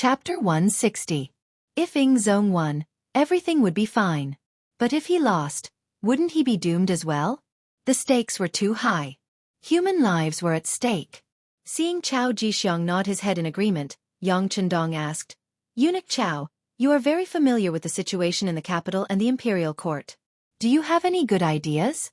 Chapter 160. If Zong won, everything would be fine. But if he lost, wouldn't he be doomed as well? The stakes were too high. Human lives were at stake. Seeing Chao Jixiang nod his head in agreement, Yang Chendong asked, "Eunuch Chao, you are very familiar with the situation in the capital and the Imperial court. Do you have any good ideas?"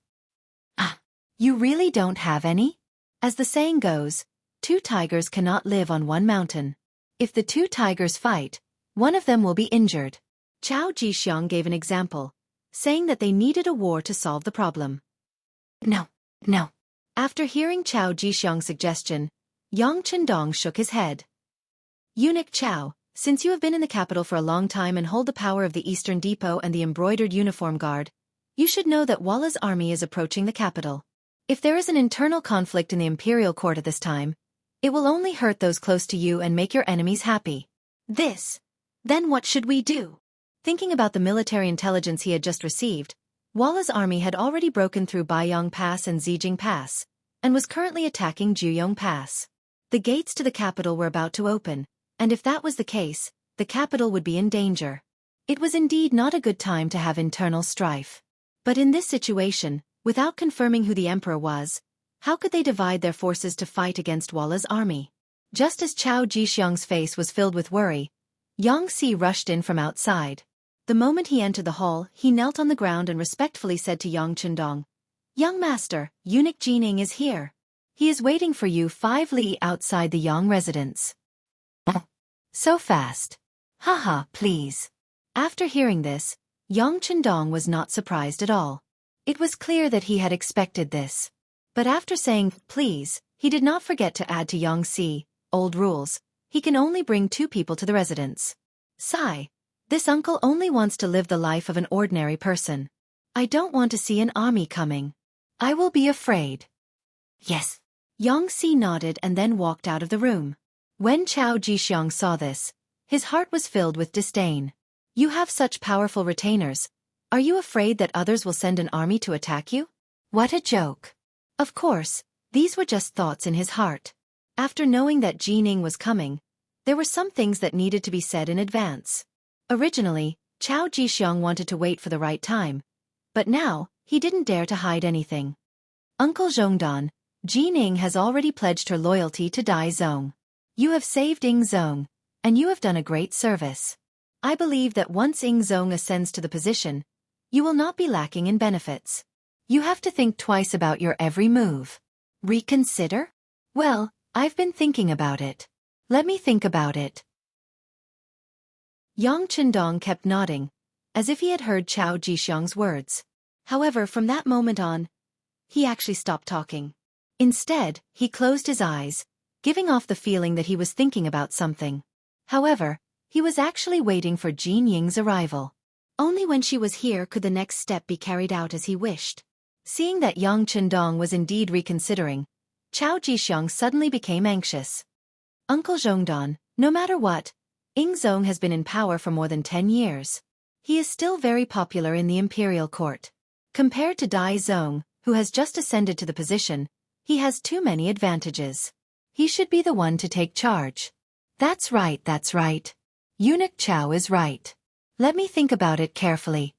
"Ah, you really don't have any? As the saying goes, two tigers cannot live on one mountain. If the two tigers fight, one of them will be injured." Chao Jixiang gave an example, saying that they needed a war to solve the problem. No. After hearing Chao Jixiang's suggestion, Yang Chendong shook his head. "Eunuch Chao, since you have been in the capital for a long time and hold the power of the Eastern Depot and the embroidered uniform guard, you should know that Walla's army is approaching the capital. If there is an internal conflict in the Imperial court at this time, it will only hurt those close to you and make your enemies happy. Then what should we do?" Thinking about the military intelligence he had just received, Walla's army had already broken through Baiyang Pass and Zijing Pass, and was currently attacking Juyong Pass. The gates to the capital were about to open, and if that was the case, the capital would be in danger. It was indeed not a good time to have internal strife. But in this situation, without confirming who the emperor was, how could they divide their forces to fight against Walla's army? Just as Chao Jixiang's face was filled with worry, Xianxia rushed in from outside. The moment he entered the hall, he knelt on the ground and respectfully said to Yang Chendong, "Young master, Eunuch Jining is here. He is waiting for you 5 li outside the Yang residence." "So fast. Haha, please." After hearing this, Yang Chendong was not surprised at all. It was clear that he had expected this. But after saying, "please," he did not forget to add to Xianxia, "old rules, he can only bring 2 people to the residence. Sigh. This uncle only wants to live the life of an ordinary person. I don't want to see an army coming. I will be afraid." "Yes." Xianxia nodded and then walked out of the room. When Chao Jixiang saw this, his heart was filled with disdain. "You have such powerful retainers. Are you afraid that others will send an army to attack you? What a joke." Of course, these were just thoughts in his heart. After knowing that Jining was coming, there were some things that needed to be said in advance. Originally, Chao Jixiang wanted to wait for the right time, but now, he didn't dare to hide anything. "Uncle Zhongdan, Jining has already pledged her loyalty to Dai Zong. You have saved Zong, and you have done a great service. I believe that once Zong ascends to the position, you will not be lacking in benefits. You have to think twice about your every move. Reconsider? Well, I've been thinking about it. Let me think about it." Yang Chendong kept nodding, as if he had heard Chao Jixiang's words. However, from that moment on, he actually stopped talking. Instead, he closed his eyes, giving off the feeling that he was thinking about something. However, he was actually waiting for Jin Ying's arrival. Only when she was here could the next step be carried out as he wished. Seeing that Yang Chendong was indeed reconsidering, Chao Jixiang suddenly became anxious. "Uncle Zhongdan, no matter what, Zong has been in power for more than 10 years. He is still very popular in the Imperial court. Compared to Dai Zong, who has just ascended to the position, he has too many advantages. He should be the one to take charge." That's right. Eunuch Chao is right. Let me think about it carefully."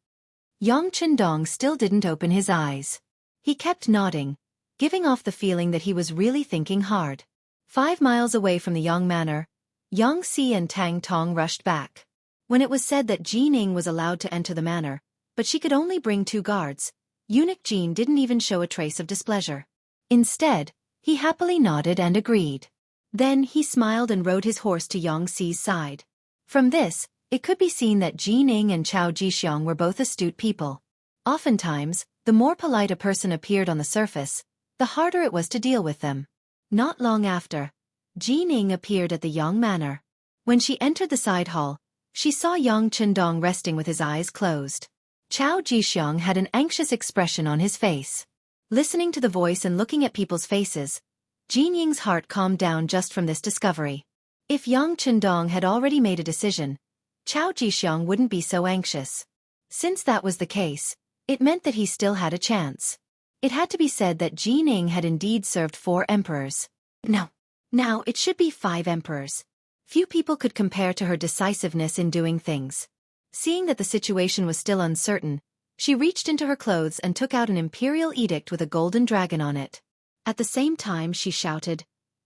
Yang Chendong still didn't open his eyes. He kept nodding, giving off the feeling that he was really thinking hard. 5 miles away from the Yang manor, Xianxia and Tang Tong rushed back. When it was said that Jining was allowed to enter the manor, but she could only bring 2 guards, Eunuch Jin didn't even show a trace of displeasure. Instead, he happily nodded and agreed. Then he smiled and rode his horse to Xia's side. From this, it could be seen that Jining and Chao Jixiang were both astute people. Oftentimes, the more polite a person appeared on the surface, the harder it was to deal with them. Not long after, Jining appeared at the Yang manor. When she entered the side hall, she saw Yang Chendong resting with his eyes closed. Chao Jixiang had an anxious expression on his face. Listening to the voice and looking at people's faces, Jin Ying's heart calmed down just from this discovery. If Yang Chendong had already made a decision, Chao Jixiang wouldn't be so anxious. Since that was the case, it meant that he still had a chance. It had to be said that Jining had indeed served 4 emperors. No. Now it should be 5 emperors. Few people could compare to her decisiveness in doing things. Seeing that the situation was still uncertain, she reached into her clothes and took out an imperial edict with a golden dragon on it. At the same time she shouted,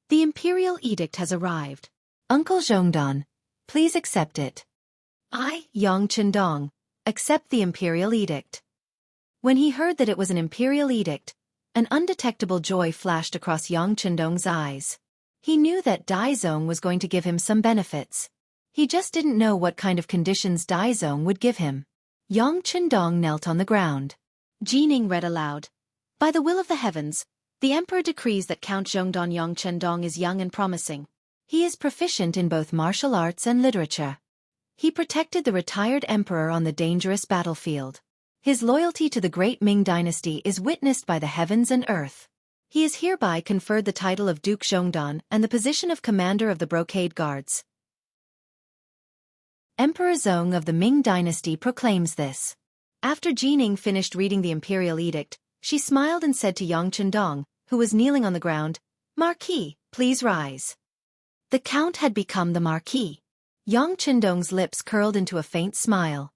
"The imperial edict has arrived. Uncle Zhongdan, please accept it." "I, Yang Chendong, accept the imperial edict." When he heard that it was an imperial edict, an undetectable joy flashed across Yang Chendong's eyes. He knew that Daizong was going to give him some benefits. He just didn't know what kind of conditions Daizong would give him. Yang Chendong knelt on the ground. Jining read aloud. "By the will of the heavens, the Emperor decrees that Count Zhongdan Yang Chendong is young and promising. He is proficient in both martial arts and literature. He protected the retired emperor on the dangerous battlefield. His loyalty to the great Ming dynasty is witnessed by the heavens and earth. He is hereby conferred the title of Duke Zhongdan and the position of Commander of the Brocade Guards." Emperor Zong of the Ming dynasty proclaims this. After Jining finished reading the imperial edict, she smiled and said to Yang Chendong, who was kneeling on the ground, "Marquis, please rise." The count had become the Marquis. Yang Chendong's lips curled into a faint smile.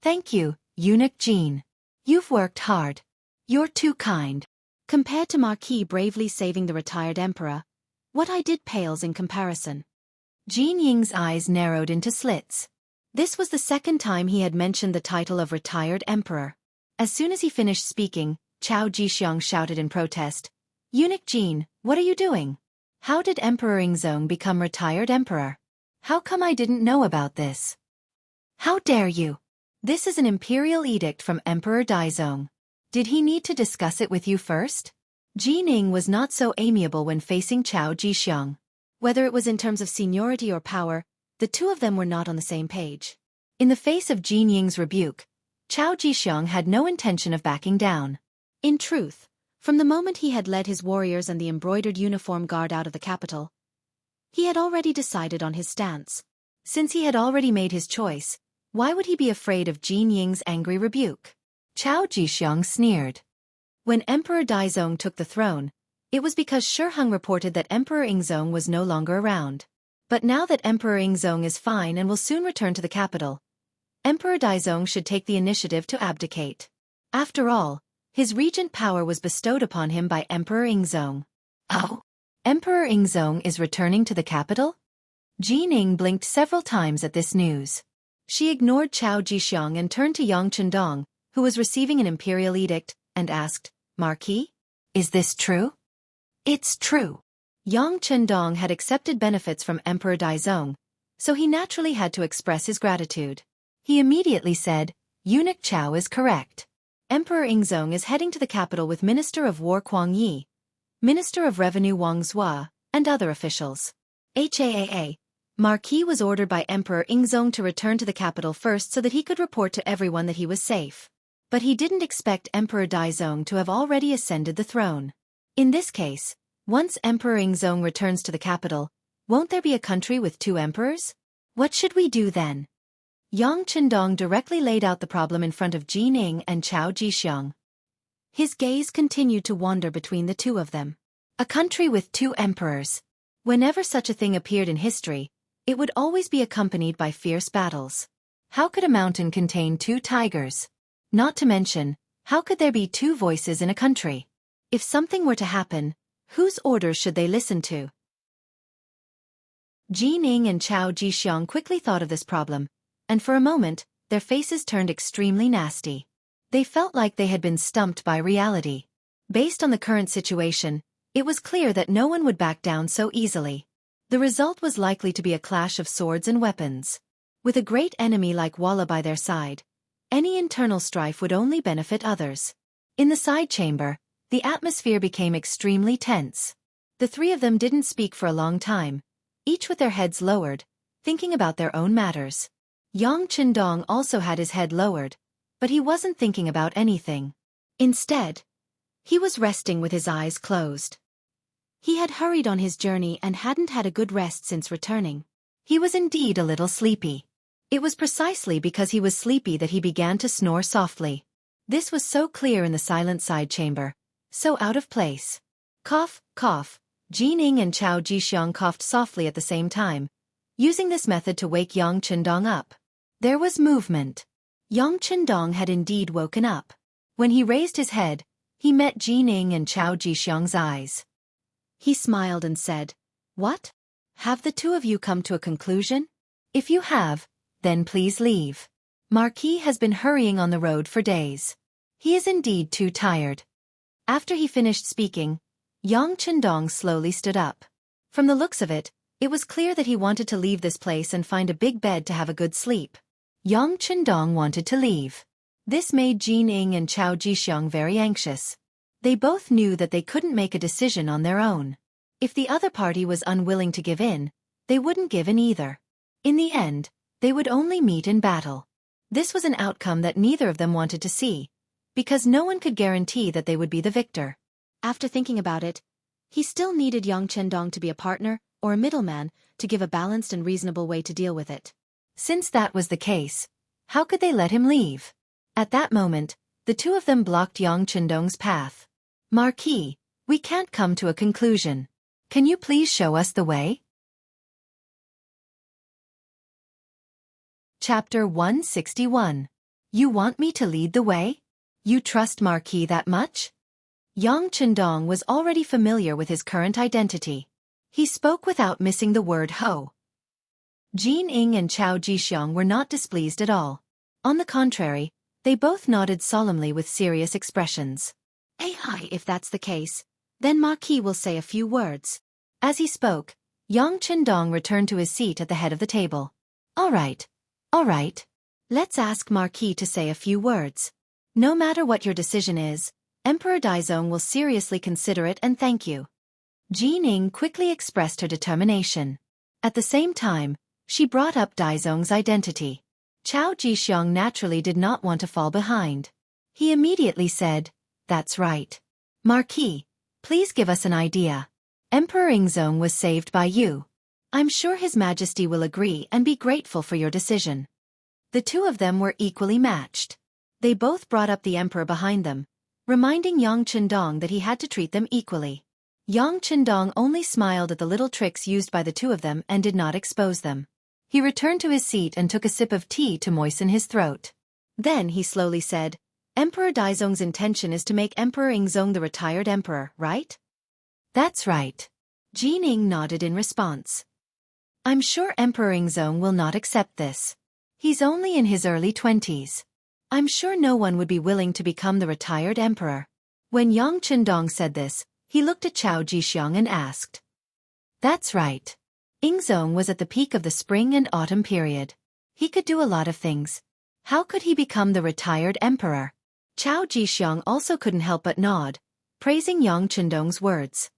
"Thank you, Eunuch Jin. You've worked hard. You're too kind. Compared to Marquis bravely saving the retired emperor, what I did pales in comparison." Jin Ying's eyes narrowed into slits. This was the second time he had mentioned the title of retired emperor. As soon as he finished speaking, Chao Jixiang shouted in protest, "Eunuch Jin, what are you doing? How did Emperor Ingzong become retired emperor? How come I didn't know about this? How dare you? This is an imperial edict from Emperor Daizong. Did he need to discuss it with you first?" Jining was not so amiable when facing Chao Jixiang. Whether it was in terms of seniority or power, the two of them were not on the same page. In the face of Jin Ying's rebuke, Chao Jixiang had no intention of backing down. In truth, from the moment he had led his warriors and the embroidered uniform guard out of the capital, he had already decided on his stance. Since he had already made his choice, why would he be afraid of Jin Ying's angry rebuke? Chao Jixiang sneered. When Emperor Daizong took the throne, it was because Shiheng reported that Emperor Ingzong was no longer around. But now that Emperor Ingzong is fine and will soon return to the capital, Emperor Daizong should take the initiative to abdicate. After all, his regent power was bestowed upon him by Emperor Ingzong. Oh, Emperor Ingzong is returning to the capital? Jining blinked several times at this news. She ignored Chao Jixiang and turned to Yang Chendong, who was receiving an imperial edict, and asked, "Marquis? Is this true?" "It's true." Yang Chendong had accepted benefits from Emperor Daizong, so he naturally had to express his gratitude. He immediately said, "Eunuch Chao is correct. Emperor Ingzong is heading to the capital with Minister of War Kuang Yi, Minister of Revenue Wang Zhua, and other officials. HAAA. Marquis was ordered by Emperor Ingzong to return to the capital first so that he could report to everyone that he was safe. But he didn't expect Emperor Daizong to have already ascended the throne. In this case, once Emperor Ingzong returns to the capital, won't there be a country with two emperors? What should we do then?" Yang Chendong directly laid out the problem in front of Jining and Chao Jixiang. His gaze continued to wander between the two of them. A country with two emperors. Whenever such a thing appeared in history, it would always be accompanied by fierce battles. How could a mountain contain two tigers? Not to mention, how could there be two voices in a country? If something were to happen, whose orders should they listen to? Jining and Chao Jixiang quickly thought of this problem, and for a moment, their faces turned extremely nasty. They felt like they had been stumped by reality. Based on the current situation, it was clear that no one would back down so easily. The result was likely to be a clash of swords and weapons. With a great enemy like Walla by their side, any internal strife would only benefit others. In the side chamber, the atmosphere became extremely tense. The three of them didn't speak for a long time, each with their heads lowered, thinking about their own matters. Yang Chendong also had his head lowered, but he wasn't thinking about anything. Instead, he was resting with his eyes closed. He had hurried on his journey and hadn't had a good rest since returning. He was indeed a little sleepy. It was precisely because he was sleepy that he began to snore softly. This was so clear in the silent side chamber, so out of place. Cough, cough. Jining and Chao Jixiang coughed softly at the same time, using this method to wake Yang Chendong up. There was movement. Yang Chendong had indeed woken up. When he raised his head, he met Jining and Chao Jixiang's eyes. He smiled and said, "What? Have the two of you come to a conclusion? If you have, then please leave. Marquis has been hurrying on the road for days. He is indeed too tired." After he finished speaking, Yang Chendong slowly stood up. From the looks of it, it was clear that he wanted to leave this place and find a big bed to have a good sleep. Yang Chendong wanted to leave. This made Jining and Chao Jixiang very anxious. They both knew that they couldn't make a decision on their own. If the other party was unwilling to give in, they wouldn't give in either. In the end, they would only meet in battle. This was an outcome that neither of them wanted to see, because no one could guarantee that they would be the victor. After thinking about it, he still needed Yang Chendong to be a partner or a middleman to give a balanced and reasonable way to deal with it. Since that was the case, how could they let him leave? At that moment, the two of them blocked Yang Chendong's path. "Marquis, we can't come to a conclusion. Can you please show us the way?" Chapter 161. You want me to lead the way? You trust Marquis that much? Yang Chendong was already familiar with his current identity. He spoke without missing the word ho. Jining and Chao Jixiang were not displeased at all. On the contrary, they both nodded solemnly with serious expressions. Hi, if that's the case, then Marquis will say a few words. As he spoke, Yang Chendong returned to his seat at the head of the table. All right. Let's ask Marquis to say a few words. No matter what your decision is, Emperor Daizong will seriously consider it and thank you. Jining quickly expressed her determination. At the same time, she brought up Daizong's identity. Chao Jixiang naturally did not want to fall behind. He immediately said, "That's right. Marquis, please give us an idea. Emperor Ingzong was saved by you. I'm sure His Majesty will agree and be grateful for your decision." The two of them were equally matched. They both brought up the emperor behind them, reminding Yang Chendong that he had to treat them equally. Yang Chendong only smiled at the little tricks used by the two of them and did not expose them. He returned to his seat and took a sip of tea to moisten his throat. Then he slowly said, "Emperor Daizong's intention is to make Emperor Ingzong the retired emperor, right?" "That's right." Jining nodded in response. "I'm sure Emperor Ingzong will not accept this. He's only in his early 20s. I'm sure no one would be willing to become the retired emperor." When Yang Chendong said this, he looked at Chao Jixiang and asked. "That's right. Ingzong was at the peak of the spring and autumn period. He could do a lot of things. How could he become the retired emperor?" Chao Jixiang also couldn't help but nod, praising Yang Chendong's words.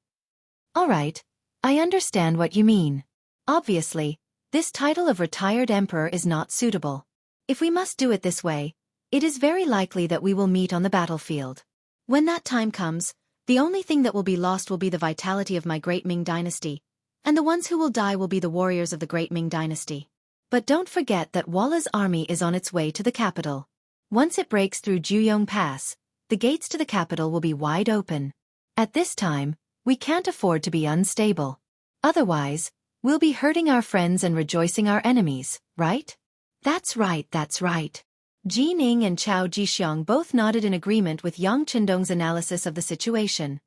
"All right, I understand what you mean. Obviously, this title of retired emperor is not suitable. If we must do it this way, it is very likely that we will meet on the battlefield. When that time comes, the only thing that will be lost will be the vitality of my great Ming dynasty, and the ones who will die will be the warriors of the great Ming dynasty. But don't forget that Walla's army is on its way to the capital. Once it breaks through Juyong Pass, the gates to the capital will be wide open. At this time, we can't afford to be unstable. Otherwise, we'll be hurting our friends and rejoicing our enemies, right?" That's right. Jining and Chao Jixiang both nodded in agreement with Yang Chendong's analysis of the situation.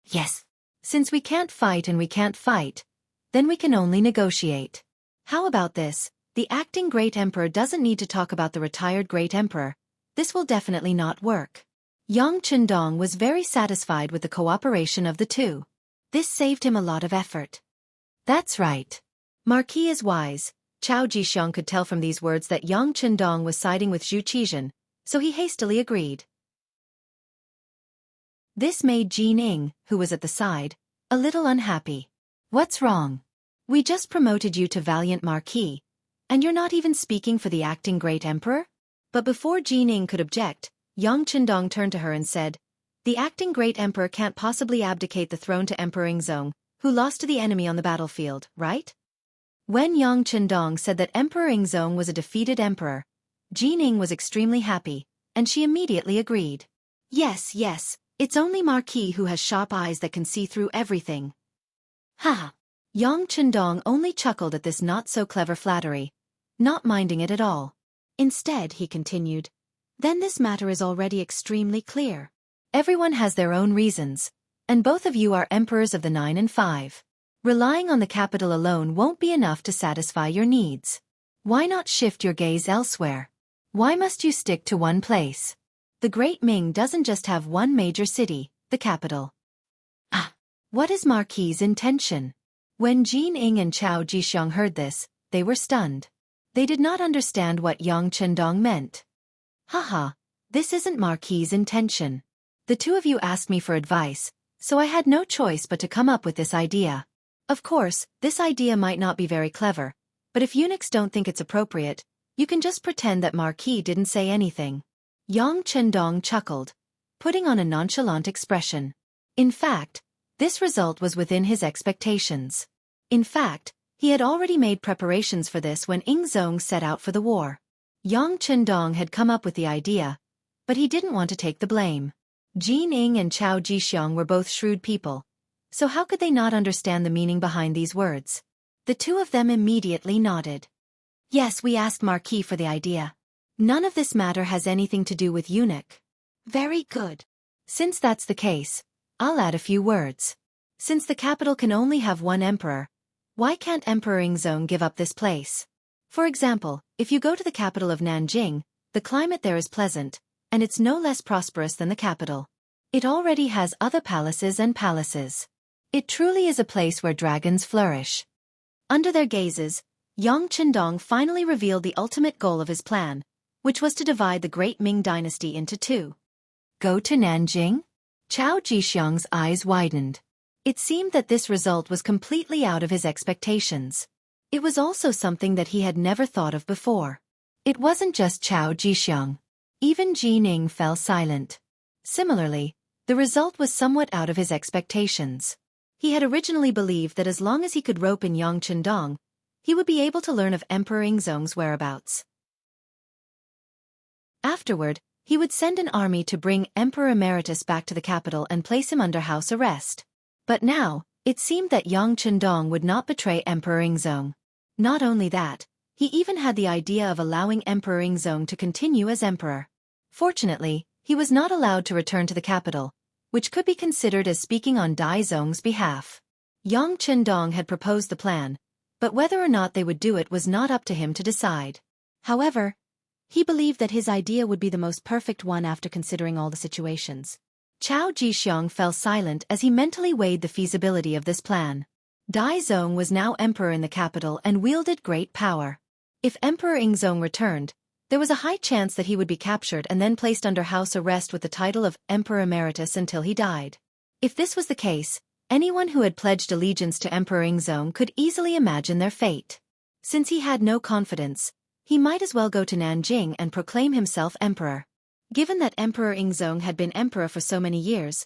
"Yes. Since we can't fight and we can't fight, then we can only negotiate. How about this? The acting great emperor doesn't need to talk about the retired great emperor. This will definitely not work." Yang Chendong was very satisfied with the cooperation of the two. This saved him a lot of effort. "That's right. Marquis is wise." Chao Jixiang could tell from these words that Yang Chendong was siding with Zhu Qizhen, so he hastily agreed. This made Jining, who was at the side, a little unhappy. "What's wrong? We just promoted you to Valiant Marquis, and you're not even speaking for the acting great emperor?" But before Jining could object, Yang Chendong turned to her and said, "The acting great emperor can't possibly abdicate the throne to Emperor Ingzong, who lost to the enemy on the battlefield, right?" When Yang Chendong said that Emperor Ingzong was a defeated emperor, Jining was extremely happy, and she immediately agreed. Yes, it's only Marquis who has sharp eyes that can see through everything." "Ha!" Yang Chendong only chuckled at this not-so-clever flattery, not minding it at all. Instead, he continued, "Then this matter is already extremely clear. Everyone has their own reasons, and both of you are emperors of the 9 and 5. Relying on the capital alone won't be enough to satisfy your needs. Why not shift your gaze elsewhere? Why must you stick to one place? The Great Ming doesn't just have one major city, the capital." What is Marquis's intention? When Jin Ying and Chao Jixiang heard this, they were stunned. They did not understand what Yang Chendong meant. Haha, this isn't Marquis's intention. The two of you asked me for advice, so I had no choice but to come up with this idea. Of course, this idea might not be very clever, but if eunuchs don't think it's appropriate, you can just pretend that Marquis didn't say anything. Yang Chendong chuckled, putting on a nonchalant expression. In fact, this result was within his expectations. In fact, he had already made preparations for this when Yingzong set out for the war. Yang Chendong had come up with the idea, but he didn't want to take the blame. Jin Ying and Chao Jixiang were both shrewd people, so how could they not understand the meaning behind these words? The two of them immediately nodded. Yes, we asked Marquis for the idea. None of this matter has anything to do with eunuch. Very good. Since that's the case, I'll add a few words. Since the capital can only have one emperor, why can't Emperor Yingzong give up this place? For example, if you go to the capital of Nanjing, the climate there is pleasant, and it's no less prosperous than the capital. It already has other palaces and palaces. It truly is a place where dragons flourish. Under their gazes, Yang Chendong finally revealed the ultimate goal of his plan, which was to divide the Great Ming dynasty into two. Go to Nanjing? Chao Jixiang's eyes widened. It seemed that this result was completely out of his expectations. It was also something that he had never thought of before. It wasn't just Chao Jixiang. Even Jin Ying fell silent. Similarly, the result was somewhat out of his expectations. He had originally believed that as long as he could rope in Yang Chendong, he would be able to learn of Emperor Yingzong's whereabouts. Afterward, he would send an army to bring Emperor Emeritus back to the capital and place him under house arrest. But now, it seemed that Yang Chendong would not betray Emperor Yingzong. Not only that, he even had the idea of allowing Emperor Yingzong to continue as emperor. Fortunately, he was not allowed to return to the capital, which could be considered as speaking on Dai Zong's behalf. Yang Chendong had proposed the plan, but whether or not they would do it was not up to him to decide. However, he believed that his idea would be the most perfect one after considering all the situations. Chao Jixiang fell silent as he mentally weighed the feasibility of this plan. Dai Zong was now emperor in the capital and wielded great power. If Emperor Yingzong returned, there was a high chance that he would be captured and then placed under house arrest with the title of Emperor Emeritus until he died. If this was the case, anyone who had pledged allegiance to Emperor Yingzong could easily imagine their fate. Since he had no confidence, he might as well go to Nanjing and proclaim himself emperor. Given that Emperor Yingzong had been emperor for so many years,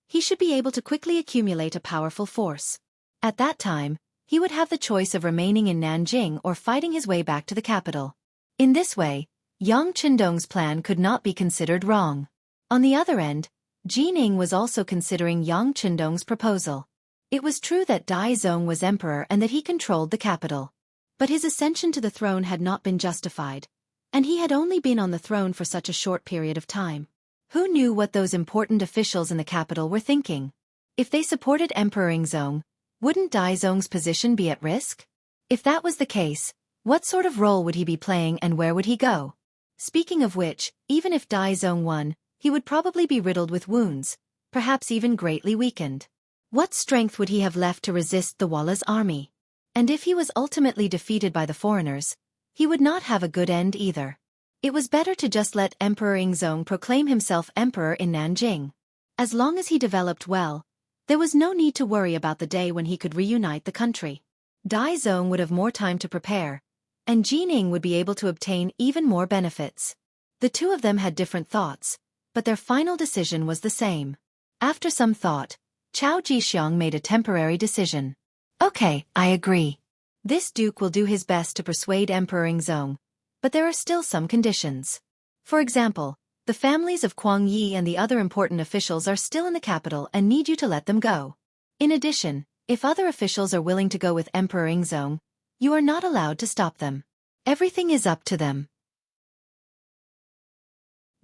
he should be able to quickly accumulate a powerful force. At that time, he would have the choice of remaining in Nanjing or fighting his way back to the capital. In this way, Yang Chendong's plan could not be considered wrong. On the other end, Jin Ying was also considering Yang Chendong's proposal. It was true that Dai Zong was emperor and that he controlled the capital. But his ascension to the throne had not been justified, and he had only been on the throne for such a short period of time. Who knew what those important officials in the capital were thinking? If they supported Emperor Yingzong, wouldn't Dai Zong's position be at risk? If that was the case, what sort of role would he be playing and where would he go? Speaking of which, even if Dai Zong won, he would probably be riddled with wounds, perhaps even greatly weakened. What strength would he have left to resist the Walla's army? And if he was ultimately defeated by the foreigners, he would not have a good end either. It was better to just let Emperor Yingzong proclaim himself emperor in Nanjing. As long as he developed well, there was no need to worry about the day when he could reunite the country. Dai Zong would have more time to prepare, and Jin Ying would be able to obtain even more benefits. The two of them had different thoughts, but their final decision was the same. After some thought, Chao Jixiang made a temporary decision. Okay, I agree. This duke will do his best to persuade Emperor Yingzong, but there are still some conditions. For example, the families of Kuang Yi and the other important officials are still in the capital and need you to let them go. In addition, If other officials are willing to go with Emperor Ingzong, you are not allowed to stop them. Everything is up to them.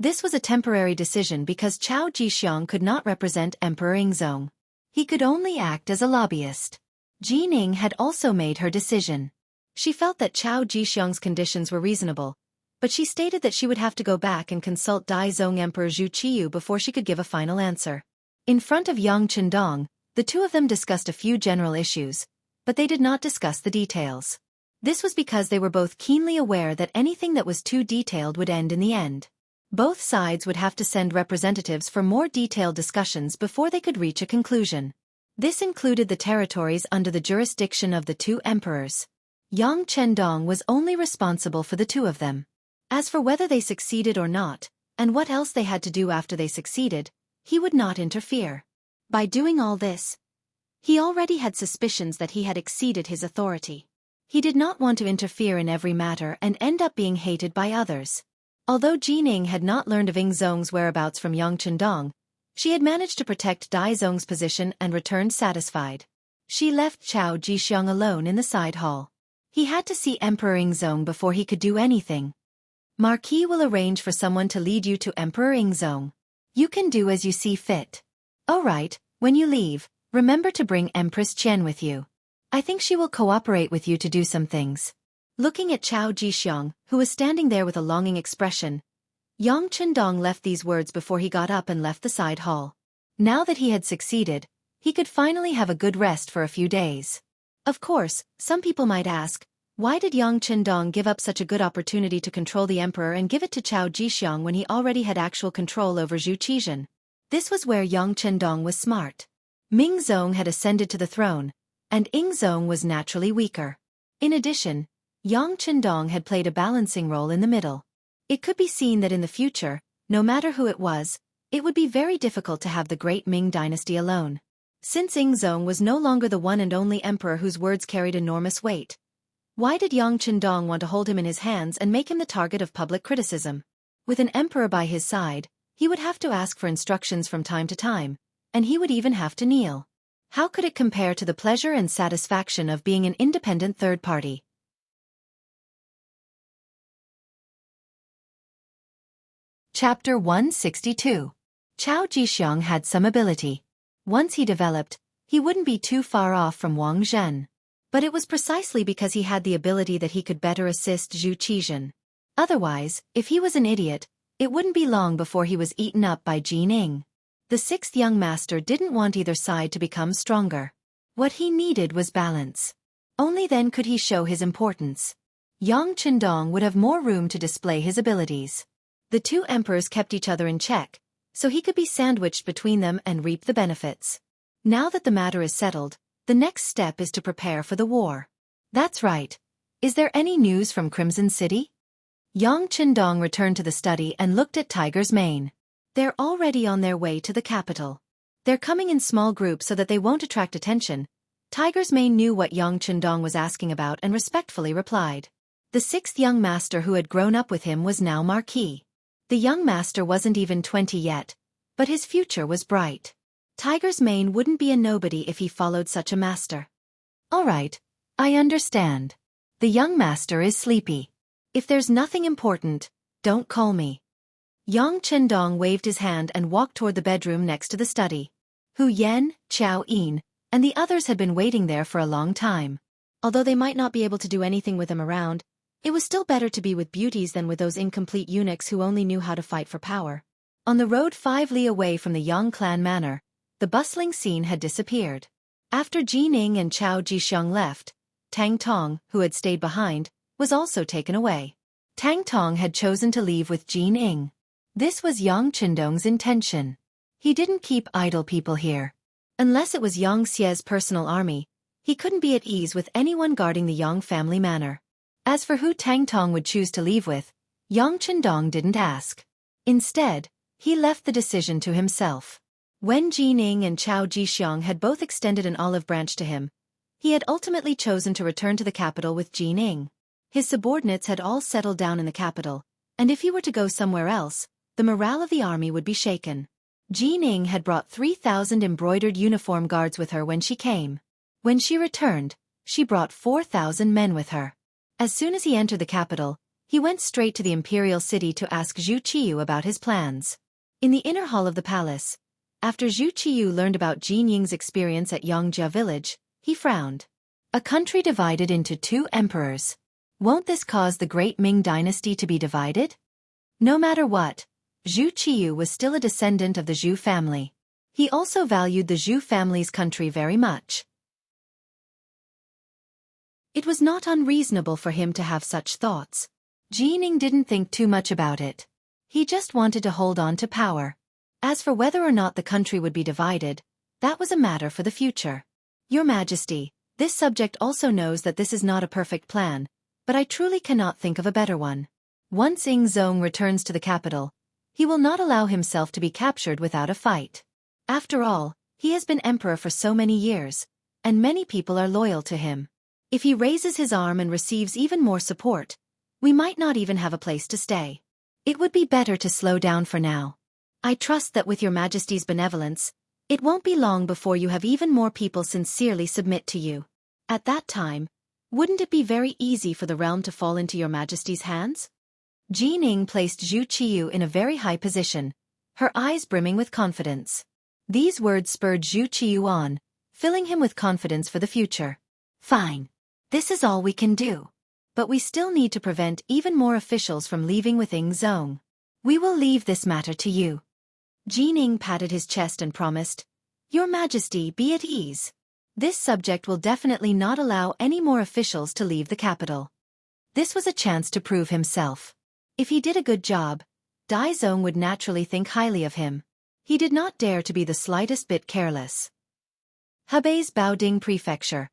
This was a temporary decision because Chao Jixiang could not represent Emperor Ingzong. He could only act as a lobbyist. Jining had also made her decision. She felt that Chao Jixiang's conditions were reasonable, but she stated that she would have to go back and consult Daizong Emperor Zhu Qiyu before she could give a final answer. In front of Yang Chendong, the two of them discussed a few general issues, but they did not discuss the details. This was because they were both keenly aware that anything that was too detailed would end in the end. Both sides would have to send representatives for more detailed discussions before they could reach a conclusion. This included the territories under the jurisdiction of the two emperors. Yang Chendong was only responsible for the two of them. As for whether they succeeded or not, and what else they had to do after they succeeded, he would not interfere. By doing all this, he already had suspicions that he had exceeded his authority. He did not want to interfere in every matter and end up being hated by others. Although Jining had not learned of Ingzong's whereabouts from Yang Chendong, she had managed to protect Daizong's position and returned satisfied. She left Chao Jixiang alone in the side hall. He had to see Emperor Ingzong before he could do anything. Marquis will arrange for someone to lead you to Emperor Ingzong. You can do as you see fit. Oh right, when you leave, remember to bring Empress Qian with you. I think she will cooperate with you to do some things. Looking at Chao Jixiang, who was standing there with a longing expression, Yang Chendong left these words before he got up and left the side hall. Now that he had succeeded, he could finally have a good rest for a few days. Of course, some people might ask, why did Yang Chendong give up such a good opportunity to control the emperor and give it to Chao Jixiang when he already had actual control over Zhu Qizhen? This was where Yang Chendong was smart. Mingzong had ascended to the throne, and Ingzong was naturally weaker. In addition, Yang Chendong had played a balancing role in the middle. It could be seen that in the future, no matter who it was, it would be very difficult to have the great Ming dynasty alone. Since Ingzong was no longer the one and only emperor whose words carried enormous weight, why did Yang Chendong want to hold him in his hands and make him the target of public criticism? With an emperor by his side, he would have to ask for instructions from time to time, and he would even have to kneel. How could it compare to the pleasure and satisfaction of being an independent third party? Chapter 162. Chao Jixiang had some ability. Once he developed, he wouldn't be too far off from Wang Zhen. But it was precisely because he had the ability that he could better assist Zhu Qizhen. Otherwise, if he was an idiot, it wouldn't be long before he was eaten up by Jining. The sixth young master didn't want either side to become stronger. What he needed was balance. Only then could he show his importance. Yang Chendong would have more room to display his abilities. The two emperors kept each other in check, so he could be sandwiched between them and reap the benefits. Now that the matter is settled, the next step is to prepare for the war. That's right. Is there any news from Crimson City? Yang Chendong returned to the study and looked at Tiger's Mane. They're already on their way to the capital. They're coming in small groups so that they won't attract attention. Tiger's Mane knew what Yang Chendong was asking about and respectfully replied. The sixth young master who had grown up with him was now Marquis. The young master wasn't even 20 yet, but his future was bright. Tiger's Mane wouldn't be a nobody if he followed such a master. All right, I understand. The young master is sleepy. If there's nothing important, don't call me. Yang Chendong waved his hand and walked toward the bedroom next to the study. Hu Yan, Chao Yin, and the others had been waiting there for a long time. Although they might not be able to do anything with him around, it was still better to be with beauties than with those incomplete eunuchs who only knew how to fight for power. On the road 5 li away from the Yang clan manor, the bustling scene had disappeared. After Jining and Chao Jixiang left, Tang Tong, who had stayed behind, was also taken away. Tang Tong had chosen to leave with Jining. This was Yang Chendong's intention. He didn't keep idle people here. Unless it was Xianxia's personal army, he couldn't be at ease with anyone guarding the Yang family manor. As for who Tang Tong would choose to leave with, Yang Chendong didn't ask. Instead, he left the decision to himself. When Jining and Chao Jixiang had both extended an olive branch to him, he had ultimately chosen to return to the capital with Jining. His subordinates had all settled down in the capital, and if he were to go somewhere else, the morale of the army would be shaken. Jining had brought 3,000 embroidered uniform guards with her when she came. When she returned, she brought 4,000 men with her. As soon as he entered the capital, he went straight to the Imperial city to ask Zhu Qiyu about his plans. In the inner hall of the palace, after Zhu Qiyu learned about Jin Ying's experience at Xianxia village, he frowned. A country divided into two emperors. Won't this cause the great Ming dynasty to be divided? No matter what, Zhu Qiyu was still a descendant of the Zhu family. He also valued the Zhu family's country very much. It was not unreasonable for him to have such thoughts. Jin Ying didn't think too much about it. He just wanted to hold on to power. As for whether or not the country would be divided, that was a matter for the future. Your Majesty, this subject also knows that this is not a perfect plan, but I truly cannot think of a better one. Once Zong returns to the capital, he will not allow himself to be captured without a fight. After all, he has been emperor for so many years, and many people are loyal to him. If he raises his arm and receives even more support, we might not even have a place to stay. It would be better to slow down for now. I trust that with your Majesty's benevolence, it won't be long before you have even more people sincerely submit to you. At that time, wouldn't it be very easy for the realm to fall into your Majesty's hands? Jin Ying placed Zhu Qiyu in a very high position, her eyes brimming with confidence. These words spurred Zhu Qiyu on, filling him with confidence for the future. Fine. This is all we can do. But we still need to prevent even more officials from leaving with Zong. We will leave this matter to you. Jin Ying patted his chest and promised, Your Majesty, be at ease. This subject will definitely not allow any more officials to leave the capital. This was a chance to prove himself. If he did a good job, Zong would naturally think highly of him. He did not dare to be the slightest bit careless. Hebei's Baoding Prefecture,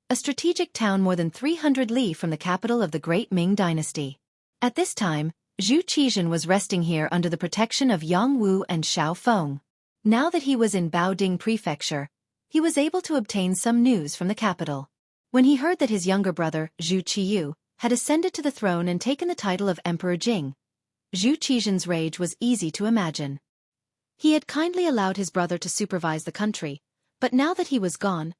a strategic town more than 300 li from the capital of the great Ming dynasty. At this time, Zhu Qizhen was resting here under the protection of Yang Wu and Xiao Feng. Now that he was in Baoding Prefecture, he was able to obtain some news from the capital. When he heard that his younger brother, Zhu Qiyu, had ascended to the throne and taken the title of Emperor Jing, Zhu Qizhen's rage was easy to imagine. He had kindly allowed his brother to supervise the country, but now that he was gone,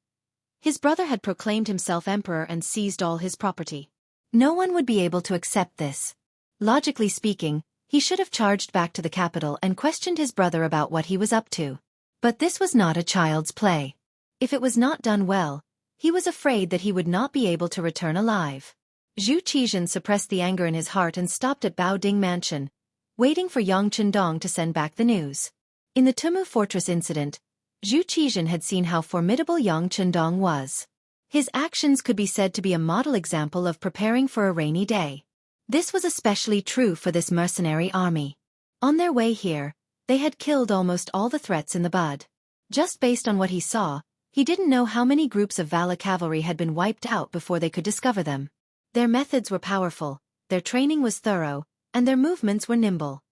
his brother had proclaimed himself emperor and seized all his property. No one would be able to accept this. Logically speaking, he should have charged back to the capital and questioned his brother about what he was up to. But this was not a child's play. If it was not done well, he was afraid that he would not be able to return alive. Zhu Qizhen suppressed the anger in his heart and stopped at Baoding Mansion, waiting for Yang Chendong to send back the news. In the Tumu Fortress incident, Zhu Qizhen had seen how formidable Yang Chendong was. His actions could be said to be a model example of preparing for a rainy day. This was especially true for this mercenary army. On their way here, they had killed almost all the threats in the bud. Just based on what he saw, he didn't know how many groups of Vala cavalry had been wiped out before they could discover them. Their methods were powerful, their training was thorough, and their movements were nimble.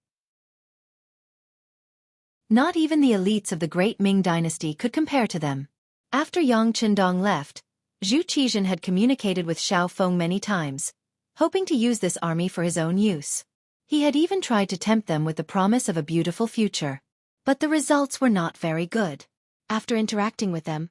Not even the elites of the great Ming dynasty could compare to them. After Yang Chendong left, Zhu Qizhen had communicated with Xiao Feng many times, hoping to use this army for his own use. He had even tried to tempt them with the promise of a beautiful future. But the results were not very good. After interacting with them,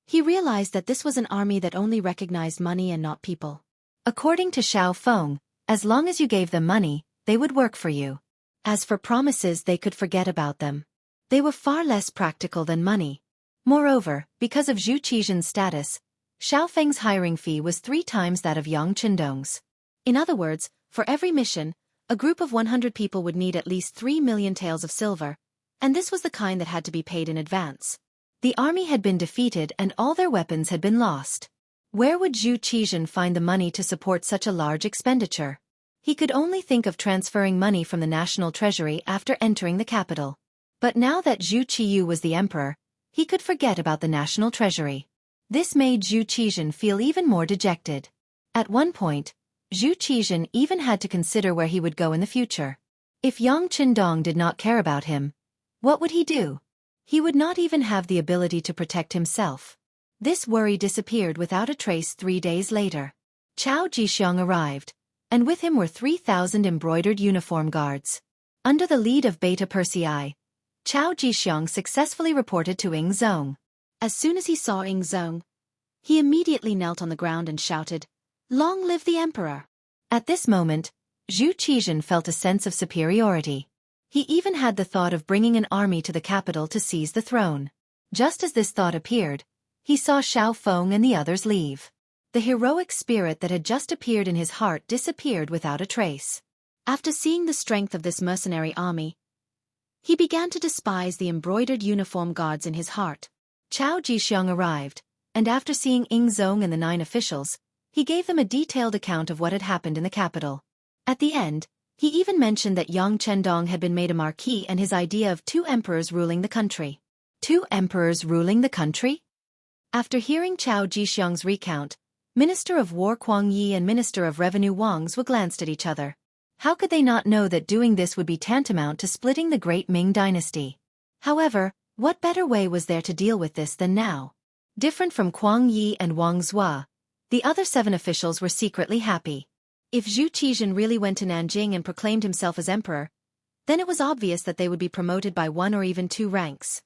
he realized that this was an army that only recognized money and not people. According to Xiao Feng, as long as you gave them money, they would work for you. As for promises, they could forget about them. They were far less practical than money. Moreover, because of Zhu Qizhen's status, Xiao Feng's hiring fee was 3 times that of Yang Chendong's. In other words, for every mission, a group of 100 people would need at least 3 million taels of silver, and this was the kind that had to be paid in advance. The army had been defeated and all their weapons had been lost. Where would Zhu Qizhen find the money to support such a large expenditure? He could only think of transferring money from the national treasury after entering the capital. But now that Zhu Qiyu was the emperor, he could forget about the national treasury. This made Zhu Qizhen feel even more dejected. At one point, Zhu Qizhen even had to consider where he would go in the future. If Yang Chendong did not care about him, what would he do? He would not even have the ability to protect himself. This worry disappeared without a trace 3 days later. Cao Jixiang arrived, and with him were 3,000 embroidered uniform guards. Under the lead of Beta Persei, Cao Jixiang successfully reported to Zong. As soon as he saw Zong, He immediately knelt on the ground and shouted, "Long live the emperor!" At this moment, Zhu Qizhen felt a sense of superiority. He even had the thought of bringing an army to the capital to seize the throne. Just as this thought appeared, he saw Xiao Feng and the others leave. The heroic spirit that had just appeared in his heart disappeared without a trace. After seeing the strength of this mercenary army, he began to despise the embroidered uniform guards in his heart. Chao Jixiang arrived, and after seeing Ying Zong and the 9 officials, he gave them a detailed account of what had happened in the capital. At the end, he even mentioned that Yang Chendong had been made a marquis and his idea of 2 emperors ruling the country. 2 emperors ruling the country? After hearing Chao Jixiang's recount, Minister of War Kuang Yi and Minister of Revenue Wang Zhuo glanced at each other. How could they not know that doing this would be tantamount to splitting the great Ming dynasty? However, what better way was there to deal with this than now? Different from Kuang Yi and Wang Zhuo, the other 7 officials were secretly happy. If Zhu Qizhen really went to Nanjing and proclaimed himself as emperor, then it was obvious that they would be promoted by 1 or even 2 ranks.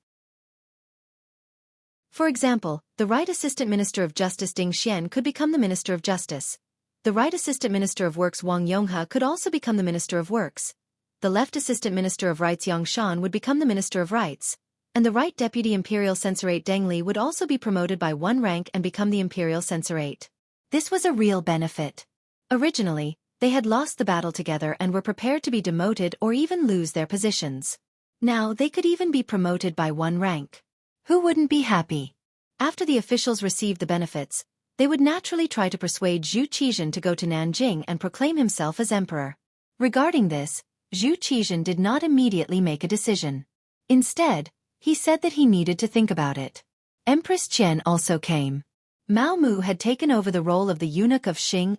For example, the Right Assistant Minister of Justice Ding Xian could become the Minister of Justice. The Right Assistant Minister of Works Wang Yonghe could also become the Minister of Works. The Left Assistant Minister of Rights Yang Shan would become the Minister of Rights. And the Right Deputy Imperial Censorate Deng Li would also be promoted by 1 rank and become the Imperial Censorate. This was a real benefit. Originally, they had lost the battle together and were prepared to be demoted or even lose their positions. Now they could even be promoted by 1 rank. Who wouldn't be happy? After the officials received the benefits, they would naturally try to persuade Zhu Qizhen to go to Nanjing and proclaim himself as emperor. Regarding this, Zhu Qizhen did not immediately make a decision. Instead, he said that he needed to think about it. Empress Qian also came. Mao Mu had taken over the role of the eunuch of Xing.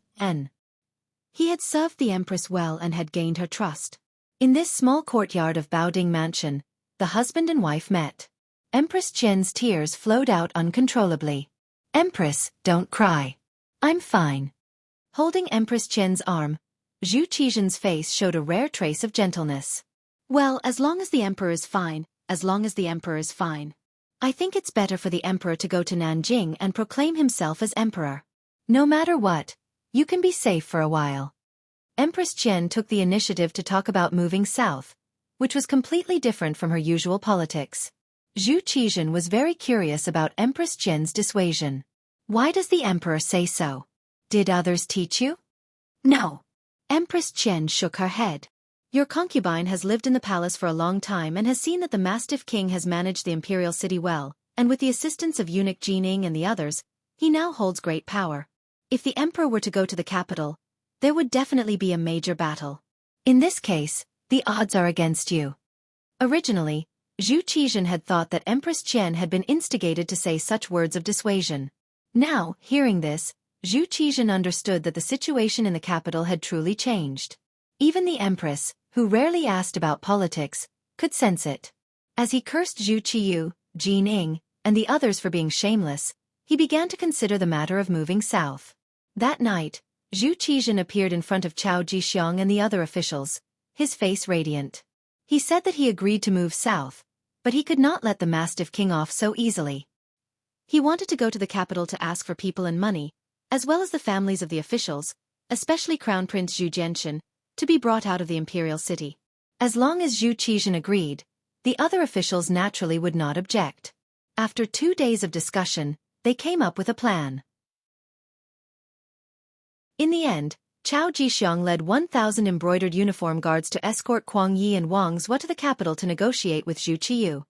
He had served the empress well and had gained her trust. In this small courtyard of Baoding Mansion, the husband and wife met. Empress Qian's tears flowed out uncontrollably. "Empress, don't cry. I'm fine." Holding Empress Qian's arm, Zhu Qizhen's face showed a rare trace of gentleness. "Well, as long as the emperor is fine, as long as the emperor is fine. I think it's better for the emperor to go to Nanjing and proclaim himself as emperor. No matter what, you can be safe for a while." Empress Qian took the initiative to talk about moving south, which was completely different from her usual politics. Zhu Qizhen was very curious about Empress Qian's dissuasion. Why does the emperor say so? Did others teach you? No. Empress Qian shook her head. Your concubine has lived in the palace for a long time and has seen that the Mastiff King has managed the imperial city well, and with the assistance of eunuch Jining and the others, he now holds great power. If the emperor were to go to the capital, there would definitely be a major battle. In this case, the odds are against you. Originally, Zhu Qizhen had thought that Empress Qian had been instigated to say such words of dissuasion. Now, hearing this, Zhu Qizhen understood that the situation in the capital had truly changed. Even the empress, who rarely asked about politics, could sense it. As he cursed Zhu Qiyu, Jin Ing, and the others for being shameless, he began to consider the matter of moving south. That night, Zhu Qizhen appeared in front of Chao Jixiang and the other officials, his face radiant. He said that he agreed to move south, but he could not let the Mastiff King off so easily. He wanted to go to the capital to ask for people and money, as well as the families of the officials, especially Crown Prince Zhu Jianxin, to be brought out of the imperial city. As long as Zhu Qizhen agreed, the other officials naturally would not object. After 2 days of discussion, they came up with a plan. In the end, Chao Jixiang led 1,000 embroidered uniform guards to escort Kuang Yi and Wang Zhuo to the capital to negotiate with Zhu Qiyu.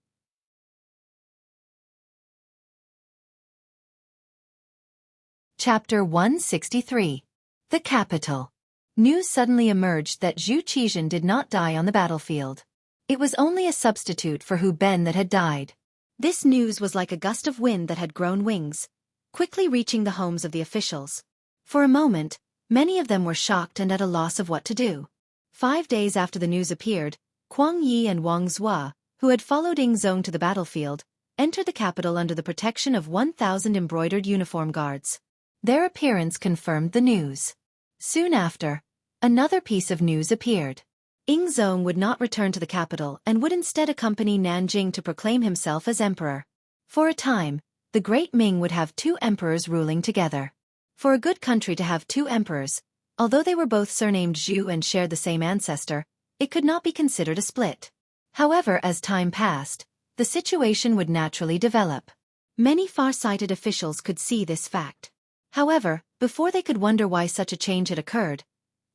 Chapter 163. The Capital. News suddenly emerged that Zhu Qizhen did not die on the battlefield. It was only a substitute for Hu Ben that had died. This news was like a gust of wind that had grown wings, quickly reaching the homes of the officials. For a moment, many of them were shocked and at a loss of what to do. 5 days after the news appeared, Kuang Yi and Wang Zhuo, who had followed Ying Zong to the battlefield, entered the capital under the protection of 1,000 embroidered uniform guards. Their appearance confirmed the news. Soon after, another piece of news appeared. Ying Zong would not return to the capital and would instead accompany Nanjing to proclaim himself as emperor. For a time, the Great Ming would have two emperors ruling together. For a good country to have two emperors, although they were both surnamed Zhu and shared the same ancestor, it could not be considered a split. However, as time passed, the situation would naturally develop. Many far-sighted officials could see this fact. However, before they could wonder why such a change had occurred,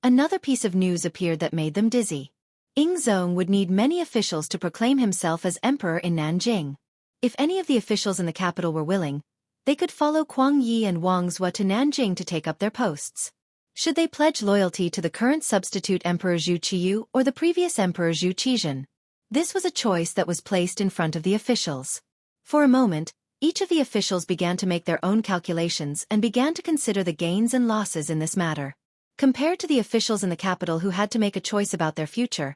another piece of news appeared that made them dizzy. Ingzong would need many officials to proclaim himself as emperor in Nanjing. If any of the officials in the capital were willing, they could follow Kuang Yi and Wang Zhua to Nanjing to take up their posts. Should they pledge loyalty to the current substitute Emperor Zhu Qiyu or the previous Emperor Zhu Qizhen? This was a choice that was placed in front of the officials. For a moment, each of the officials began to make their own calculations and began to consider the gains and losses in this matter. Compared to the officials in the capital who had to make a choice about their future,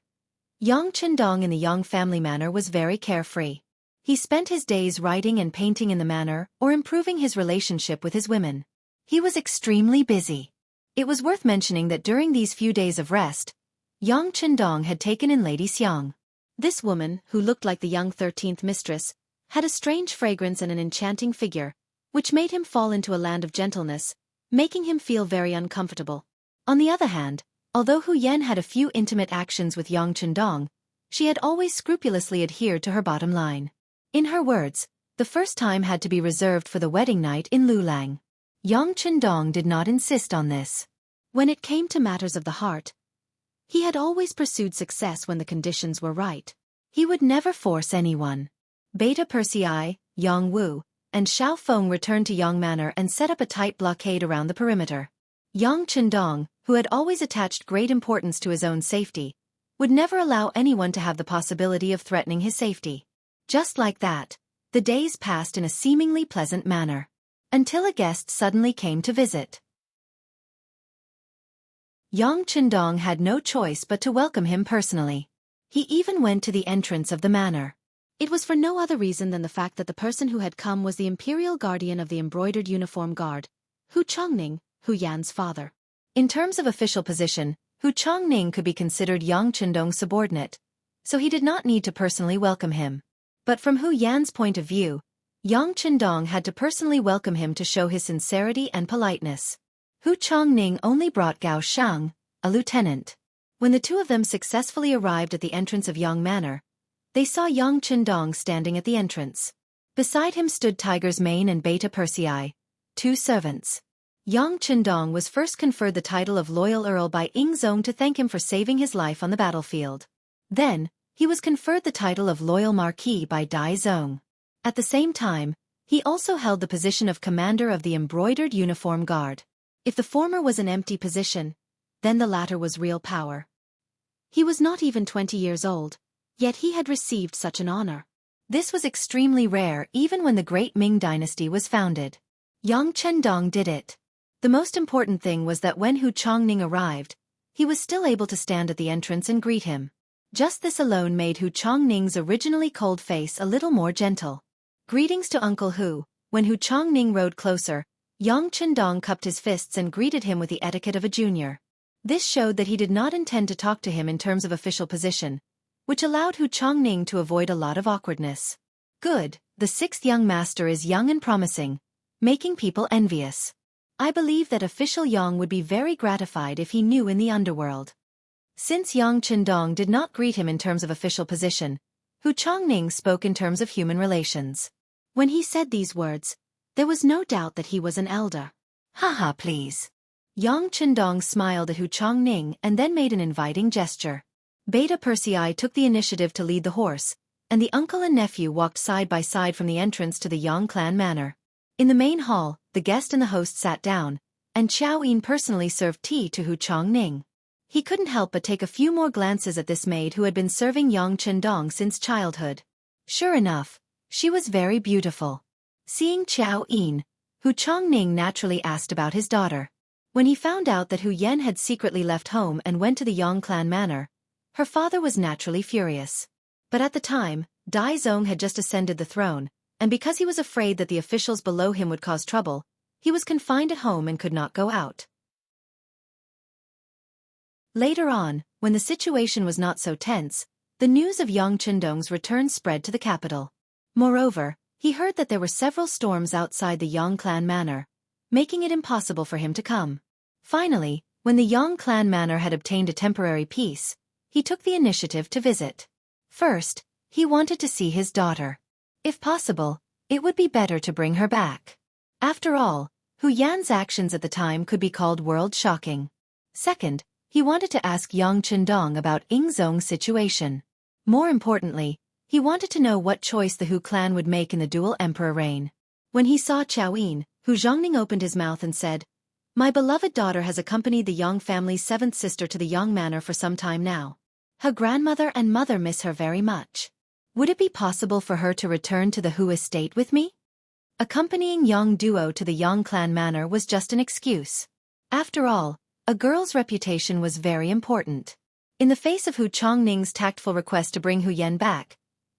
Yang Qindong in the Yang family manor was very carefree. He spent his days writing and painting in the manor or improving his relationship with his women. He was extremely busy. It was worth mentioning that during these few days of rest, Yang Qindong had taken in Lady Xiang. This woman, who looked like the young 13th mistress, had a strange fragrance and an enchanting figure, which made him fall into a land of gentleness, making him feel very uncomfortable. On the other hand, although Hu Yan had a few intimate actions with Yang Qindong, she had always scrupulously adhered to her bottom line. In her words, the first time had to be reserved for the wedding night in Lulang. Yang Qindong did not insist on this. When it came to matters of the heart, he had always pursued success when the conditions were right. He would never force anyone. Beta Persei, Yang Wu, and Xiao Feng returned to Yang Manor and set up a tight blockade around the perimeter. Yang Qindong, who had always attached great importance to his own safety, would never allow anyone to have the possibility of threatening his safety. Just like that, the days passed in a seemingly pleasant manner. Until a guest suddenly came to visit. Yang Qindong had no choice but to welcome him personally. He even went to the entrance of the manor. It was for no other reason than the fact that the person who had come was the Imperial Guardian of the Embroidered Uniform Guard, Hu Chongning, Hu Yan's father. In terms of official position, Hu Chongning could be considered Yang Qindong's subordinate, so he did not need to personally welcome him. But from Hu Yan's point of view, Yang Qindong had to personally welcome him to show his sincerity and politeness. Hu Chongning only brought Gao Shang, a lieutenant. When the two of them successfully arrived at the entrance of Yang Manor, they saw Yang Qindong standing at the entrance. Beside him stood Tiger's Mane and Beta Persei, two servants. Yang Qindong was first conferred the title of Loyal Earl by Ingzong to thank him for saving his life on the battlefield. Then, he was conferred the title of Loyal Marquis by Dai Zong. At the same time, he also held the position of Commander of the Embroidered Uniform Guard. If the former was an empty position, then the latter was real power. He was not even 20 years old, yet he had received such an honor. This was extremely rare even when the Great Ming Dynasty was founded. Yang Qindong did it. The most important thing was that when Hu Chongning arrived, he was still able to stand at the entrance and greet him. Just this alone made Hu Chongning's originally cold face a little more gentle. Greetings to Uncle Hu. When Hu Chongning rode closer, Yang Qindong cupped his fists and greeted him with the etiquette of a junior. This showed that he did not intend to talk to him in terms of official position, which allowed Hu Chongning to avoid a lot of awkwardness. Good, the sixth young master is young and promising, making people envious. I believe that official Yang would be very gratified if he knew in the underworld. Since Yang Qindong did not greet him in terms of official position, Hu Chongning spoke in terms of human relations. When he said these words, there was no doubt that he was an elder. Haha, please. Yang Qindong smiled at Hu Chongning and then made an inviting gesture. Beta Persei took the initiative to lead the horse, and the uncle and nephew walked side by side from the entrance to the Yang clan manor. In the main hall, the guest and the host sat down, and Xiao Yin personally served tea to Hu Chongning. He couldn't help but take a few more glances at this maid who had been serving Yang Qindong since childhood. Sure enough, she was very beautiful. Seeing Xiao Yin, Hu Chongning naturally asked about his daughter. When he found out that Hu Yan had secretly left home and went to the Yang clan manor, her father was naturally furious. But at the time, Dai Zong had just ascended the throne, and because he was afraid that the officials below him would cause trouble, he was confined at home and could not go out. Later on, when the situation was not so tense, the news of Yang Qindong's return spread to the capital. Moreover, He heard that there were several storms outside the Yang clan manor, making it impossible for him to come. Finally, when the Yang clan manor had obtained a temporary peace, he took the initiative to visit. First, he wanted to see his daughter. If possible, it would be better to bring her back. After all, Hu Yan's actions at the time could be called world-shocking. Second, he wanted to ask Yang Qindong about Ying Zong's situation. More importantly, he wanted to know what choice the Hu clan would make in the dual emperor reign. When he saw Qiao Yin, Hu Zhongning opened his mouth and said, "My beloved daughter has accompanied the Yang family's seventh sister to the Yang manor for some time now. Her grandmother and mother miss her very much. Would it be possible for her to return to the Hu estate with me?" Accompanying Yang Duo to the Yang clan manor was just an excuse. After all, a girl's reputation was very important. In the face of Hu Chongning's tactful request to bring Hu Yan back,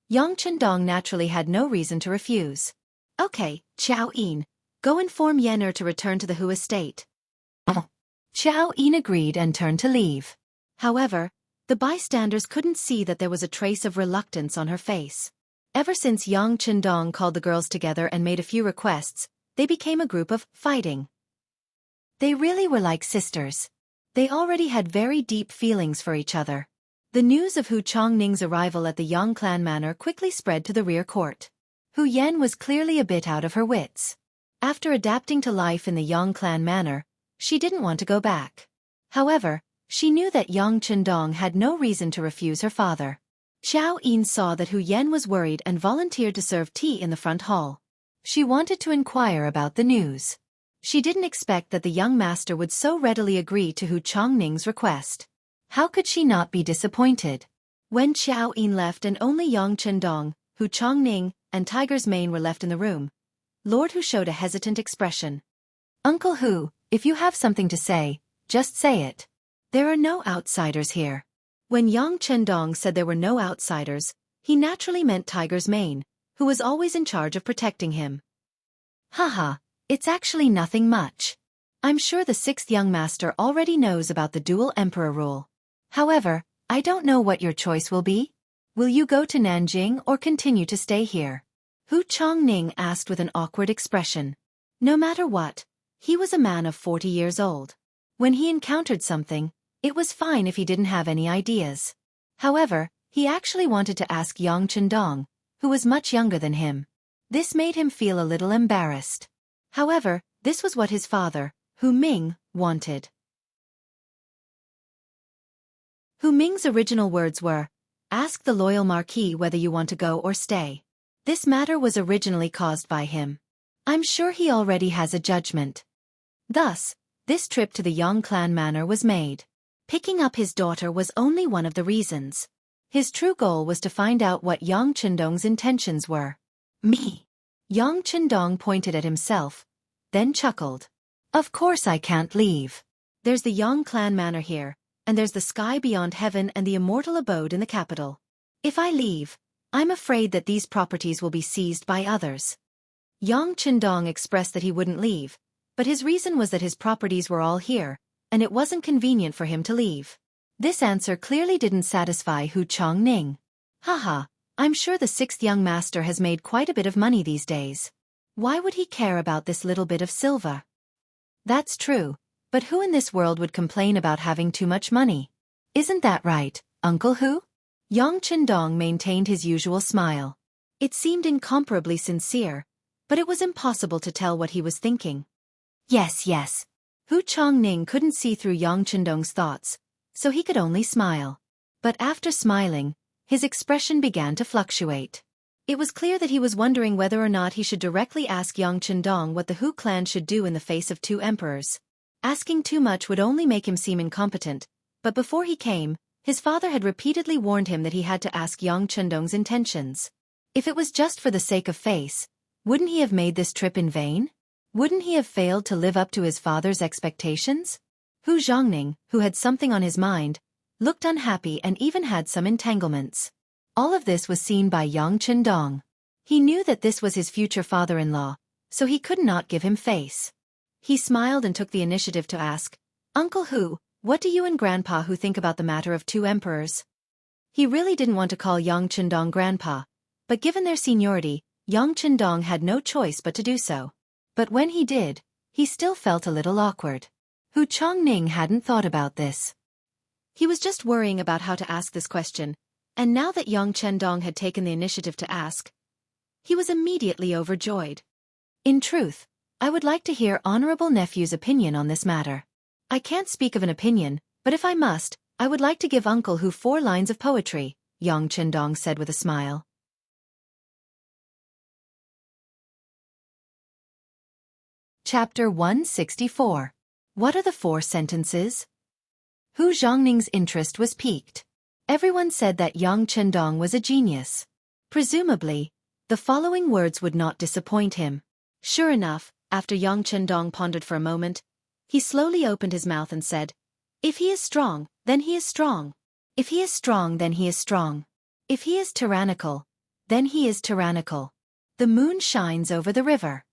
Yang Qindong naturally had no reason to refuse. "Okay, Qiao Yin, go inform Yener to return to the Hu estate." Qiao Yin agreed and turned to leave. However, the bystanders couldn't see that there was a trace of reluctance on her face. Ever since Yang Qindong called the girls together and made a few requests, they became a group of fighting. They really were like sisters. They already had very deep feelings for each other. The news of Hu Chongning's arrival at the Yang clan manor quickly spread to the rear court. Hu Yan was clearly a bit out of her wits. After adapting to life in the Yang clan manor, she didn't want to go back. However, she knew that Yang Qindong had no reason to refuse her father. Qiao Yin saw that Hu Yan was worried and volunteered to serve tea in the front hall. She wanted to inquire about the news. She didn't expect that the young master would so readily agree to Hu Chongning's request. How could she not be disappointed? When Qiao Yin left and only Yang Qindong, Hu Chongning, and Tiger's Mane were left in the room, Lord Hu showed a hesitant expression. "Uncle Hu, if you have something to say, just say it. There are no outsiders here." When Yang Qindong said there were no outsiders, he naturally meant Tiger's Mane, who was always in charge of protecting him. Haha, it's actually nothing much. I'm sure the sixth young master already knows about the dual emperor rule. However, I don't know what your choice will be. Will you go to Nanjing or continue to stay here?" Hu Chongning asked with an awkward expression. No matter what, he was a man of 40 years old. When he encountered something, it was fine if he didn't have any ideas. However, he actually wanted to ask Yang Qindong, who was much younger than him. This made him feel a little embarrassed. However, this was what his father, Hu Ming, wanted. Hu Ming's original words were, "Ask the loyal Marquis whether you want to go or stay." This matter was originally caused by him. I'm sure he already has a judgment. Thus, this trip to the Yang clan manor was made. Picking up his daughter was only one of the reasons. His true goal was to find out what Yang Qindong's intentions were. "Me." Yang Qindong pointed at himself, then chuckled. "Of course I can't leave. There's the Yang clan manor here, and there's the sky beyond heaven and the immortal abode in the capital. If I leave, I'm afraid that these properties will be seized by others." Yang Qindong expressed that he wouldn't leave, but his reason was that his properties were all here, and it wasn't convenient for him to leave. This answer clearly didn't satisfy Hu Chongning. "Haha, I'm sure the sixth young master has made quite a bit of money these days. Why would he care about this little bit of silver?" "That's true, but who in this world would complain about having too much money? Isn't that right, Uncle Hu?" Yang Qindong maintained his usual smile. It seemed incomparably sincere, but it was impossible to tell what he was thinking. Yes. Hu Chongning couldn't see through Yang Qindong's thoughts, so he could only smile. But after smiling, his expression began to fluctuate. It was clear that he was wondering whether or not he should directly ask Yang Qindong what the Hu clan should do in the face of two emperors. Asking too much would only make him seem incompetent, but before he came, his father had repeatedly warned him that he had to ask Yang Qindong's intentions. If it was just for the sake of face, wouldn't he have made this trip in vain? Wouldn't he have failed to live up to his father's expectations? Hu Zhongning, who had something on his mind, looked unhappy and even had some entanglements. All of this was seen by Yang Qindong. He knew that this was his future father-in-law, so he could not give him face. He smiled and took the initiative to ask, "Uncle Hu, what do you and Grandpa Hu think about the matter of two emperors?" He really didn't want to call Yang Qindong Grandpa, but given their seniority, Yang Chendong had no choice but to do so. But when he did, he still felt a little awkward. Hu Chongning hadn't thought about this. He was just worrying about how to ask this question, and now that Yang Chendong had taken the initiative to ask, he was immediately overjoyed. In truth, I would like to hear Honorable Nephew's opinion on this matter. I can't speak of an opinion, but if I must, I would like to give Uncle Hu 4 lines of poetry, Yang Chendong said with a smile. Chapter 164. What are the 4 sentences? Hu Zhongning's interest was piqued. Everyone said that Yang Chendong was a genius. Presumably, the following words would not disappoint him. Sure enough, after Yang Chendong pondered for a moment, he slowly opened his mouth and said, "If he is strong, then he is strong. If he is strong, then he is strong. If he is tyrannical, then he is tyrannical. The moon shines over the river."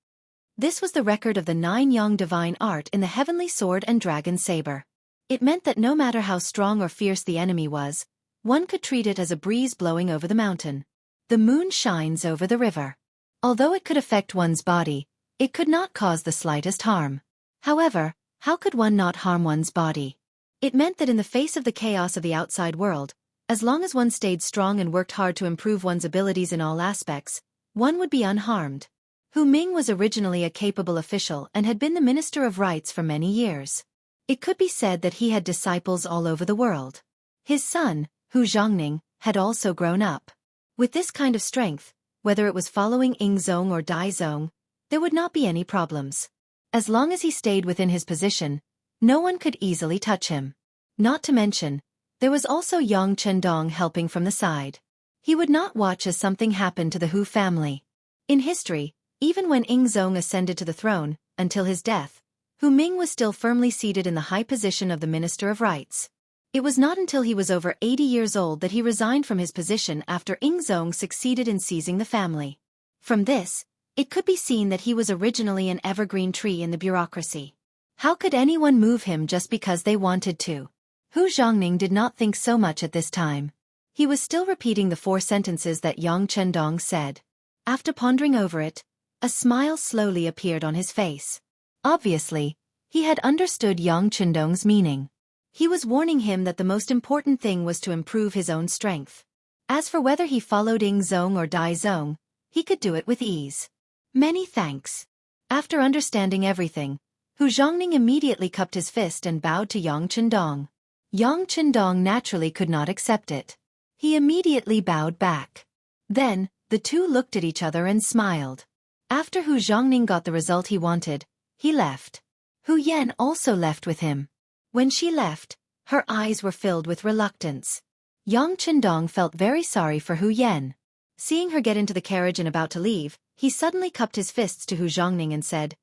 This was the record of the 9 Yang divine art in the heavenly sword and dragon saber. It meant that no matter how strong or fierce the enemy was, one could treat it as a breeze blowing over the mountain. The moon shines over the river. Although it could affect one's body, it could not cause the slightest harm. However, how could one not harm one's body? It meant that in the face of the chaos of the outside world, as long as one stayed strong and worked hard to improve one's abilities in all aspects, one would be unharmed. Hu Ming was originally a capable official and had been the Minister of Rites for many years. It could be said that he had disciples all over the world. His son, Hu Zhongning, had also grown up. With this kind of strength, whether it was following Ingzong or Daizong, there would not be any problems. As long as he stayed within his position, no one could easily touch him. Not to mention, there was also Yang Chendong helping from the side. He would not watch as something happened to the Hu family. In history, even when Ingzong ascended to the throne, until his death, Hu Ming was still firmly seated in the high position of the Minister of Rites. It was not until he was over 80 years old that he resigned from his position after Ingzong succeeded in seizing the family. From this, it could be seen that he was originally an evergreen tree in the bureaucracy. How could anyone move him just because they wanted to? Hu Zhongning did not think so much at this time. He was still repeating the 4 sentences that Yang Chendong said. After pondering over it, a smile slowly appeared on his face. Obviously, he had understood Yang Chendong's meaning. He was warning him that the most important thing was to improve his own strength. As for whether he followed Ingzong or Daizong, he could do it with ease. Many thanks. After understanding everything, Hu Zhongning immediately cupped his fist and bowed to Yang Chendong. Yang Chendong naturally could not accept it. He immediately bowed back. Then, the two looked at each other and smiled. After Hu Zhongning got the result he wanted, he left. Hu Yan also left with him. When she left, her eyes were filled with reluctance. Yang Chendong felt very sorry for Hu Yan. Seeing her get into the carriage and about to leave, he suddenly cupped his fists to Hu Zhongning and said,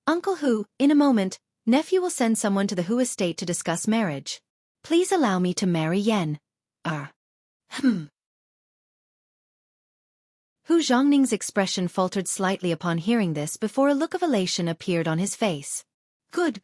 "Uncle Hu, in a moment, nephew will send someone to the Hu estate to discuss marriage. Please allow me to marry Yan." Hu Zhongning's expression faltered slightly upon hearing this before a look of elation appeared on his face. Good.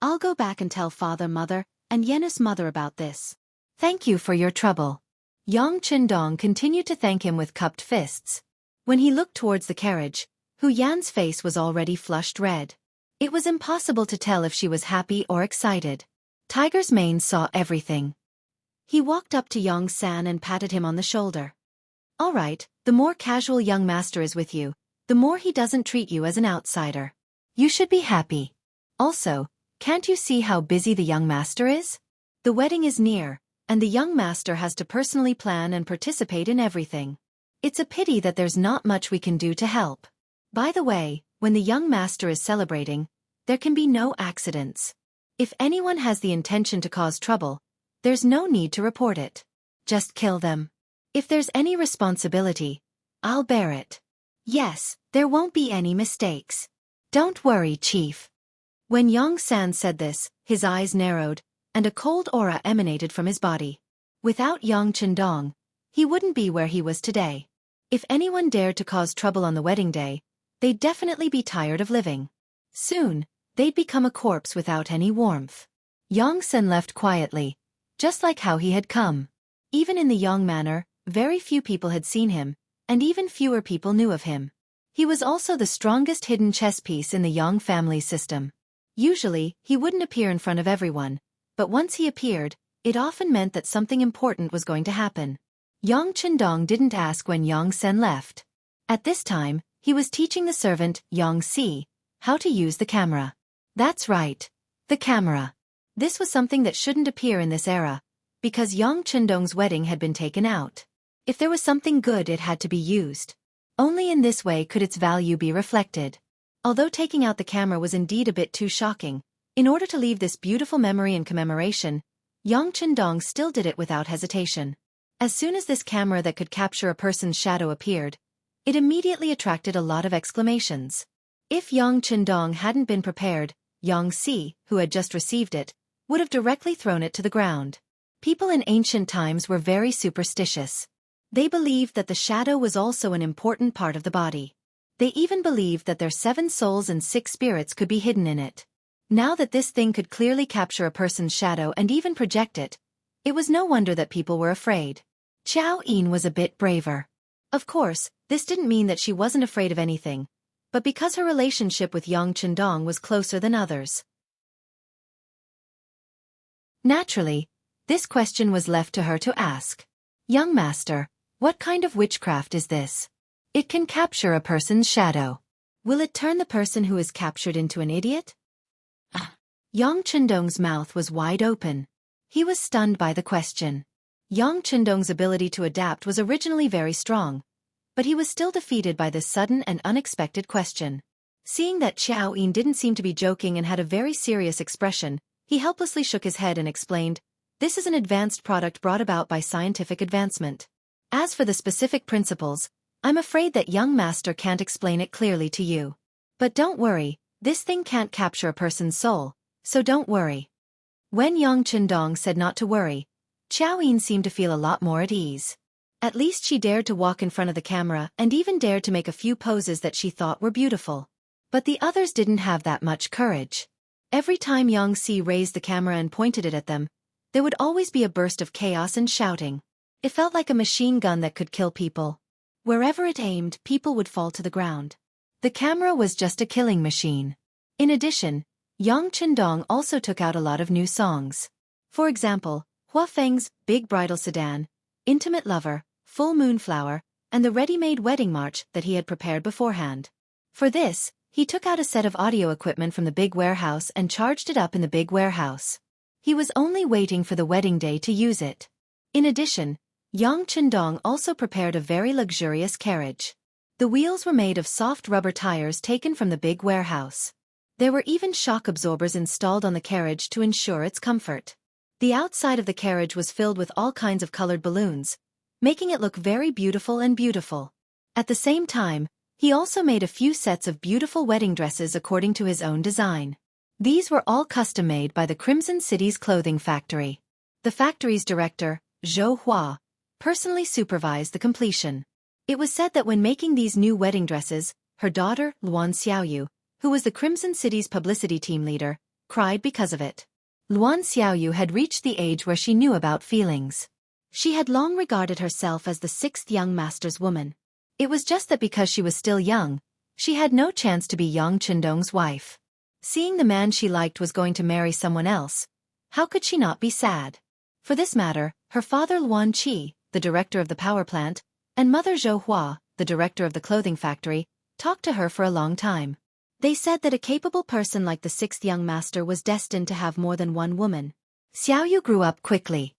I'll go back and tell father, mother, and Yen's mother about this. Thank you for your trouble. Yang Chendong continued to thank him with cupped fists. When he looked towards the carriage, Hu Yan's face was already flushed red. It was impossible to tell if she was happy or excited. Tiger's Mane saw everything. He walked up to Yang San and patted him on the shoulder. "All right, the more casual young master is with you, the more he doesn't treat you as an outsider. You should be happy. Also, can't you see how busy the young master is? The wedding is near, and the young master has to personally plan and participate in everything. It's a pity that there's not much we can do to help. By the way, when the young master is celebrating, there can be no accidents. If anyone has the intention to cause trouble, there's no need to report it. Just kill them. If there's any responsibility, I'll bear it. Yes, there won't be any mistakes. Don't worry, Chief." When Yang San said this, his eyes narrowed, and a cold aura emanated from his body. Without Yang Chendong, he wouldn't be where he was today. If anyone dared to cause trouble on the wedding day, they'd definitely be tired of living. Soon, they'd become a corpse without any warmth. Yang San left quietly, just like how he had come. Even in the Yang Manor, very few people had seen him, and even fewer people knew of him. He was also the strongest hidden chess piece in the Yang family system. Usually, he wouldn't appear in front of everyone, but once he appeared, it often meant that something important was going to happen. Yang Chendong didn't ask when Yang Sen left. At this time, he was teaching the servant, Yang Si, how to use the camera. That's right. The camera. This was something that shouldn't appear in this era, because Yang Chendong's wedding had been taken out. If there was something good, it had to be used. Only in this way could its value be reflected. Although taking out the camera was indeed a bit too shocking, in order to leave this beautiful memory and commemoration, Yang Chendong still did it without hesitation. As soon as this camera that could capture a person's shadow appeared, it immediately attracted a lot of exclamations. If Yang Chendong hadn't been prepared, Yang Si, who had just received it, would have directly thrown it to the ground. People in ancient times were very superstitious. They believed that the shadow was also an important part of the body. They even believed that their 7 souls and 6 spirits could be hidden in it. Now that this thing could clearly capture a person's shadow and even project it, it was no wonder that people were afraid. Xiao Yin was a bit braver. Of course, this didn't mean that she wasn't afraid of anything, but because her relationship with Yang Chendong was closer than others. Naturally, this question was left to her to ask. Young master, what kind of witchcraft is this? It can capture a person's shadow. Will it turn the person who is captured into an idiot? Yang Chendong's mouth was wide open. He was stunned by the question. Yang Chendong's ability to adapt was originally very strong, but he was still defeated by this sudden and unexpected question. Seeing that Xiao Yin didn't seem to be joking and had a very serious expression, he helplessly shook his head and explained, "This is an advanced product brought about by scientific advancement. As for the specific principles, I'm afraid that young master can't explain it clearly to you. But don't worry, this thing can't capture a person's soul, so don't worry." When Yang Chendong said not to worry, Xiao Yin seemed to feel a lot more at ease. At least she dared to walk in front of the camera and even dared to make a few poses that she thought were beautiful. But the others didn't have that much courage. Every time Yang Si raised the camera and pointed it at them, there would always be a burst of chaos and shouting. It felt like a machine gun that could kill people. Wherever it aimed, people would fall to the ground. The camera was just a killing machine. In addition, Yang Chendong also took out a lot of new songs. For example, Hua Feng's Big Bridal Sedan, Intimate Lover, Full Moon Flower, and the ready-made wedding march that he had prepared beforehand. For this, he took out a set of audio equipment from the big warehouse and charged it up in the big warehouse. He was only waiting for the wedding day to use it. In addition, Yang Chendong also prepared a very luxurious carriage. The wheels were made of soft rubber tires taken from the big warehouse. There were even shock absorbers installed on the carriage to ensure its comfort. The outside of the carriage was filled with all kinds of colored balloons, making it look very beautiful and beautiful. At the same time, he also made a few sets of beautiful wedding dresses according to his own design. These were all custom-made by the Crimson City's clothing factory. The factory's director, Zhou Hua, personally supervised the completion. It was said that when making these new wedding dresses, her daughter, Luan Xiaoyu, who was the Crimson City's publicity team leader, cried because of it. Luan Xiaoyu had reached the age where she knew about feelings. She had long regarded herself as the 6th young master's woman. It was just that because she was still young, she had no chance to be Yang Chendong's wife. Seeing the man she liked was going to marry someone else, how could she not be sad? For this matter, her father Luan Qi, the director of the power plant, and mother Zhou Hua, the director of the clothing factory, talked to her for a long time. They said that a capable person like the 6th young master was destined to have more than one woman. Xiaoyu grew up quickly.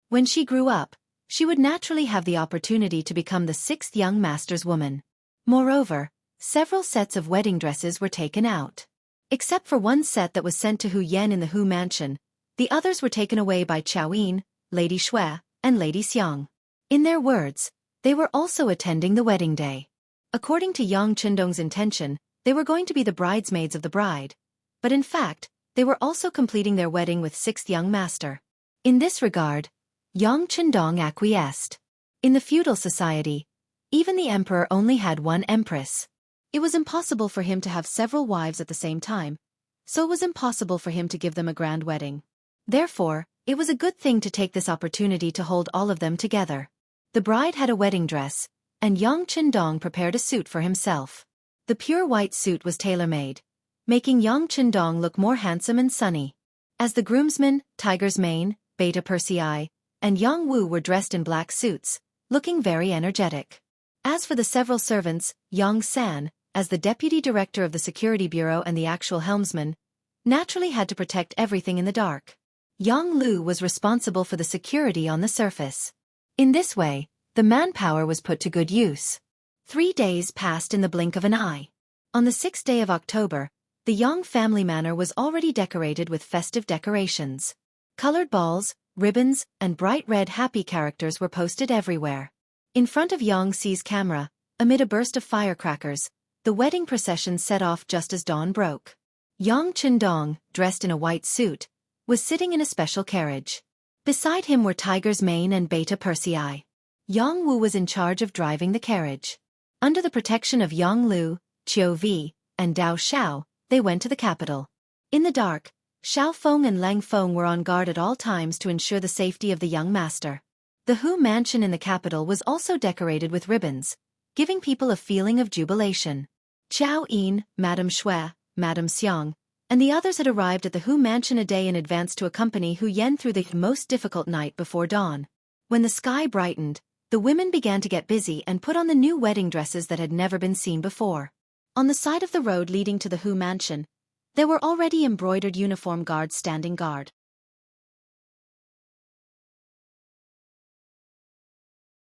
When she grew up, she would naturally have the opportunity to become the 6th young master's woman. Moreover, several sets of wedding dresses were taken out. Except for one set that was sent to Hu Yan in the Hu mansion, the others were taken away by Qiao Yin, Lady Shui, and Lady Xiang. In their words, they were also attending the wedding day. According to Yang Chendong's intention, they were going to be the bridesmaids of the bride, but in fact, they were also completing their wedding with 6th young master. In this regard, Yang Chendong acquiesced. In the feudal society, even the emperor only had one empress. It was impossible for him to have several wives at the same time, so it was impossible for him to give them a grand wedding. Therefore, it was a good thing to take this opportunity to hold all of them together. The bride had a wedding dress, and Yang Qindong prepared a suit for himself. The pure white suit was tailor-made, making Yang Qindong look more handsome and sunny. As the groomsmen, Tiger's Mane, Beta Persei, and Yang Wu were dressed in black suits, looking very energetic. As for the several servants, Yang San, as the deputy director of the security bureau and the actual helmsman, naturally had to protect everything in the dark. Yang Lu was responsible for the security on the surface. In this way, the manpower was put to good use. 3 days passed in the blink of an eye. On the 6th day of October, the Yang family manor was already decorated with festive decorations. Colored balls, ribbons, and bright red happy characters were posted everywhere. In front of Yang Xi's camera, amid a burst of firecrackers, the wedding procession set off just as dawn broke. Yang Qindong, dressed in a white suit, was sitting in a special carriage. Beside him were Tiger's Mane and Beta Persei. Yang Wu was in charge of driving the carriage. Under the protection of Yang Lu, Qiu Vi, and Dao Xiao, they went to the capital. In the dark, Xiao Feng and Lang Feng were on guard at all times to ensure the safety of the young master. The Hu mansion in the capital was also decorated with ribbons, giving people a feeling of jubilation. Qiao Yin, Madame Shui, Madame Xiang, and the others had arrived at the Hu mansion a day in advance to accompany Hu Yan through the most difficult night before dawn. When the sky brightened, the women began to get busy and put on the new wedding dresses that had never been seen before. On the side of the road leading to the Hu mansion, there were already embroidered uniform guards standing guard.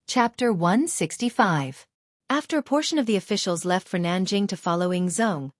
Chapter 165. After a portion of the officials left for Nanjing to follow Yingzong,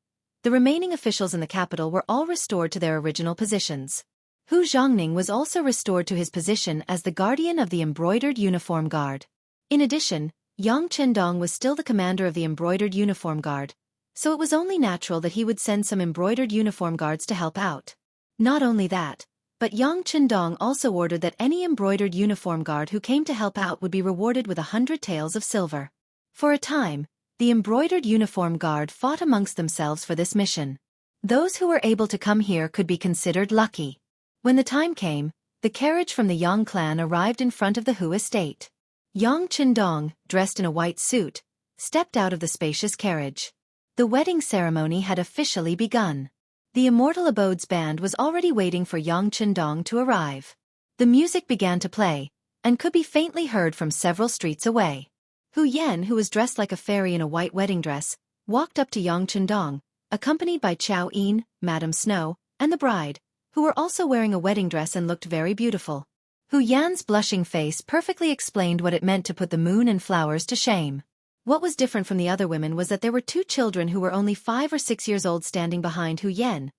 the remaining officials in the capital were all restored to their original positions. Hu Zhongning was also restored to his position as the guardian of the embroidered uniform guard. In addition, Yang Qindong was still the commander of the embroidered uniform guard, so it was only natural that he would send some embroidered uniform guards to help out. Not only that, but Yang Qindong also ordered that any embroidered uniform guard who came to help out would be rewarded with 100 taels of silver. For a time, the embroidered uniform guard fought amongst themselves for this mission. Those who were able to come here could be considered lucky. When the time came, the carriage from the Yang clan arrived in front of the Hu estate. Yang Qindong, dressed in a white suit, stepped out of the spacious carriage. The wedding ceremony had officially begun. The Immortal Abodes band was already waiting for Yang Qindong to arrive. The music began to play, and could be faintly heard from several streets away. Hu Yan, who was dressed like a fairy in a white wedding dress, walked up to Yang Qindong, accompanied by Qiao Yin, Madame Snow, and the bride, who were also wearing a wedding dress and looked very beautiful. Hu Yan's blushing face perfectly explained what it meant to put the moon and flowers to shame. What was different from the other women was that there were 2 children who were only 5 or 6 years old standing behind Hu Yan,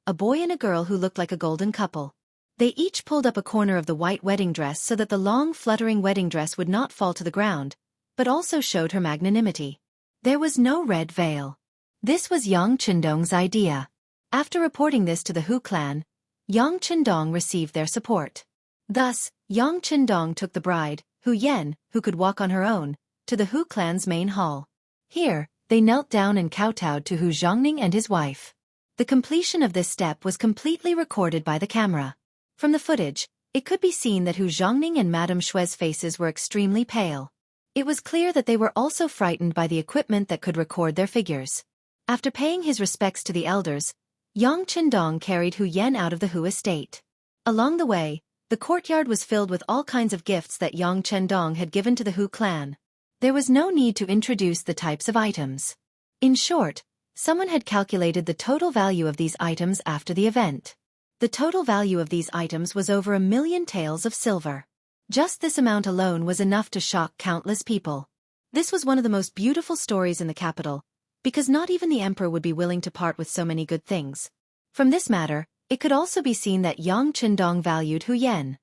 a boy and a girl who looked like a golden couple. They each pulled up a corner of the white wedding dress so that the long fluttering wedding dress would not fall to the ground, but also showed her magnanimity. There was no red veil. This was Yang Qindong's idea. After reporting this to the Hu clan, Yang Qindong received their support. Thus, Yang Qindong took the bride, Hu Yan, who could walk on her own, to the Hu clan's main hall. Here, they knelt down and kowtowed to Hu Zhongning and his wife. The completion of this step was completely recorded by the camera. From the footage, it could be seen that Hu Zhongning and Madame Shui's faces were extremely pale. It was clear that they were also frightened by the equipment that could record their figures. After paying his respects to the elders, Yang Qindong carried Hu Yan out of the Hu estate. Along the way, the courtyard was filled with all kinds of gifts that Yang Qindong had given to the Hu clan. There was no need to introduce the types of items. In short, someone had calculated the total value of these items after the event. The total value of these items was over 1 million taels of silver. Just this amount alone was enough to shock countless people. This was one of the most beautiful stories in the capital, because not even the emperor would be willing to part with so many good things. From this matter, it could also be seen that Yang Qindong valued Hu Yan.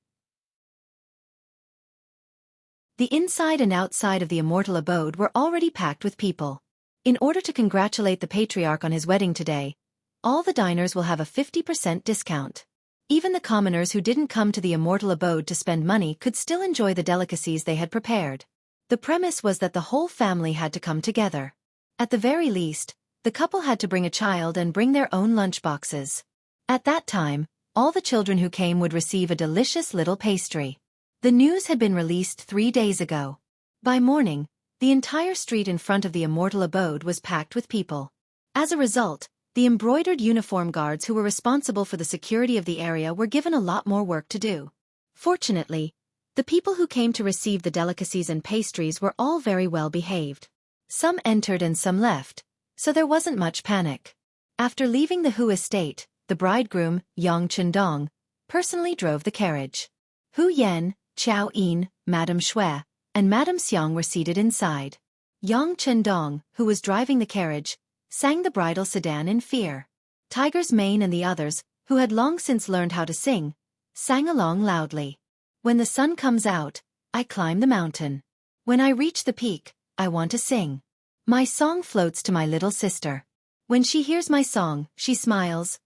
The inside and outside of the Immortal Abode were already packed with people. In order to congratulate the patriarch on his wedding today, all the diners will have a 50% discount. Even the commoners who didn't come to the Immortal Abode to spend money could still enjoy the delicacies they had prepared. The premise was that the whole family had to come together. At the very least, the couple had to bring a child and bring their own lunchboxes. At that time, all the children who came would receive a delicious little pastry. The news had been released 3 days ago. By morning, the entire street in front of the immortal abode was packed with people. As a result, the embroidered uniform guards who were responsible for the security of the area were given a lot more work to do. Fortunately, the people who came to receive the delicacies and pastries were all very well behaved. Some entered and some left, so there wasn't much panic. After leaving the Hu estate, the bridegroom, Yang Chendong, personally drove the carriage. Hu Yan, Qiao Yin, Madame Shui, and Madame Xiang were seated inside. Yang Chendong, who was driving the carriage, sang the bridal sedan in fear. Tiger's Mane and the others, who had long since learned how to sing, sang along loudly. When the sun comes out, I climb the mountain. When I reach the peak, I want to sing. My song floats to my little sister. When she hears my song, she smiles.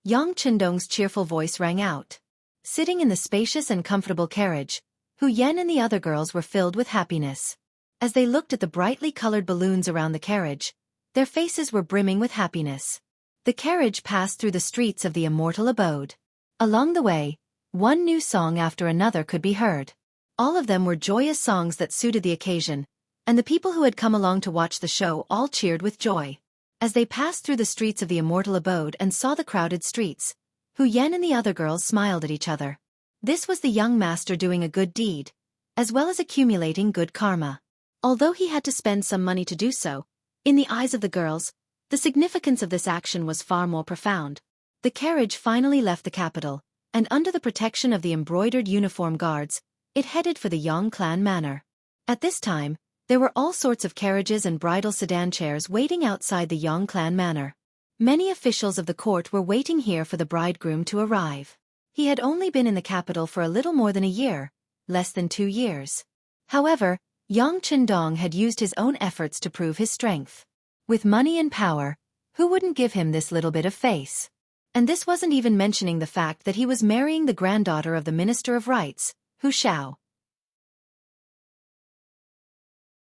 Yang Chendong's cheerful voice rang out. Sitting in the spacious and comfortable carriage, Hu Yan and the other girls were filled with happiness. As they looked at the brightly colored balloons around the carriage, their faces were brimming with happiness. The carriage passed through the streets of the immortal abode. Along the way, one new song after another could be heard. All of them were joyous songs that suited the occasion, and the people who had come along to watch the show all cheered with joy. As they passed through the streets of the immortal abode and saw the crowded streets, Hu Yan and the other girls smiled at each other. This was the young master doing a good deed, as well as accumulating good karma. Although he had to spend some money to do so, in the eyes of the girls, the significance of this action was far more profound. The carriage finally left the capital, and under the protection of the embroidered uniform guards, it headed for the Yang clan manor. At this time, there were all sorts of carriages and bridal sedan chairs waiting outside the Yang clan manor. Many officials of the court were waiting here for the bridegroom to arrive. He had only been in the capital for a little more than a year, less than 2 years. However, Yang Chendong had used his own efforts to prove his strength. With money and power, who wouldn't give him this little bit of face? And this wasn't even mentioning the fact that he was marrying the granddaughter of the Minister of Rights, Hu Shao.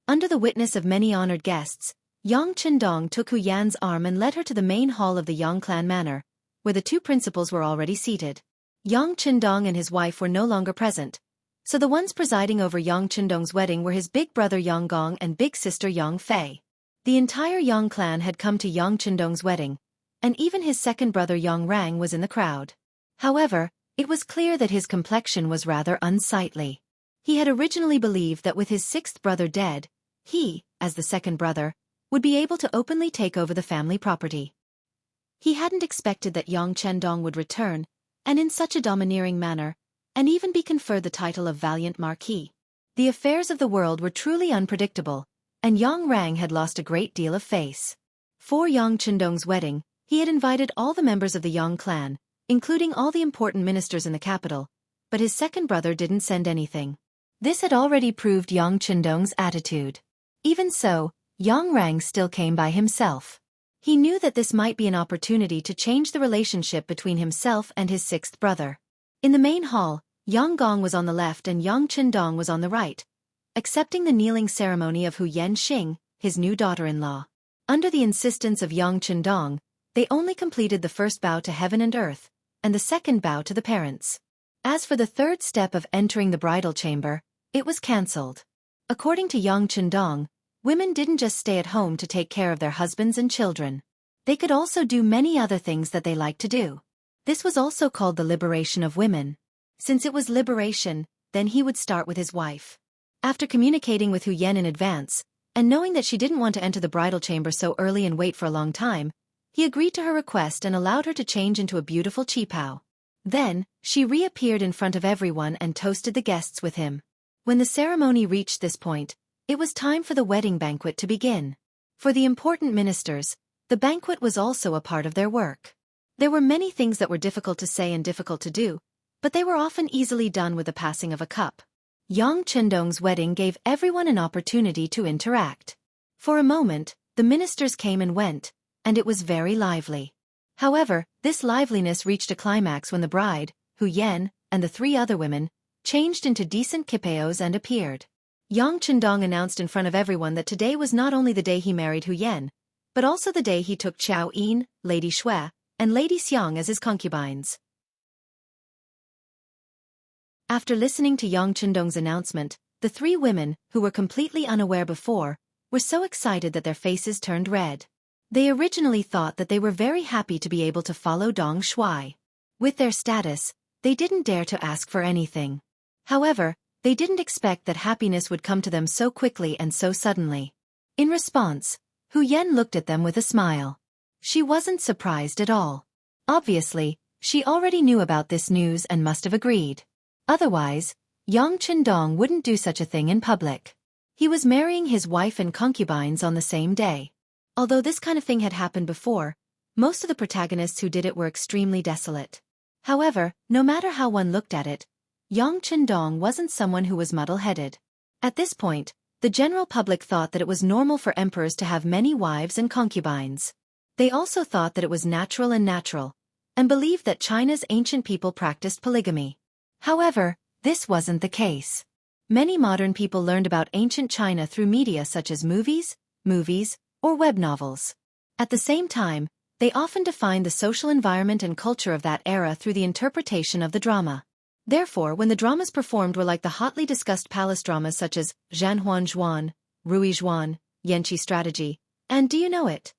Under the witness of many honored guests, Yang Chendong took Hu Yan's arm and led her to the main hall of the Yang clan manor, where the two principals were already seated. Yang Chendong and his wife were no longer present, so the ones presiding over Yang Chendong's wedding were his big brother Yang Gong and big sister Yang Fei. The entire Yang clan had come to Yang Chendong's wedding, and even his second brother Yang Rang was in the crowd. However, it was clear that his complexion was rather unsightly. He had originally believed that with his sixth brother dead, he, as the second brother, would be able to openly take over the family property. He hadn't expected that Yang Chendong would return, and in such a domineering manner, and even be conferred the title of Valiant Marquis. The affairs of the world were truly unpredictable, and Yang Rang had lost a great deal of face. For Yang Chendong's wedding, he had invited all the members of the Yang clan, including all the important ministers in the capital, but his second brother didn't send anything. This had already proved Yang Chendong's attitude. Even so, Yang Rang still came by himself. He knew that this might be an opportunity to change the relationship between himself and his sixth brother. In the main hall, Yang Gong was on the left and Yang Chendong was on the right, accepting the kneeling ceremony of Hu Yanxing, his new daughter-in-law. Under the insistence of Yang Chendong, they only completed the first bow to heaven and earth, and the second bow to the parents. As for the third step of entering the bridal chamber, it was cancelled. According to Yang Chendong, women didn't just stay at home to take care of their husbands and children. They could also do many other things that they liked to do. This was also called the liberation of women. Since it was liberation, then he would start with his wife. After communicating with Hu Yan in advance, and knowing that she didn't want to enter the bridal chamber so early and wait for a long time, he agreed to her request and allowed her to change into a beautiful qipao. Then, she reappeared in front of everyone and toasted the guests with him. When the ceremony reached this point, it was time for the wedding banquet to begin. For the important ministers, the banquet was also a part of their work. There were many things that were difficult to say and difficult to do, but they were often easily done with the passing of a cup. Yang Chendong's wedding gave everyone an opportunity to interact. For a moment, the ministers came and went, and it was very lively. However, this liveliness reached a climax when the bride, Hu Yan, and the 3 other women, changed into decent qipaos and appeared. Yang Chendong announced in front of everyone that today was not only the day he married Hu Yan, but also the day he took Qiao Yin, Lady Shui, and Lady Xiang as his concubines. After listening to Yang Chendong's announcement, The three women, who were completely unaware before, were so excited that their faces turned red. They originally thought that they were very happy to be able to follow Dong Shuai. With their status, they didn't dare to ask for anything. However, they didn't expect that happiness would come to them so quickly and so suddenly. In response, Hu Yan looked at them with a smile. She wasn't surprised at all. Obviously, she already knew about this news and must have agreed. Otherwise, Yang Qindong wouldn't do such a thing in public. He was marrying his wife and concubines on the same day. Although this kind of thing had happened before, most of the protagonists who did it were extremely desolate. However, no matter how one looked at it, Yang Qindong wasn't someone who was muddle-headed. At this point, the general public thought that it was normal for emperors to have many wives and concubines. They also thought that it was natural, and believed that China's ancient people practiced polygamy. However, this wasn't the case. Many modern people learned about ancient China through media such as movies, or web novels. At the same time, they often defined the social environment and culture of that era through the interpretation of the drama. Therefore, when the dramas performed were like the hotly discussed palace dramas such as Zhanhuan Zhuan, Rui Zhuan, Yanqi Strategy, and Do You Know It?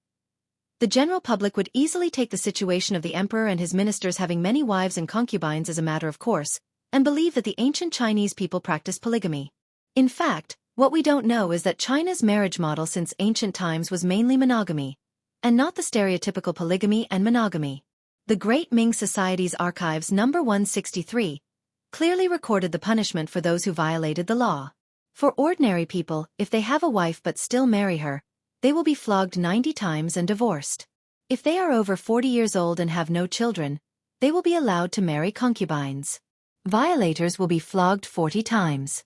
The general public would easily take the situation of the emperor and his ministers having many wives and concubines as a matter of course, and believe that the ancient Chinese people practiced polygamy. In fact, what we don't know is that China's marriage model since ancient times was mainly monogamy, and not the stereotypical polygamy and monogamy. The Great Ming Society's Archives No. 163 clearly recorded the punishment for those who violated the law. For ordinary people, if they have a wife but still marry her, they will be flogged 90 times and divorced. If they are over 40 years old and have no children, they will be allowed to marry concubines. Violators will be flogged 40 times.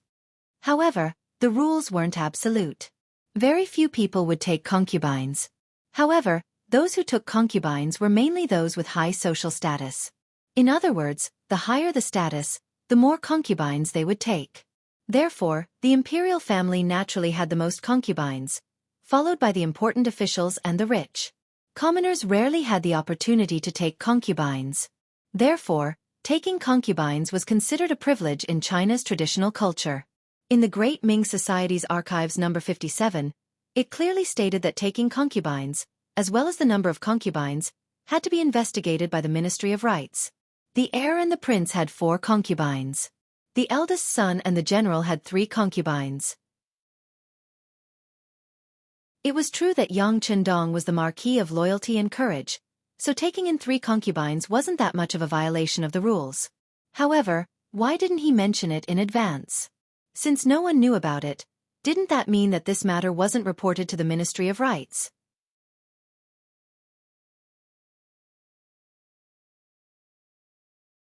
However, the rules weren't absolute. Very few people would take concubines. However, those who took concubines were mainly those with high social status. In other words, the higher the status, the more concubines they would take. Therefore, the imperial family naturally had the most concubines, followed by the important officials and the rich. Commoners rarely had the opportunity to take concubines. Therefore, taking concubines was considered a privilege in China's traditional culture. In the Great Ming Society's Archives No. 57, it clearly stated that taking concubines, as well as the number of concubines, had to be investigated by the Ministry of Rights. The heir and the prince had 4 concubines. The eldest son and the general had 3 concubines. It was true that Yang Qindong was the marquis of loyalty and courage, so taking in 3 concubines wasn't that much of a violation of the rules. However, why didn't he mention it in advance? Since no one knew about it, didn't that mean that this matter wasn't reported to the Ministry of Rights?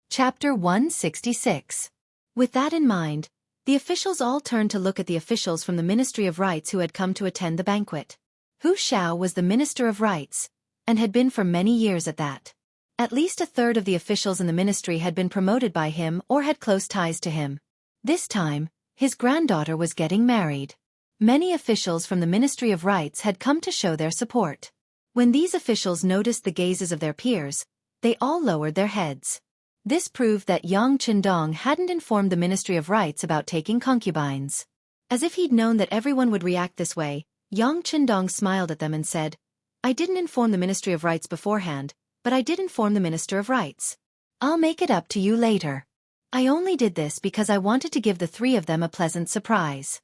Chapter 166. With that in mind, the officials all turned to look at the officials from the Ministry of Rights who had come to attend the banquet. Hu Xiao was the Minister of Rights, and had been for many years at that. At least a third of the officials in the ministry had been promoted by him or had close ties to him. This time, his granddaughter was getting married. Many officials from the Ministry of Rights had come to show their support. When these officials noticed the gazes of their peers, they all lowered their heads. This proved that Yang Qindong hadn't informed the Ministry of Rights about taking concubines. As if he'd known that everyone would react this way, Yang Qindong smiled at them and said, "I didn't inform the Ministry of Rights beforehand, but I did inform the Minister of Rights. I'll make it up to you later. I only did this because I wanted to give the 3 of them a pleasant surprise."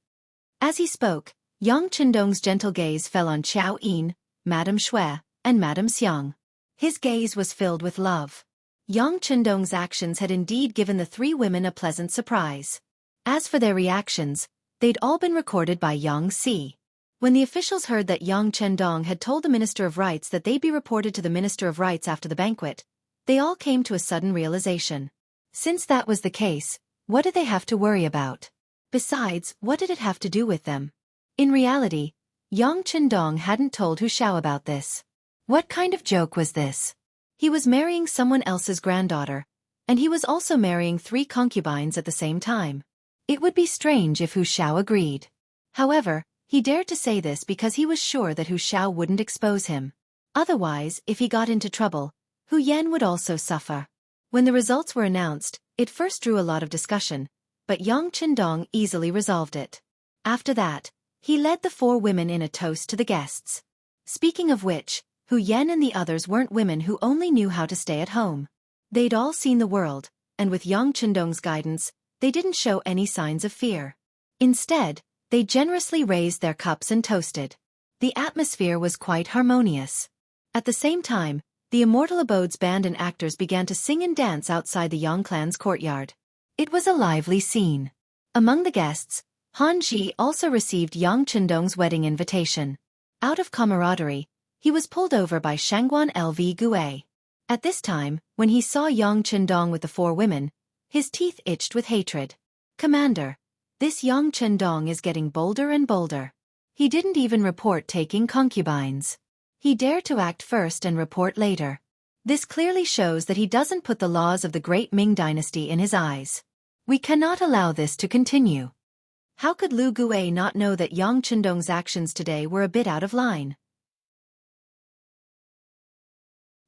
As he spoke, Yang Qindong's gentle gaze fell on Xiao Yin, Madame Shui, and Madame Xiang. His gaze was filled with love. Yang Qindong's actions had indeed given the 3 women a pleasant surprise. As for their reactions, they'd all been recorded by Yang Si. When the officials heard that Yang Qindong had told the Minister of Rights that they'd be reported to the Minister of Rights after the banquet, they all came to a sudden realization. Since that was the case, what did they have to worry about? Besides, what did it have to do with them? In reality, Yang Qindong hadn't told Hu Xiao about this. What kind of joke was this? He was marrying someone else's granddaughter, and he was also marrying 3 concubines at the same time. It would be strange if Hu Xiao agreed. However, he dared to say this because he was sure that Hu Xiao wouldn't expose him. Otherwise, if he got into trouble, Hu Yan would also suffer. When the results were announced, it first drew a lot of discussion, but Yang Qindong easily resolved it. After that, he led the 4 women in a toast to the guests. Speaking of which, Hu Yen and the others weren't women who only knew how to stay at home. They'd all seen the world, and with Yang Qindong's guidance, they didn't show any signs of fear. Instead, they generously raised their cups and toasted. The atmosphere was quite harmonious. At the same time, the Immortal Abode's band and actors began to sing and dance outside the Yang clan's courtyard. It was a lively scene. Among the guests, Han Ji also received Yang Qindong's wedding invitation. Out of camaraderie, he was pulled over by Shangguan Lv Gue. At this time, when he saw Yang Qindong with the 4 women, his teeth itched with hatred. "Commander, this Yang Qindong is getting bolder and bolder. He didn't even report taking concubines. He dared to act first and report later. This clearly shows that he doesn't put the laws of the great Ming dynasty in his eyes. We cannot allow this to continue." How could Lu Gue not know that Yang Qindong's actions today were a bit out of line?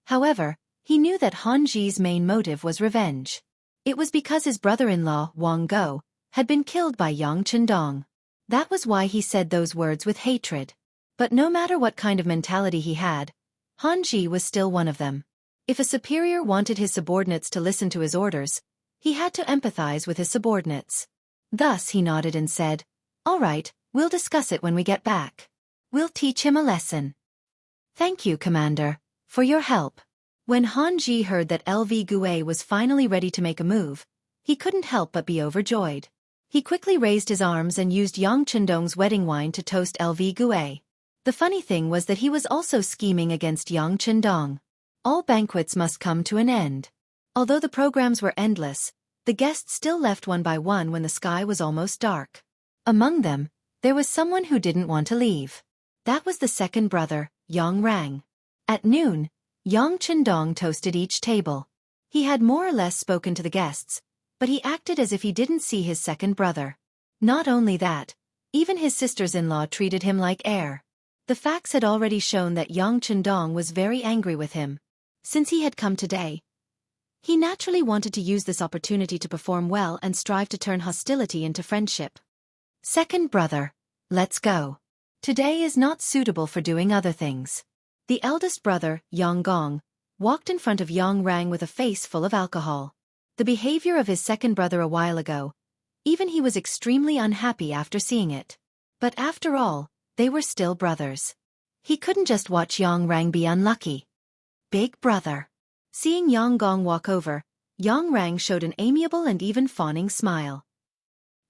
However, he knew that Han Ji's main motive was revenge. It was because his brother-in-law, Wang Go, had been killed by Yang Qindong. That was why he said those words with hatred. But no matter what kind of mentality he had, Han Ji was still one of them. If a superior wanted his subordinates to listen to his orders, he had to empathize with his subordinates. Thus he nodded and said, "All right, we'll discuss it when we get back. We'll teach him a lesson." "Thank you, Commander, for your help." When Han Ji heard that Lv Gue was finally ready to make a move, he couldn't help but be overjoyed. He quickly raised his arms and used Yang Qindong's wedding wine to toast Lv Gue. The funny thing was that he was also scheming against Yang Qindong. All banquets must come to an end. Although the programs were endless, the guests still left one by one when the sky was almost dark. Among them, there was someone who didn't want to leave. That was the second brother, Yang Rang. At noon, Yang Qindong toasted each table. He had more or less spoken to the guests, but he acted as if he didn't see his second brother. Not only that, even his sisters-in-law treated him like heir. The facts had already shown that Yang Qindong was very angry with him. Since he had come today, he naturally wanted to use this opportunity to perform well and strive to turn hostility into friendship. "Second brother, let's go. Today is not suitable for doing other things." The eldest brother, Yang Gong, walked in front of Yang Rang with a face full of alcohol. The behavior of his second brother a while ago, even he was extremely unhappy after seeing it. But after all, they were still brothers. He couldn't just watch Yang Rang be unlucky. "Big brother." Seeing Yang Gong walk over, Yang Rang showed an amiable and even fawning smile.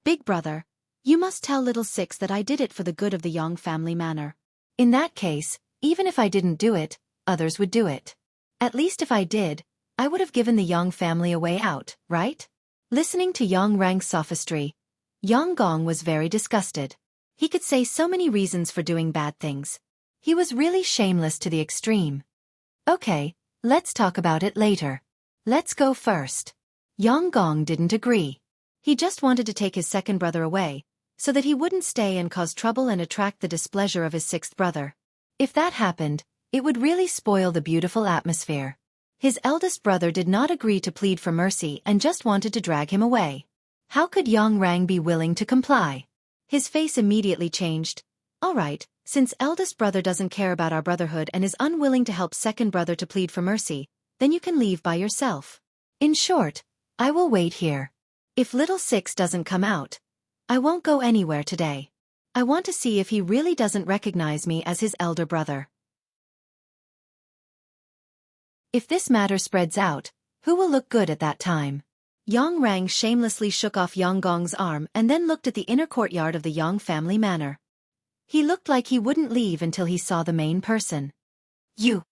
"Big brother, you must tell little Six that I did it for the good of the Yang family manor. In that case, even if I didn't do it, others would do it. At least if I did, I would have given the Yang family a way out, right?" Listening to Yang Rang's sophistry, Yang Gong was very disgusted. He could say so many reasons for doing bad things. He was really shameless to the extreme. "Okay, let's talk about it later. Let's go first." Yang Gong didn't agree. He just wanted to take his second brother away, so that he wouldn't stay and cause trouble and attract the displeasure of his sixth brother. If that happened, it would really spoil the beautiful atmosphere. His eldest brother did not agree to plead for mercy and just wanted to drag him away. How could Yang Rang be willing to comply? His face immediately changed. "All right, since eldest brother doesn't care about our brotherhood and is unwilling to help second brother to plead for mercy, then you can leave by yourself. In short, I will wait here. If little Six doesn't come out, I won't go anywhere today. I want to see if he really doesn't recognize me as his elder brother. If this matter spreads out, who will look good at that time?" Yang Rang shamelessly shook off Yang Gong's arm and then looked at the inner courtyard of the Yang family manor. He looked like he wouldn't leave until he saw the main person. "You."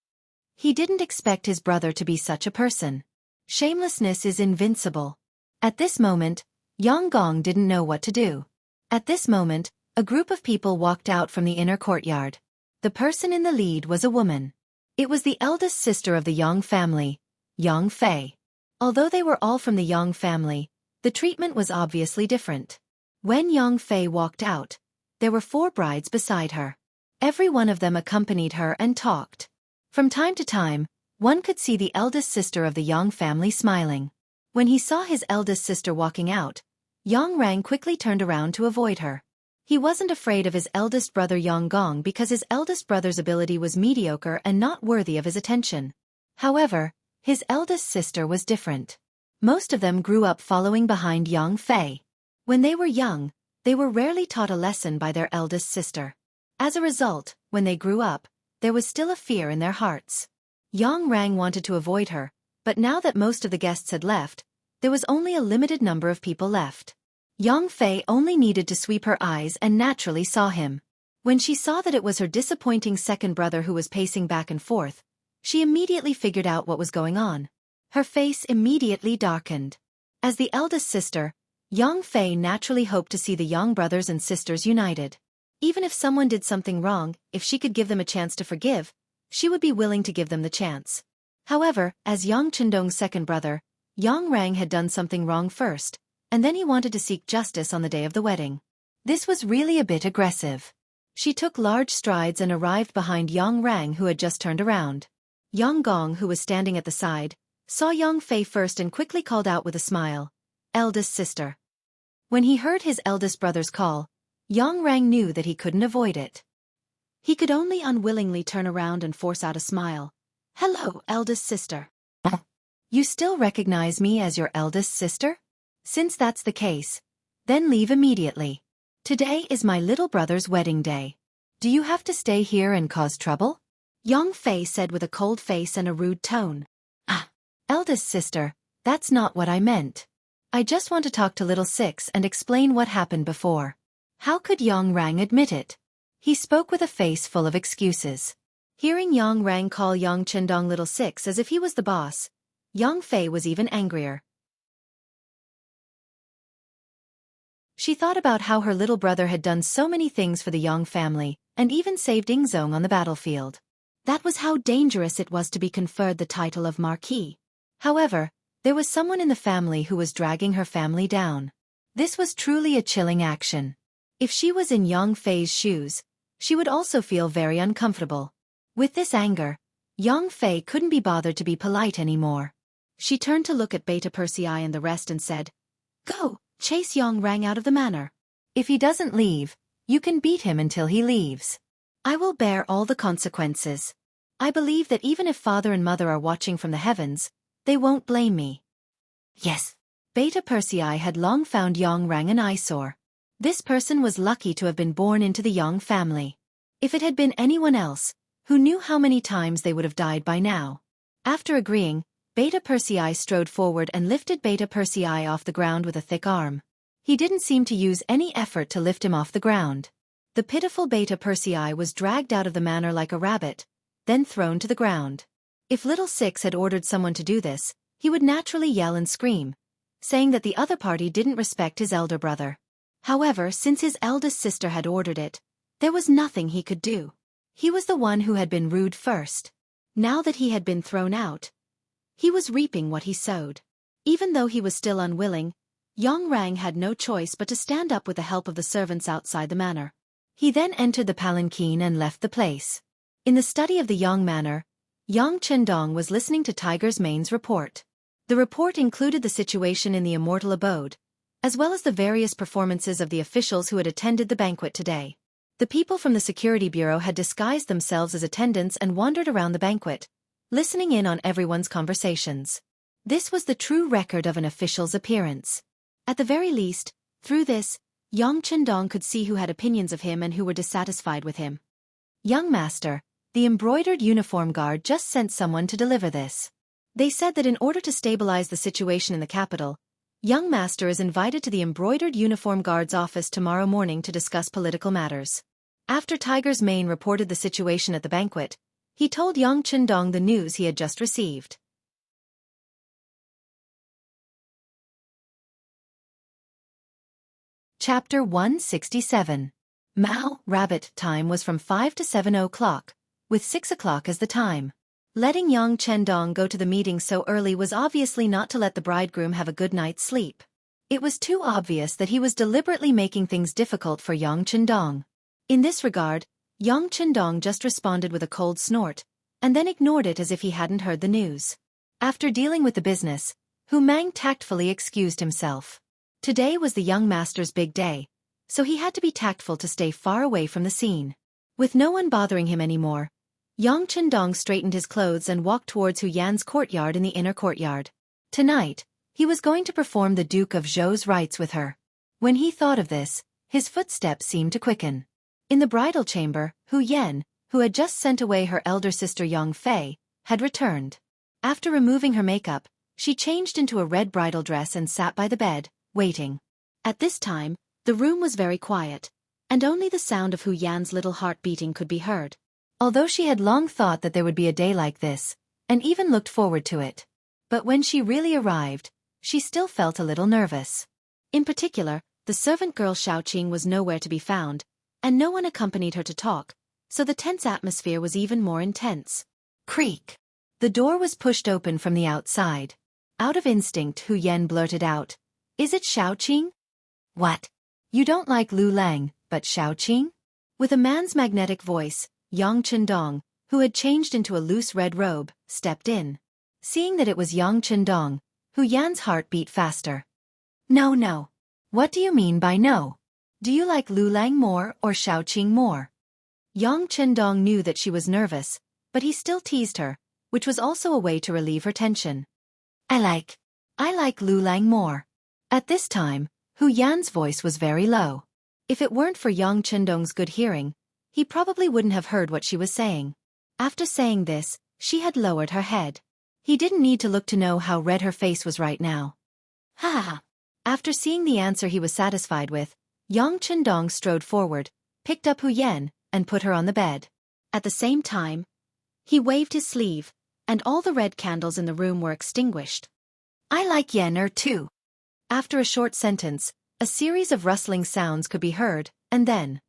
He didn't expect his brother to be such a person. Shamelessness is invincible. At this moment, Yang Gong didn't know what to do. At this moment, a group of people walked out from the inner courtyard. The person in the lead was a woman. It was the eldest sister of the Yang family, Yang Fei. Although they were all from the Yang family, the treatment was obviously different. When Yang Fei walked out, there were 4 brides beside her. Every one of them accompanied her and talked. From time to time, one could see the eldest sister of the Yang family smiling. When he saw his eldest sister walking out, Yang Rang quickly turned around to avoid her. He wasn't afraid of his eldest brother Yang Gong because his eldest brother's ability was mediocre and not worthy of his attention. However, his eldest sister was different. Most of them grew up following behind Yang Fei. When they were young, they were rarely taught a lesson by their eldest sister. As a result, when they grew up, there was still a fear in their hearts. Yang Rang wanted to avoid her, but now that most of the guests had left, there was only a limited number of people left. Yang Fei only needed to sweep her eyes and naturally saw him. When she saw that it was her disappointing second brother who was pacing back and forth, she immediately figured out what was going on. Her face immediately darkened. As the eldest sister, Yang Fei naturally hoped to see the Yang brothers and sisters united. Even if someone did something wrong, if she could give them a chance to forgive, she would be willing to give them the chance. However, as Yang Chendong's second brother, Yang Rang had done something wrong first, and then he wanted to seek justice on the day of the wedding. This was really a bit aggressive. She took large strides and arrived behind Yang Rang, who had just turned around. Yang Gong, who was standing at the side, saw Yang Fei first and quickly called out with a smile, "Eldest sister." When he heard his eldest brother's call, Yang Rang knew that he couldn't avoid it. He could only unwillingly turn around and force out a smile. "Hello, eldest sister. You still recognize me as your eldest sister? Since that's the case, then leave immediately. Today is my little brother's wedding day. Do you have to stay here and cause trouble?" Yang Fei said with a cold face and a rude tone. Eldest sister, that's not what I meant. I just want to talk to little six and explain what happened before." How could Yang Rang admit it? He spoke with a face full of excuses. Hearing Yang Rang call Yang Chendong little six as if he was the boss, Yang Fei was even angrier. She thought about how her little brother had done so many things for the Yang family, and even saved Ingzong on the battlefield. That was how dangerous it was to be conferred the title of Marquis. However, there was someone in the family who was dragging her family down. This was truly a chilling action. If she was in Yang Fei's shoes, she would also feel very uncomfortable. With this anger, Yang Fei couldn't be bothered to be polite anymore. She turned to look at Beta Persei and the rest and said, "Go, chase Yang Rang out of the manor. If he doesn't leave, you can beat him until he leaves. I will bear all the consequences. I believe that even if father and mother are watching from the heavens, they won't blame me." Yes. Beta Persei had long found Yang Rang an eyesore. This person was lucky to have been born into the Yang family. If it had been anyone else, who knew how many times they would have died by now. After agreeing, Beta Persei strode forward and lifted Beta Persei off the ground with a thick arm. He didn't seem to use any effort to lift him off the ground. The pitiful Beta Persei was dragged out of the manor like a rabbit, then thrown to the ground. If Little Six had ordered someone to do this, he would naturally yell and scream, saying that the other party didn't respect his elder brother. However, since his eldest sister had ordered it, there was nothing he could do. He was the one who had been rude first. Now that he had been thrown out, he was reaping what he sowed. Even though he was still unwilling, Yang Rang had no choice but to stand up with the help of the servants outside the manor. He then entered the palanquin and left the place. In the study of the Yang manor, Yang Chendong was listening to Tiger's Mane's report. The report included the situation in the immortal abode, as well as the various performances of the officials who had attended the banquet today. The people from the security bureau had disguised themselves as attendants and wandered around the banquet, listening in on everyone's conversations. This was the true record of an official's appearance. At the very least, through this, Yang Chendong could see who had opinions of him and who were dissatisfied with him. "Young master, the embroidered uniform guard just sent someone to deliver this. They said that in order to stabilize the situation in the capital, young master is invited to the embroidered uniform guard's office tomorrow morning to discuss political matters." After Tiger's Mane reported the situation at the banquet, he told Yang Chendong the news he had just received. Chapter 167. Mao Rabbit time was from 5 to 7 o'clock, with 6 o'clock as the time. Letting Yang Chendong go to the meeting so early was obviously not to let the bridegroom have a good night's sleep. It was too obvious that he was deliberately making things difficult for Yang Chendong. In this regard, Yang Chendong just responded with a cold snort, and then ignored it as if he hadn't heard the news. After dealing with the business, Hu Mang tactfully excused himself. Today was the young master's big day, so he had to be tactful to stay far away from the scene. With no one bothering him anymore, Yang Chendong straightened his clothes and walked towards Hu Yan's courtyard in the inner courtyard. Tonight, he was going to perform the Duke of Zhou's rites with her. When he thought of this, his footsteps seemed to quicken. In the bridal chamber, Hu Yan, who had just sent away her elder sister Yang Fei, had returned. After removing her makeup, she changed into a red bridal dress and sat by the bed, waiting. At this time, the room was very quiet, and only the sound of Hu Yan's little heart beating could be heard. Although she had long thought that there would be a day like this, and even looked forward to it. But when she really arrived, she still felt a little nervous. In particular, the servant girl Xiaoqing was nowhere to be found, and no one accompanied her to talk, so the tense atmosphere was even more intense. Creak! The door was pushed open from the outside. Out of instinct, Hu Yan blurted out, "Is it Xiaoqing?" "What? You don't like Lu Lang, but Xiaoqing?" With a man's magnetic voice, Yang Chendong, who had changed into a loose red robe, stepped in. Seeing that it was Yang Chendong, Hu Yan's heart beat faster. "No, no. What do you mean by no? Do you like Lu Lang more or Xiaoqing more?" Yang Chendong knew that she was nervous, but he still teased her, which was also a way to relieve her tension. I like Lu Lang more." At this time, Hu Yan's voice was very low. If it weren't for Yang Chendong's good hearing, he probably wouldn't have heard what she was saying. After saying this, she had lowered her head. He didn't need to look to know how red her face was right now. Ha ha ha. After seeing the answer he was satisfied with, Yang Chendong strode forward, picked up Hu Yan, and put her on the bed. At the same time, he waved his sleeve, and all the red candles in the room were extinguished. I like Yen'er too. After a short sentence, a series of rustling sounds could be heard, and then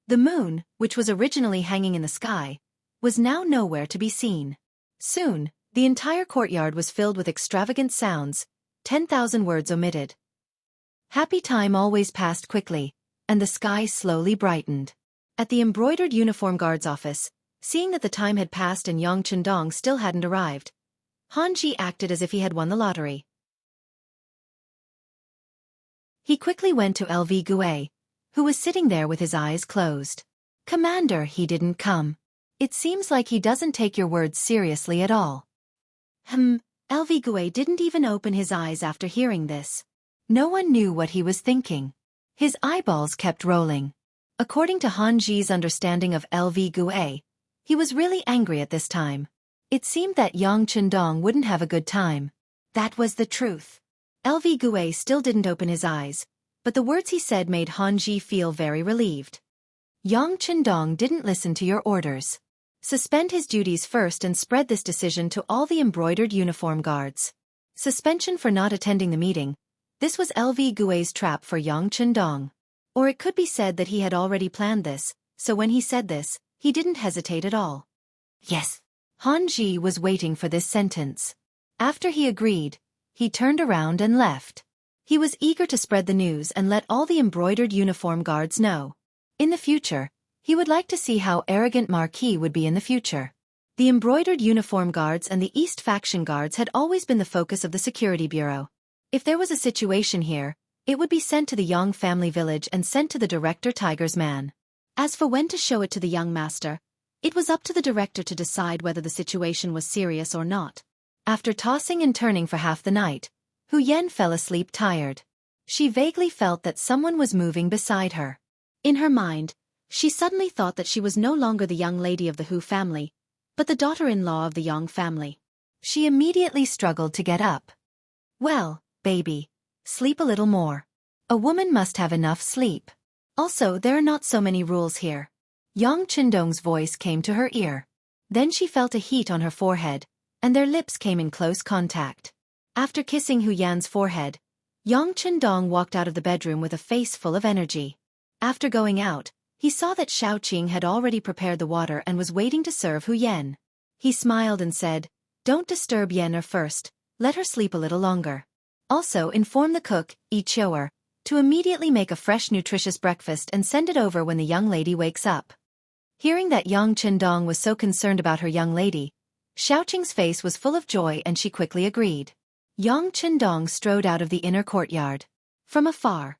the moon, which was originally hanging in the sky, was now nowhere to be seen. Soon, the entire courtyard was filled with extravagant sounds, 10,000 words omitted. Happy time always passed quickly, and the sky slowly brightened. At the embroidered uniform guard's office, seeing that the time had passed and Yang Chendong still hadn't arrived, Han Ji acted as if he had won the lottery. He quickly went to LV Gue, who was sitting there with his eyes closed. "Commander, he didn't come. It seems like he doesn't take your words seriously at all." LV Gue didn't even open his eyes after hearing this. No one knew what he was thinking. His eyeballs kept rolling. According to Han Ji's understanding of LV Gue, he was really angry at this time. It seemed that Yang Chendong wouldn't have a good time. That was the truth. LV Gue still didn't open his eyes, but the words he said made Han Ji feel very relieved. Yang Chendong didn't listen to your orders. Suspend his duties first and spread this decision to all the embroidered uniform guards. Suspension for not attending the meeting. This was LV Gue's trap for Yang Chendong. Or it could be said that he had already planned this, so when he said this, he didn't hesitate at all. Yes. Han Ji was waiting for this sentence. After he agreed, he turned around and left. He was eager to spread the news and let all the embroidered uniform guards know. In the future, he would like to see how arrogant Marquis would be in the future. The embroidered uniform guards and the East faction guards had always been the focus of the security bureau. If there was a situation here, it would be sent to the Yang family village and sent to the director Tiger's man. As for when to show it to the young master, it was up to the director to decide whether the situation was serious or not. After tossing and turning for half the night, Hu Yan fell asleep tired. She vaguely felt that someone was moving beside her. In her mind, she suddenly thought that she was no longer the young lady of the Hu family, but the daughter-in-law of the Yang family. She immediately struggled to get up. Well, baby, sleep a little more. A woman must have enough sleep. Also, there are not so many rules here. Yang Chendong's voice came to her ear. Then she felt a heat on her forehead, and their lips came in close contact. After kissing Hu Yan's forehead, Yang Chendong walked out of the bedroom with a face full of energy. After going out, he saw that Xiaoqing had already prepared the water and was waiting to serve Hu Yan. He smiled and said, "Don't disturb Yen'er first, let her sleep a little longer. Also inform the cook, Ichioer, to immediately make a fresh nutritious breakfast and send it over when the young lady wakes up." Hearing that Yang Chendong was so concerned about her young lady, Xiaoqing's face was full of joy and she quickly agreed. Yang Chendong strode out of the inner courtyard. From afar,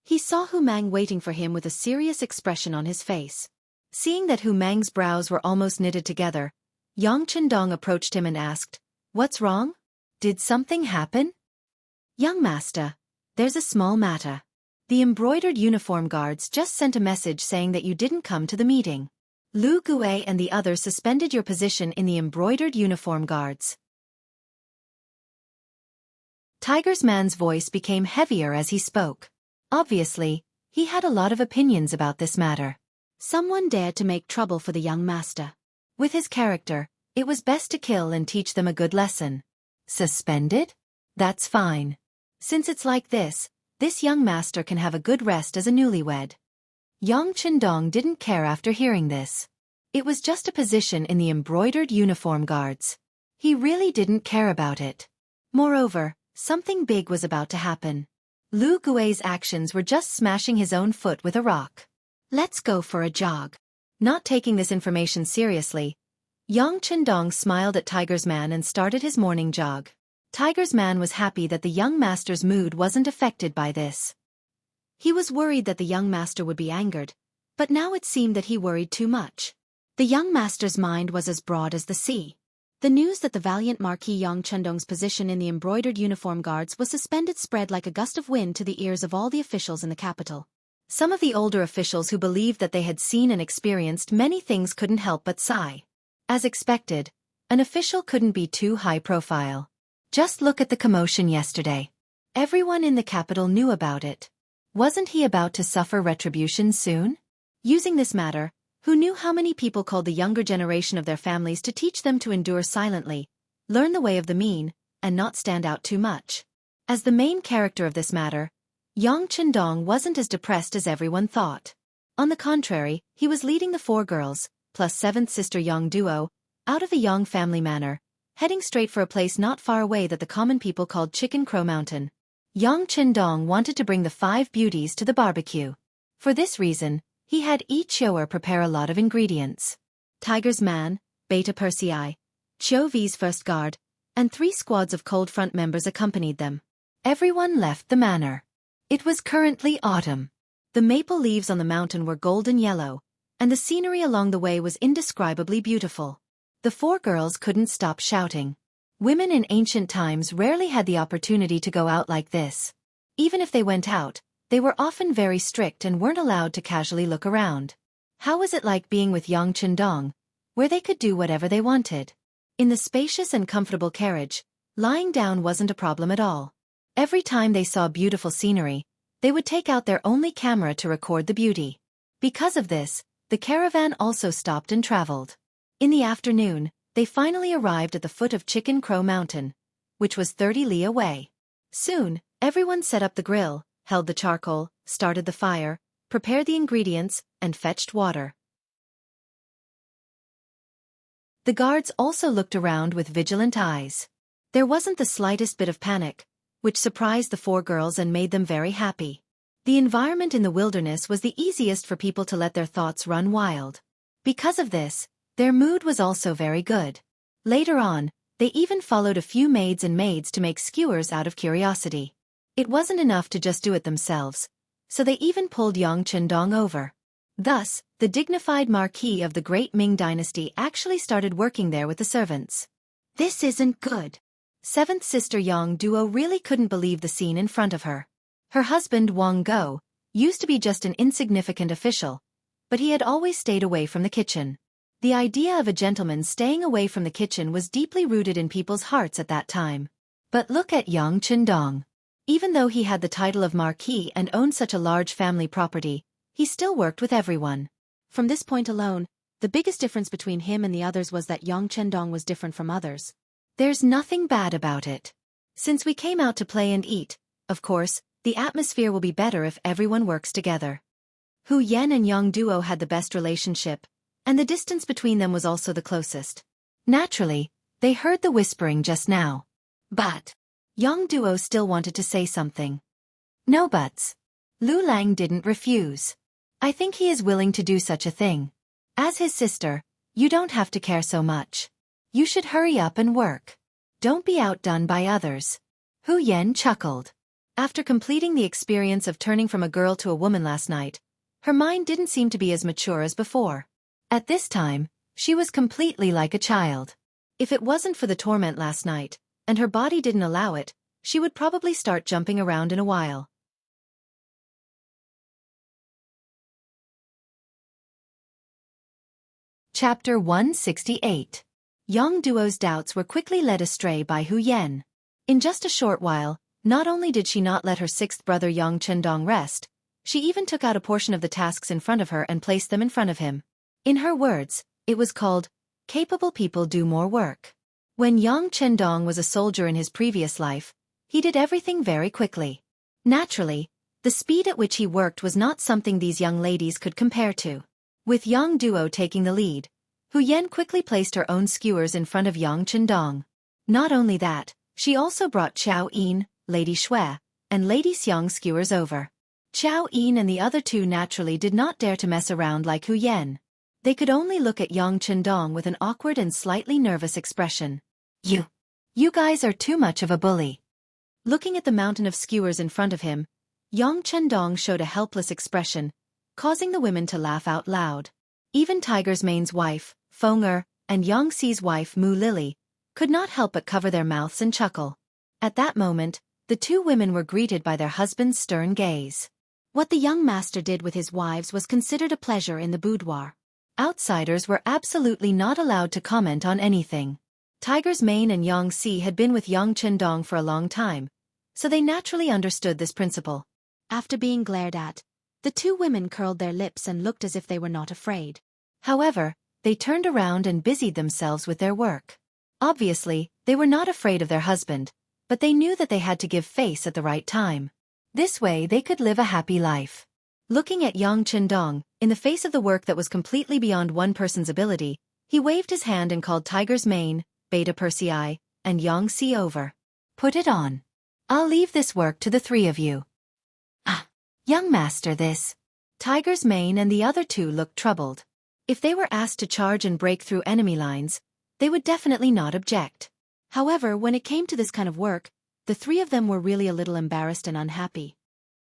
he saw Hu Mang waiting for him with a serious expression on his face. Seeing that Hu Mang's brows were almost knitted together, Yang Chendong approached him and asked, "What's wrong? Did something happen?" "Young master, there's a small matter. The embroidered uniform guards just sent a message saying that you didn't come to the meeting. Lu Gui and the others suspended your position in the embroidered uniform guards." Tiger's man's voice became heavier as he spoke. Obviously, he had a lot of opinions about this matter. Someone dared to make trouble for the young master. With his character, it was best to kill and teach them a good lesson. Suspended? That's fine. Since it's like this young master can have a good rest as a newlywed. Yang Chendong didn't care after hearing this. It was just a position in the embroidered uniform guards. He really didn't care about it. Moreover, something big was about to happen. Lu Gui's actions were just smashing his own foot with a rock. "Let's go for a jog." Not taking this information seriously, Yang Chendong smiled at Tiger's man and started his morning jog. Tiger's man was happy that the young master's mood wasn't affected by this. He was worried that the young master would be angered, but now it seemed that he worried too much. The young master's mind was as broad as the sea. The news that the valiant Marquis Yang Chendong's position in the embroidered uniform guards was suspended spread like a gust of wind to the ears of all the officials in the capital. Some of the older officials who believed that they had seen and experienced many things couldn't help but sigh. As expected, an official couldn't be too high profile. Just look at the commotion yesterday. Everyone in the capital knew about it. Wasn't he about to suffer retribution soon? Using this matter, who knew how many people called the younger generation of their families to teach them to endure silently, learn the way of the mean, and not stand out too much. As the main character of this matter, Yang Chendong wasn't as depressed as everyone thought. On the contrary, he was leading the 4 girls, plus 7th sister Yang duo, out of the Yang family manor, heading straight for a place not far away that the common people called Chicken Crow Mountain. Yang Chendong wanted to bring the 5 beauties to the barbecue. For this reason, he had each shower prepare a lot of ingredients. Tiger's man, Beta Persei, Chiu V's first guard, and 3 squads of Cold Front members accompanied them. Everyone left the manor. It was currently autumn. The maple leaves on the mountain were golden yellow, and the scenery along the way was indescribably beautiful. The 4 girls couldn't stop shouting. Women in ancient times rarely had the opportunity to go out like this. Even if they went out, they were often very strict and weren't allowed to casually look around. How was it like being with Yang Chendong, where they could do whatever they wanted? In the spacious and comfortable carriage, lying down wasn't a problem at all. Every time they saw beautiful scenery, they would take out their only camera to record the beauty. Because of this, the caravan also stopped and traveled. In the afternoon, they finally arrived at the foot of Chicken Crow Mountain, which was 30 li away. Soon, everyone set up the grill, held the charcoal, started the fire, prepared the ingredients, and fetched water. The guards also looked around with vigilant eyes. There wasn't the slightest bit of panic, which surprised the 4 girls and made them very happy. The environment in the wilderness was the easiest for people to let their thoughts run wild. Because of this, their mood was also very good. Later on, they even followed a few maids and maids to make skewers out of curiosity. It wasn't enough to just do it themselves, so they even pulled Yang Chendong over. Thus, the dignified marquis of the Great Ming dynasty actually started working there with the servants. This isn't good. 7th sister Yang duo really couldn't believe the scene in front of her. Her husband Wang Go used to be just an insignificant official, but he had always stayed away from the kitchen. The idea of a gentleman staying away from the kitchen was deeply rooted in people's hearts at that time. But look at Yang Chendong. Even though he had the title of marquis and owned such a large family property, he still worked with everyone. From this point alone, the biggest difference between him and the others was that Yang Chendong was different from others. There's nothing bad about it. Since we came out to play and eat, of course, the atmosphere will be better if everyone works together. Hu Yen and Yang duo had the best relationship, and the distance between them was also the closest. Naturally, they heard the whispering just now. But Yang duo still wanted to say something. No buts. Lu Lang didn't refuse. I think he is willing to do such a thing. As his sister, you don't have to care so much. You should hurry up and work. Don't be outdone by others. Hu Yen chuckled. After completing the experience of turning from a girl to a woman last night, her mind didn't seem to be as mature as before. At this time, she was completely like a child. If it wasn't for the torment last night, and her body didn't allow it, she would probably start jumping around in a while. Chapter 168. Yang Duo's doubts were quickly led astray by Hu Yan. In just a short while, not only did she not let her sixth brother Yang Chendong rest, she even took out a portion of the tasks in front of her and placed them in front of him. In her words, it was called, "Capable people do more work." When Yang Chendong was a soldier in his previous life, he did everything very quickly. Naturally, the speed at which he worked was not something these young ladies could compare to. With Yang Duo taking the lead, Hu Yan quickly placed her own skewers in front of Yang Chendong. Not only that, she also brought Qiao Yin, Lady Shui, and Lady Xiang skewers over. Qiao Yin and the other two naturally did not dare to mess around like Hu Yan. They could only look at Yang Chendong with an awkward and slightly nervous expression. You guys are too much of a bully." Looking at the mountain of skewers in front of him, Yang Chendong showed a helpless expression, causing the women to laugh out loud. Even Tiger's Mane's wife, Feng Er, and Yang Xi's wife Mu Lily, could not help but cover their mouths and chuckle. At that moment, the two women were greeted by their husbands' stern gaze. What the young master did with his wives was considered a pleasure in the boudoir. Outsiders were absolutely not allowed to comment on anything. Tiger's Mane and Yang Xi had been with Yang Chendong for a long time, so they naturally understood this principle. After being glared at, the two women curled their lips and looked as if they were not afraid. However, they turned around and busied themselves with their work. Obviously, they were not afraid of their husband, but they knew that they had to give face at the right time. This way they could live a happy life. Looking at Yang Chendong, in the face of the work that was completely beyond one person's ability, he waved his hand and called Tiger's Mane, Beta Persei, and Yang Xi over. "Put it on. I'll leave this work to the three of you." Young master, this. Tiger's Mane and the other two looked troubled. If they were asked to charge and break through enemy lines, they would definitely not object. However, when it came to this kind of work, the three of them were really a little embarrassed and unhappy.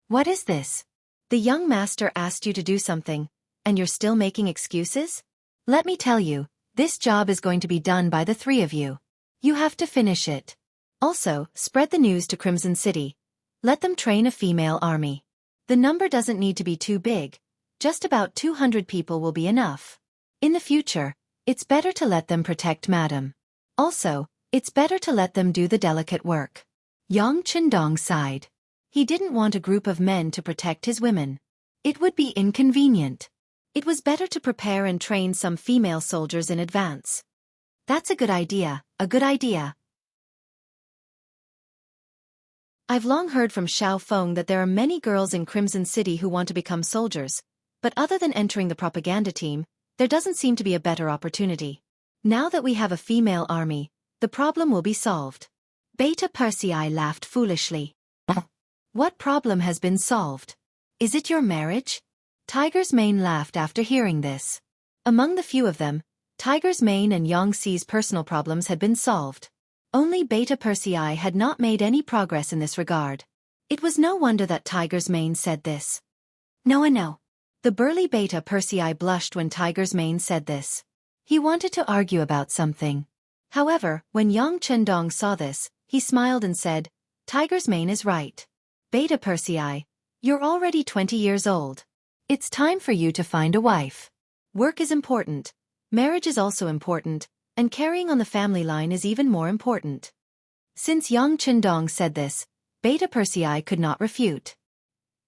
"What is this? The young master asked you to do something, and you're still making excuses? Let me tell you, this job is going to be done by the three of you. You have to finish it. Also, spread the news to Crimson City. Let them train a female army. The number doesn't need to be too big, just about 200 people will be enough. In the future, it's better to let them protect Madam. Also, it's better to let them do the delicate work." Yang Chendong sighed. He didn't want a group of men to protect his women. It would be inconvenient. It was better to prepare and train some female soldiers in advance. That's a good idea, a good idea. I've long heard from Xiao Feng that there are many girls in Crimson City who want to become soldiers, but other than entering the propaganda team, there doesn't seem to be a better opportunity. Now that we have a female army, the problem will be solved. Beta Persei laughed foolishly. What problem has been solved? Is it your marriage? Tiger's Mane laughed after hearing this. Among the few of them, Tiger's Mane and Yang Xi's personal problems had been solved. Only Beta Persei had not made any progress in this regard. It was no wonder that Tiger's Mane said this. No. The burly Beta Persei blushed when Tiger's Mane said this. He wanted to argue about something. However, when Yang Chendong saw this, he smiled and said, "Tiger's Mane is right. Beta Persei, you're already 20 years old. It's time for you to find a wife. Work is important, marriage is also important, and carrying on the family line is even more important." Since Yang Chendong said this, Beta Persei could not refute.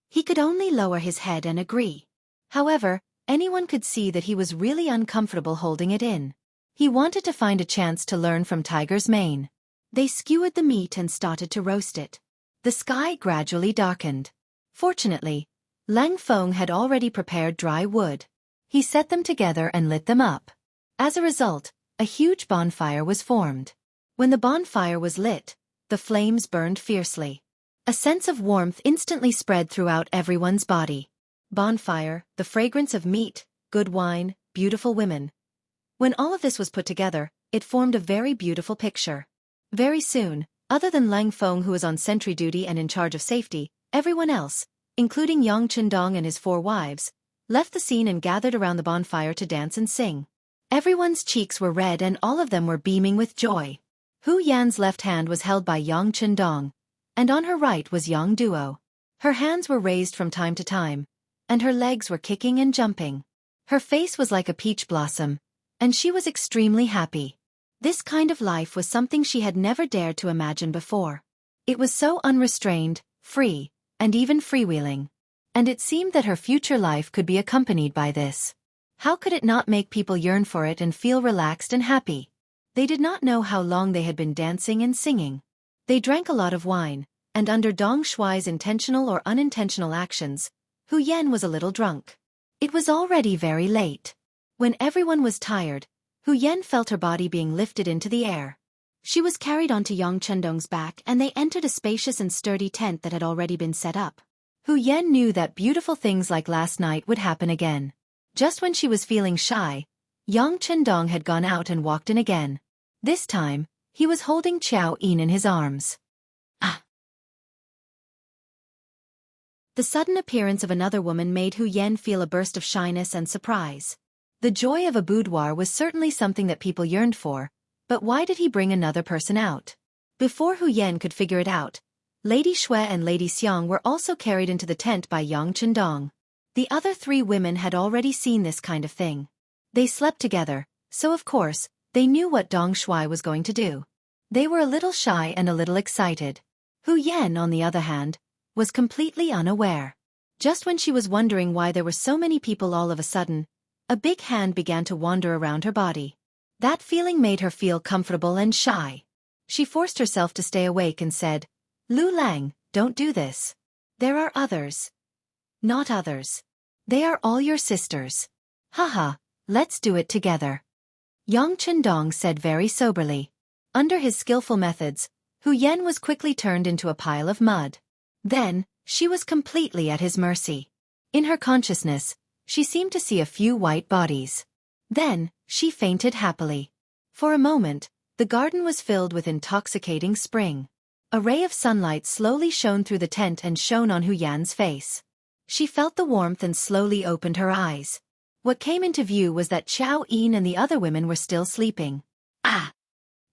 He could only lower his head and agree. However, anyone could see that he was really uncomfortable holding it in. He wanted to find a chance to learn from Tiger's Mane. They skewered the meat and started to roast it. The sky gradually darkened. Fortunately, Lang Feng had already prepared dry wood. He set them together and lit them up. As a result, a huge bonfire was formed. When the bonfire was lit, the flames burned fiercely. A sense of warmth instantly spread throughout everyone's body. Bonfire, the fragrance of meat, good wine, beautiful women. When all of this was put together, it formed a very beautiful picture. Very soon, Other than Lang Feng, who was on sentry duty and in charge of safety, everyone else, including Yang Chendong and his 4 wives, left the scene and gathered around the bonfire to dance and sing. Everyone's cheeks were red and all of them were beaming with joy. Hu Yan's left hand was held by Yang Chendong, and on her right was Yang Duo. Her hands were raised from time to time, and her legs were kicking and jumping. Her face was like a peach blossom, and she was extremely happy. This kind of life was something she had never dared to imagine before. It was so unrestrained, free, and even freewheeling. And it seemed that her future life could be accompanied by this. How could it not make people yearn for it and feel relaxed and happy? They did not know how long they had been dancing and singing. They drank a lot of wine, and under Dong Shuai's intentional or unintentional actions, Hu Yan was a little drunk. It was already very late. When everyone was tired, Hu Yan felt her body being lifted into the air. She was carried onto Yang Chendong's back and they entered a spacious and sturdy tent that had already been set up. Hu Yan knew that beautiful things like last night would happen again. Just when she was feeling shy, Yang Chendong had gone out and walked in again. This time, he was holding Xiao Yin in his arms. Ah! The sudden appearance of another woman made Hu Yan feel a burst of shyness and surprise. The joy of a boudoir was certainly something that people yearned for, but why did he bring another person out? Before Hu Yan could figure it out, Lady Shui and Lady Xiang were also carried into the tent by Yang Chendong. The other 3 women had already seen this kind of thing. They slept together, so of course, they knew what Dong Shui was going to do. They were a little shy and a little excited. Hu Yan, on the other hand, was completely unaware. Just when she was wondering why there were so many people all of a sudden, a big hand began to wander around her body. That feeling made her feel comfortable and shy. She forced herself to stay awake and said, "Lu Lang, don't do this. There are others." "Not others. They are all your sisters." "Haha, let's do it together," Yang Chendong said very soberly. Under his skillful methods, Hu Yan was quickly turned into a pile of mud. Then, she was completely at his mercy. In her consciousness, she seemed to see a few white bodies. Then, she fainted happily. For a moment, the garden was filled with intoxicating spring. A ray of sunlight slowly shone through the tent and shone on Hu Yan's face. She felt the warmth and slowly opened her eyes. What came into view was that Xiao Yin and the other women were still sleeping. "Ah!"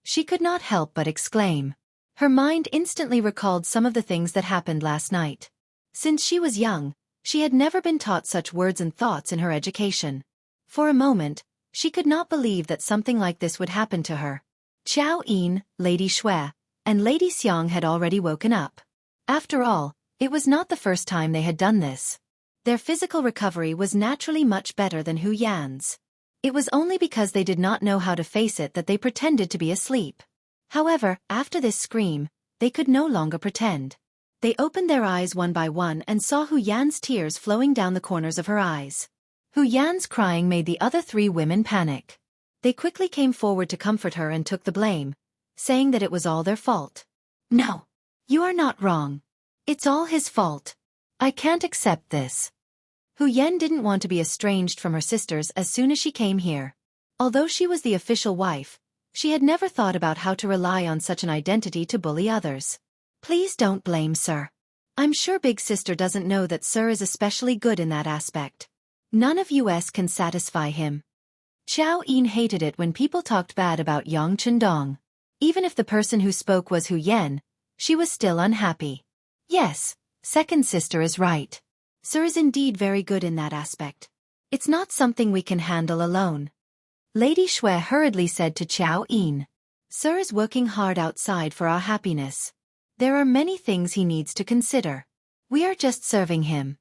She could not help but exclaim. Her mind instantly recalled some of the things that happened last night. Since she was young, she had never been taught such words and thoughts in her education. For a moment, she could not believe that something like this would happen to her. Xiao Yin, Lady Shui, and Lady Xiang had already woken up. After all, it was not the first time they had done this. Their physical recovery was naturally much better than Hu Yan's. It was only because they did not know how to face it that they pretended to be asleep. However, after this scream, they could no longer pretend. They opened their eyes one by one and saw Hu Yan's tears flowing down the corners of her eyes. Hu Yan's crying made the other 3 women panic. They quickly came forward to comfort her and took the blame, saying that it was all their fault. "No, you are not wrong. It's all his fault. I can't accept this." Hu Yan didn't want to be estranged from her sisters as soon as she came here. Although she was the official wife, she had never thought about how to rely on such an identity to bully others. "Please don't blame Sir. I'm sure Big Sister doesn't know that Sir is especially good in that aspect. None of us can satisfy him." Xiao Yin hated it when people talked bad about Yang Chendong. Even if the person who spoke was Hu Yan, she was still unhappy. "Yes, second sister is right. Sir is indeed very good in that aspect. It's not something we can handle alone." Lady Shui hurriedly said to Xiao Yin, "Sir is working hard outside for our happiness. There are many things he needs to consider. We are just serving him.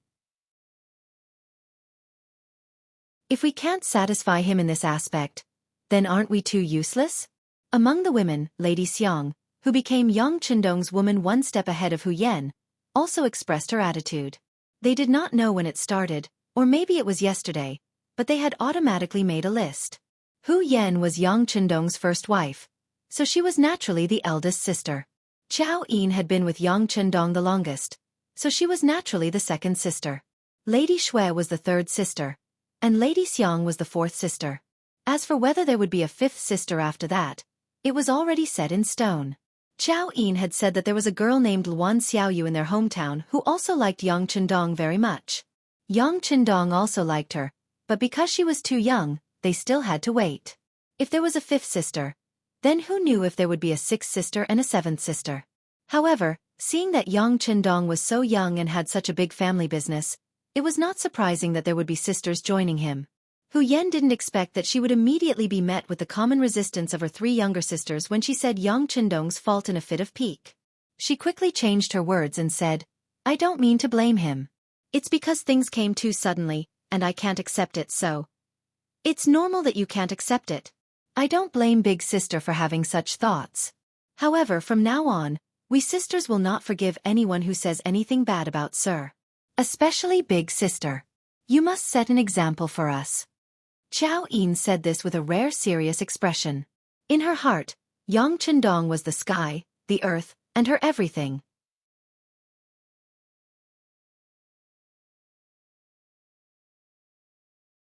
If we can't satisfy him in this aspect, then aren't we too useless?" Among the women, Lady Xiang, who became Yang Chendong's woman one step ahead of Hu Yan, also expressed her attitude. They did not know when it started, or maybe it was yesterday, but they had automatically made a list. Hu Yan was Yang Chendong's first wife, so she was naturally the eldest sister. Xiao Yin had been with Yang Chendong the longest, so she was naturally the second sister. Lady Shui was the third sister, and Lady Xiang was the fourth sister. As for whether there would be a fifth sister after that, it was already set in stone. Xiao Yin had said that there was a girl named Luan Xiaoyu in their hometown who also liked Yang Chendong very much. Yang Chendong also liked her, but because she was too young, they still had to wait. If there was a fifth sister, then who knew if there would be a sixth sister and a seventh sister? However, seeing that Yang Chendong was so young and had such a big family business, it was not surprising that there would be sisters joining him. Hu Yan didn't expect that she would immediately be met with the common resistance of her three younger sisters when she said Yang Chendong's fault in a fit of pique. She quickly changed her words and said, "I don't mean to blame him. It's because things came too suddenly, and I can't accept it so. It's normal that you can't accept it. I don't blame big sister for having such thoughts. However, from now on, we sisters will not forgive anyone who says anything bad about sir. Especially big sister. You must set an example for us." Xiao Yin said this with a rare serious expression. In her heart, Yang Chendong was the sky, the earth, and her everything.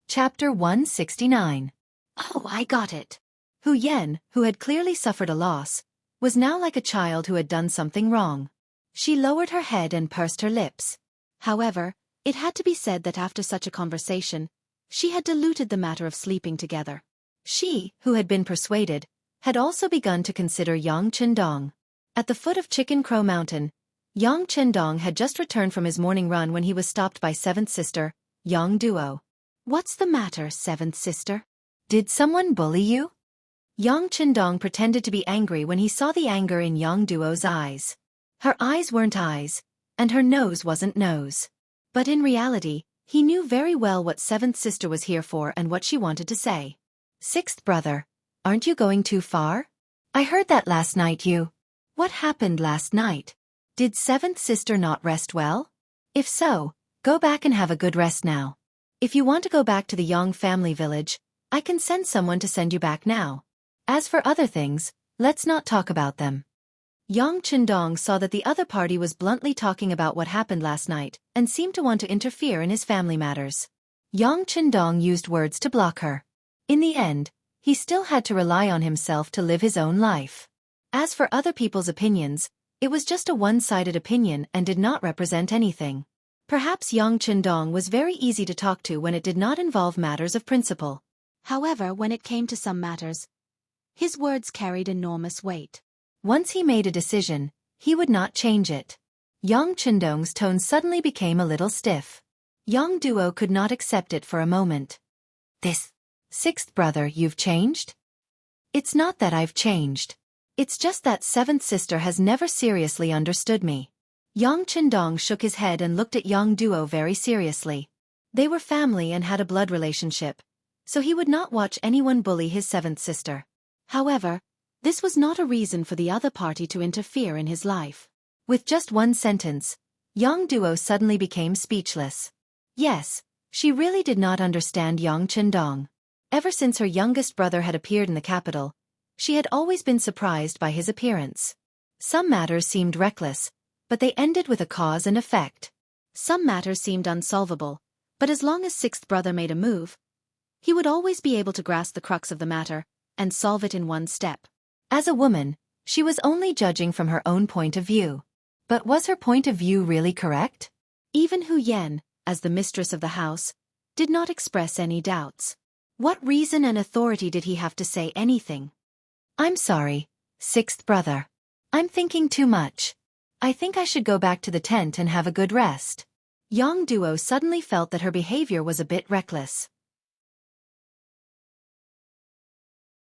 Chapter 169. Oh, I got it. Hu Yan, who had clearly suffered a loss, was now like a child who had done something wrong. She lowered her head and pursed her lips. However, it had to be said that after such a conversation, she had diluted the matter of sleeping together. She, who had been persuaded, had also begun to consider Yang Chendong. At the foot of Chicken Crow Mountain, Yang Chendong had just returned from his morning run when he was stopped by seventh sister, Yang Duo. "What's the matter, seventh sister? Did someone bully you?" Yang Chendong pretended to be angry when he saw the anger in Yang Duo's eyes. Her eyes weren't eyes, and her nose wasn't nose. But in reality, he knew very well what seventh sister was here for and what she wanted to say. "Sixth brother, aren't you going too far? I heard that last night you—" "What happened last night? Did seventh sister not rest well? If so, go back and have a good rest now. If you want to go back to the Yang family village, I can send someone to send you back now. As for other things, let's not talk about them." Yang Chendong saw that the other party was bluntly talking about what happened last night and seemed to want to interfere in his family matters. Yang Chendong used words to block her. In the end, he still had to rely on himself to live his own life. As for other people's opinions, it was just a one-sided opinion and did not represent anything. Perhaps Yang Chendong was very easy to talk to when it did not involve matters of principle. However, when it came to some matters, his words carried enormous weight. Once he made a decision, he would not change it. Yang Chendong's tone suddenly became a little stiff. Yang Duo could not accept it for a moment. "This sixth brother, you've changed?" "It's not that I've changed. It's just that seventh sister has never seriously understood me." Yang Chendong shook his head and looked at Yang Duo very seriously. They were family and had a blood relationship, so he would not watch anyone bully his seventh sister. However, this was not a reason for the other party to interfere in his life. With just one sentence, Yang Duo suddenly became speechless. Yes, she really did not understand Yang Chendong. Ever since her youngest brother had appeared in the capital, she had always been surprised by his appearance. Some matters seemed reckless, but they ended with a cause and effect. Some matters seemed unsolvable, but as long as sixth brother made a move, he would always be able to grasp the crux of the matter and solve it in one step. As a woman, she was only judging from her own point of view. But was her point of view really correct? Even Hu Yan, as the mistress of the house, did not express any doubts. What reason and authority did he have to say anything? "I'm sorry, sixth brother. I'm thinking too much. I think I should go back to the tent and have a good rest." Yang Duo suddenly felt that her behavior was a bit reckless.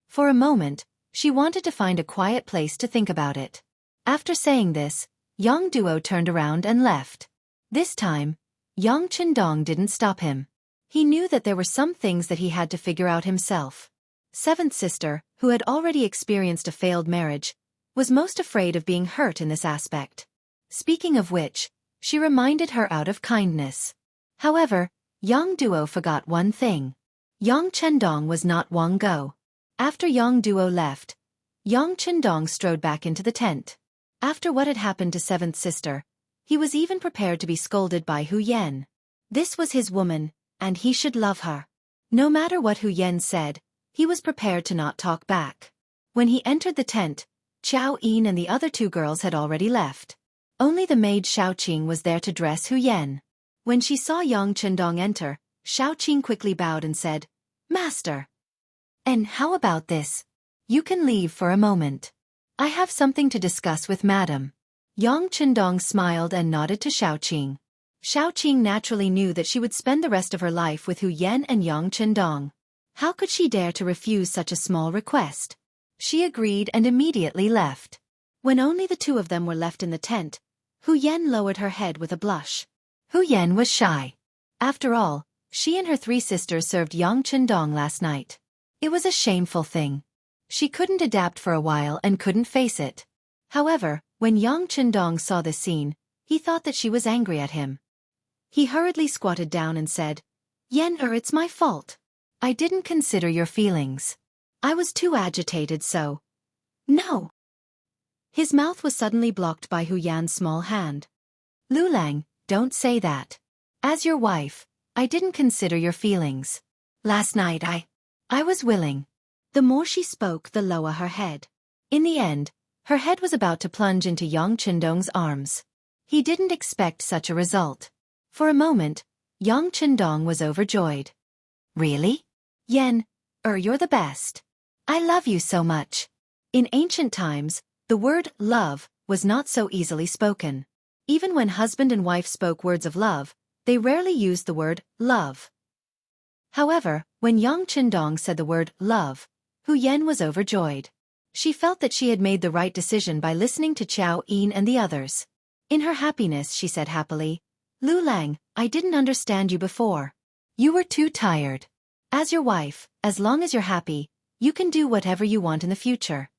For a moment, she wanted to find a quiet place to think about it. After saying this, Yang Duo turned around and left. This time, Yang Chendong didn't stop him. He knew that there were some things that he had to figure out himself. Seventh sister, who had already experienced a failed marriage, was most afraid of being hurt in this aspect. Speaking of which, she reminded her out of kindness. However, Yang Duo forgot one thing. Yang Chendong was not Wang Go. After Yang Duo left, Yang Chendong strode back into the tent. After what had happened to seventh sister, he was even prepared to be scolded by Hu Yan. This was his woman, and he should love her. No matter what Hu Yan said, he was prepared to not talk back. When he entered the tent, Xiao Yin and the other two girls had already left. Only the maid Xiaoqing was there to dress Hu Yan. When she saw Yang Chendong enter, Xiaoqing quickly bowed and said, "Master." "And how about this? You can leave for a moment. I have something to discuss with Madam." Yang Chendong smiled and nodded to Xiaoqing. Xiaoqing naturally knew that she would spend the rest of her life with Hu Yan and Yang Chendong. How could she dare to refuse such a small request? She agreed and immediately left. When only the two of them were left in the tent, Hu Yan lowered her head with a blush. Hu Yan was shy. After all, she and her three sisters served Yang Chendong last night. It was a shameful thing. She couldn't adapt for a while and couldn't face it. However, when Yang Chendong saw this scene, he thought that she was angry at him. He hurriedly squatted down and said, "Yan, it's my fault. I didn't consider your feelings. I was too agitated so." "No." His mouth was suddenly blocked by Hu Yan's small hand. "Lu Lang, don't say that. As your wife, I didn't consider your feelings. Last night I was willing." The more she spoke, the lower her head. In the end, her head was about to plunge into Yang Chendong's arms. He didn't expect such a result. For a moment, Yang Chendong was overjoyed. "Really? Yan, you're the best. I love you so much." In ancient times, the word love was not so easily spoken. Even when husband and wife spoke words of love, they rarely used the word love. However, when Yang Chendong said the word love, Hu Yan was overjoyed. She felt that she had made the right decision by listening to Xiao Yin and the others. In her happiness, she said happily, "Lu Lang, I didn't understand you before. You were too tired. As your wife, as long as you're happy, you can do whatever you want in the future."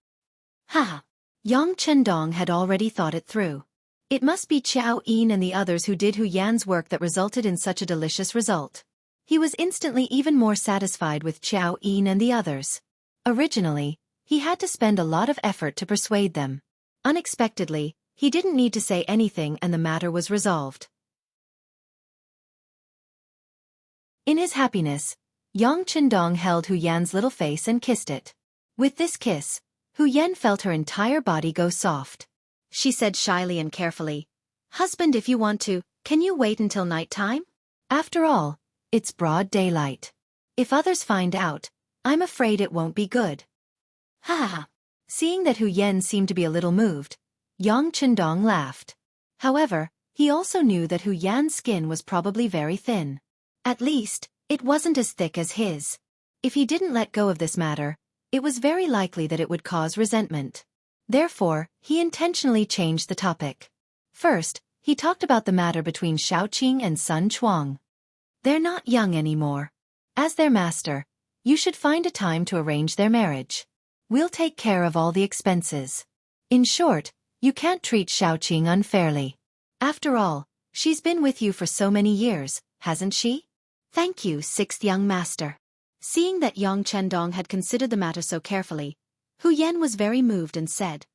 Ha! Yang Chendong had already thought it through. It must be Xiao Yin and the others who did Hu Yan's work that resulted in such a delicious result. He was instantly even more satisfied with Xiao Yin and the others. Originally, he had to spend a lot of effort to persuade them. Unexpectedly, he didn't need to say anything and the matter was resolved. In his happiness, Yang Chendong held Hu Yan's little face and kissed it. With this kiss, Hu Yan felt her entire body go soft. She said shyly and carefully, "Husband, if you want to, can you wait until night time? After all, it's broad daylight. If others find out, I'm afraid it won't be good." Ha ha! Seeing that Hu Yan seemed to be a little moved, Yang Chendong laughed. However, he also knew that Hu Yan's skin was probably very thin. At least, it wasn't as thick as his. If he didn't let go of this matter, it was very likely that it would cause resentment. Therefore, he intentionally changed the topic. First, he talked about the matter between Xiaoqing and Sun Chuang. They're not young anymore. As their master, you should find a time to arrange their marriage. We'll take care of all the expenses. In short, you can't treat Xiaoqing unfairly. After all, she's been with you for so many years, hasn't she? Thank you, sixth young master. Seeing that Yang Chendong had considered the matter so carefully, Hu Yan was very moved and said,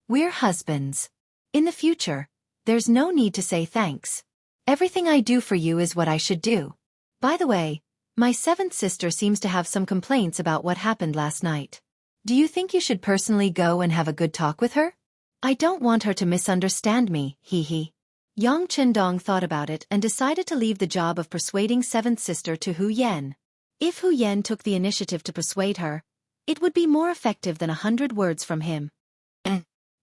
"We're husbands. In the future, there's no need to say thanks. Everything I do for you is what I should do. By the way, my seventh sister seems to have some complaints about what happened last night. Do you think you should personally go and have a good talk with her? I don't want her to misunderstand me, hee." Yang Chendong thought about it and decided to leave the job of persuading seventh sister to Hu Yan. If Hu Yan took the initiative to persuade her, it would be more effective than 100 words from him.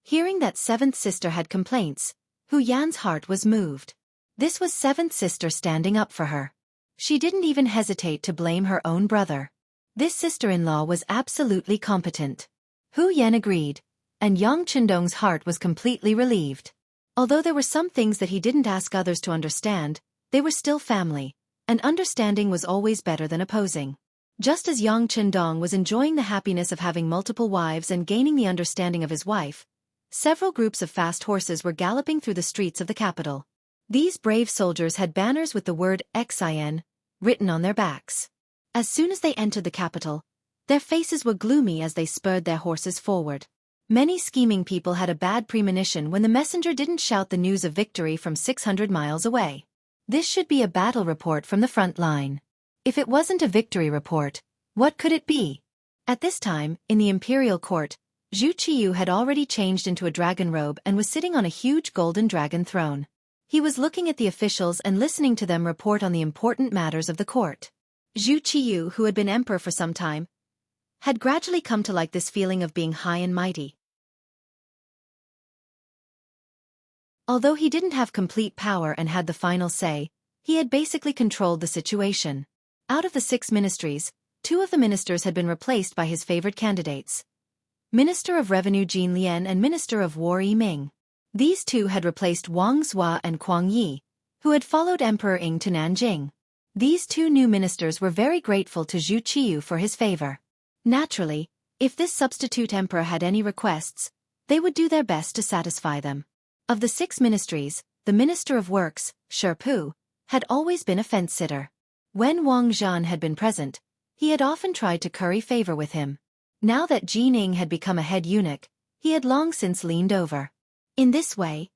Hearing that seventh sister had complaints, Hu Yan's heart was moved. This was seventh sister standing up for her. She didn't even hesitate to blame her own brother. This sister-in-law was absolutely competent. Hu Yan agreed, and Yang Chendong's heart was completely relieved. Although there were some things that he didn't ask others to understand, they were still family, and understanding was always better than opposing. Just as Yang Chendong was enjoying the happiness of having multiple wives and gaining the understanding of his wife, several groups of fast horses were galloping through the streets of the capital. These brave soldiers had banners with the word Xian written on their backs. As soon as they entered the capital, their faces were gloomy as they spurred their horses forward. Many scheming people had a bad premonition when the messenger didn't shout the news of victory from 600 miles away. This should be a battle report from the front line. If it wasn't a victory report, what could it be? At this time, in the Imperial court, Zhu Qiyu had already changed into a dragon robe and was sitting on a huge golden dragon throne. He was looking at the officials and listening to them report on the important matters of the court. Zhu Qiyu, who had been emperor for some time, had gradually come to like this feeling of being high and mighty. Although he didn't have complete power and had the final say, he had basically controlled the situation. Out of the 6 ministries, 2 of the ministers had been replaced by his favored candidates: Minister of Revenue Jin Lian and Minister of War Yi Ming. These 2 had replaced Wang Zhua and Kuang Yi, who had followed Emperor Ying to Nanjing. These 2 new ministers were very grateful to Zhu Qiyu for his favor. Naturally, if this substitute emperor had any requests, they would do their best to satisfy them. Of the 6 ministries, the Minister of Works, Shi Pu, had always been a fence-sitter. When Wang Zhan had been present, he had often tried to curry favor with him. Now that Jining had become a head eunuch, he had long since leaned over. In this way,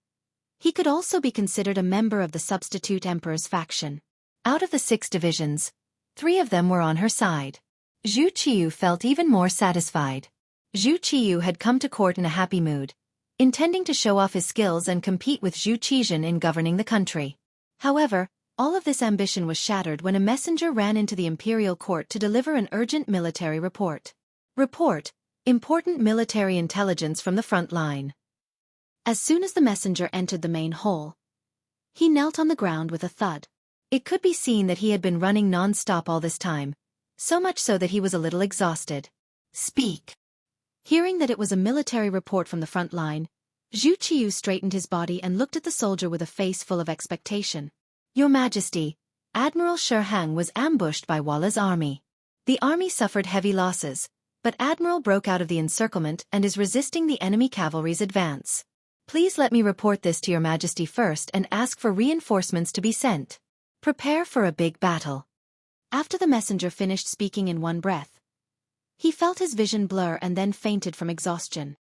he could also be considered a member of the substitute emperor's faction. Out of the 6 divisions, 3 of them were on her side. Zhu Qiyu felt even more satisfied. Zhu Qiyu had come to court in a happy mood, intending to show off his skills and compete with Zhu Qizhen in governing the country. However, all of this ambition was shattered when a messenger ran into the Imperial court to deliver an urgent military report. Report: important military intelligence from the front line. As soon as the messenger entered the main hall, he knelt on the ground with a thud. It could be seen that he had been running non-stop all this time, so much so that he was a little exhausted. Speak. Hearing that it was a military report from the front line, Zhu Qiyu straightened his body and looked at the soldier with a face full of expectation. Your Majesty, Admiral Shi Hang was ambushed by Walla's army. The army suffered heavy losses, but Admiral broke out of the encirclement and is resisting the enemy cavalry's advance. Please let me report this to Your Majesty first and ask for reinforcements to be sent. Prepare for a big battle. After the messenger finished speaking in one breath, he felt his vision blur and then fainted from exhaustion.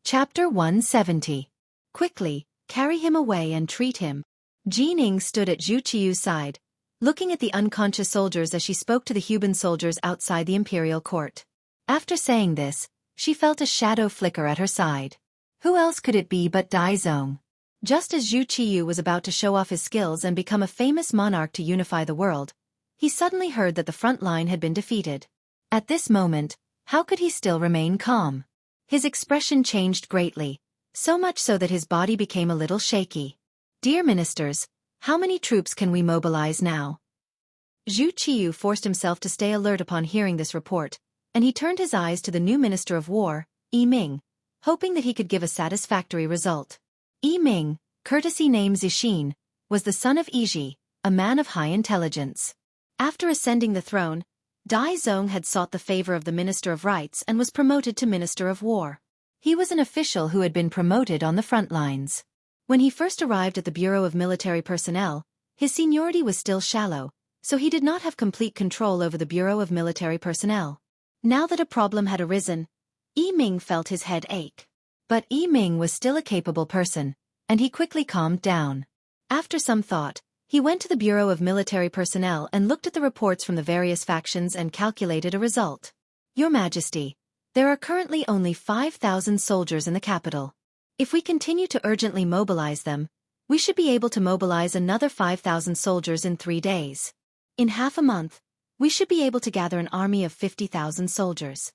Chapter 170. Quickly, carry him away and treat him. Jining stood at Zhu Qiyu's side, looking at the unconscious soldiers as she spoke to the Huban soldiers outside the Imperial court. After saying this, she felt a shadow flicker at her side. Who else could it be but Dai Zong? Just as Zhu Qiyu was about to show off his skills and become a famous monarch to unify the world, he suddenly heard that the front line had been defeated. At this moment, how could he still remain calm? His expression changed greatly, so much so that his body became a little shaky. Dear ministers, how many troops can we mobilize now? Zhu Qiyu forced himself to stay alert upon hearing this report, and he turned his eyes to the new Minister of War, Yi Ming, hoping that he could give a satisfactory result. Yi Ming, courtesy name Zixin, was the son of Yiji, a man of high intelligence. After ascending the throne, Dai Zong had sought the favor of the Minister of Rights and was promoted to Minister of War. He was an official who had been promoted on the front lines. When he first arrived at the Bureau of Military Personnel, his seniority was still shallow, so he did not have complete control over the Bureau of Military Personnel. Now that a problem had arisen, Yi Ming felt his head ache. But Yi Ming was still a capable person, and he quickly calmed down. After some thought, he went to the Bureau of Military Personnel and looked at the reports from the various factions and calculated a result. Your Majesty, there are currently only 5,000 soldiers in the capital. If we continue to urgently mobilize them, we should be able to mobilize another 5,000 soldiers in 3 days. In half a month, we should be able to gather an army of 50,000 soldiers.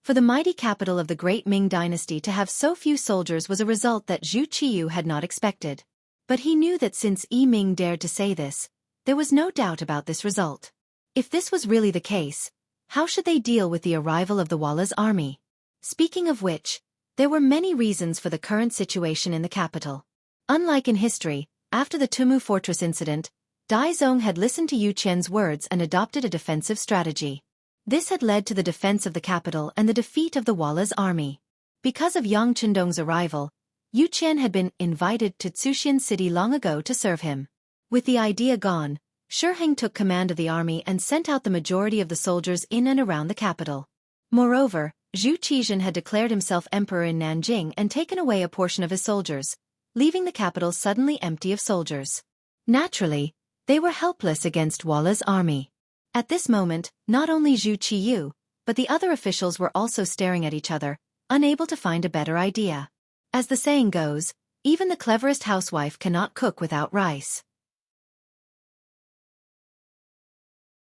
For the mighty capital of the great Ming dynasty to have so few soldiers was a result that Zhu Qiyu had not expected. But he knew that since Yi Ming dared to say this, there was no doubt about this result. If this was really the case, how should they deal with the arrival of the Walla's army? Speaking of which, there were many reasons for the current situation in the capital. Unlike in history, after the Tumu Fortress incident, Dai Zong had listened to Yu Qian's words and adopted a defensive strategy. This had led to the defense of the capital and the defeat of the Walla's army. Because of Yang Chendong's arrival, Yu Qian had been invited to Tsuxian City long ago to serve him. With the idea gone, Shi Heng took command of the army and sent out the majority of the soldiers in and around the capital. Moreover, Zhu Qizhen had declared himself emperor in Nanjing and taken away a portion of his soldiers, leaving the capital suddenly empty of soldiers. Naturally, They were helpless against Walla's army. At this moment, not only Zhu Qiyu, but the other officials were also staring at each other, unable to find a better idea. As the saying goes, even the cleverest housewife cannot cook without rice.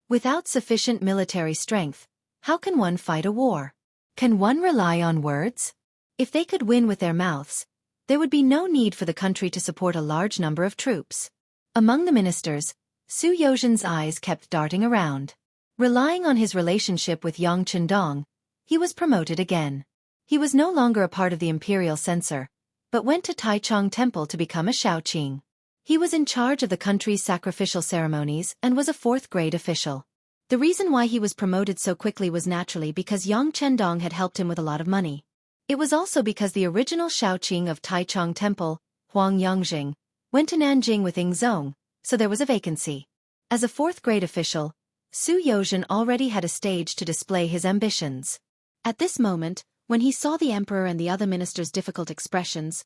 Without sufficient military strength, how can one fight a war? Can one rely on words? If they could win with their mouths, there would be no need for the country to support a large number of troops. Among the ministers, Su Yozhen's eyes kept darting around. Relying on his relationship with Yang Chendong, he was promoted again. He was no longer a part of the Imperial censor, but went to Taichung Temple to become a Shaoqing. He was in charge of the country's sacrificial ceremonies and was a fourth-grade official. The reason why he was promoted so quickly was naturally because Yang Chendong had helped him with a lot of money. It was also because the original Shaoqing of Taichung Temple, Huang Yangxing, went to Nanjing with Ing Zong, so there was a vacancy. As a fourth-grade official, Su Yozhen already had a stage to display his ambitions. At this moment, when he saw the emperor and the other ministers' difficult expressions,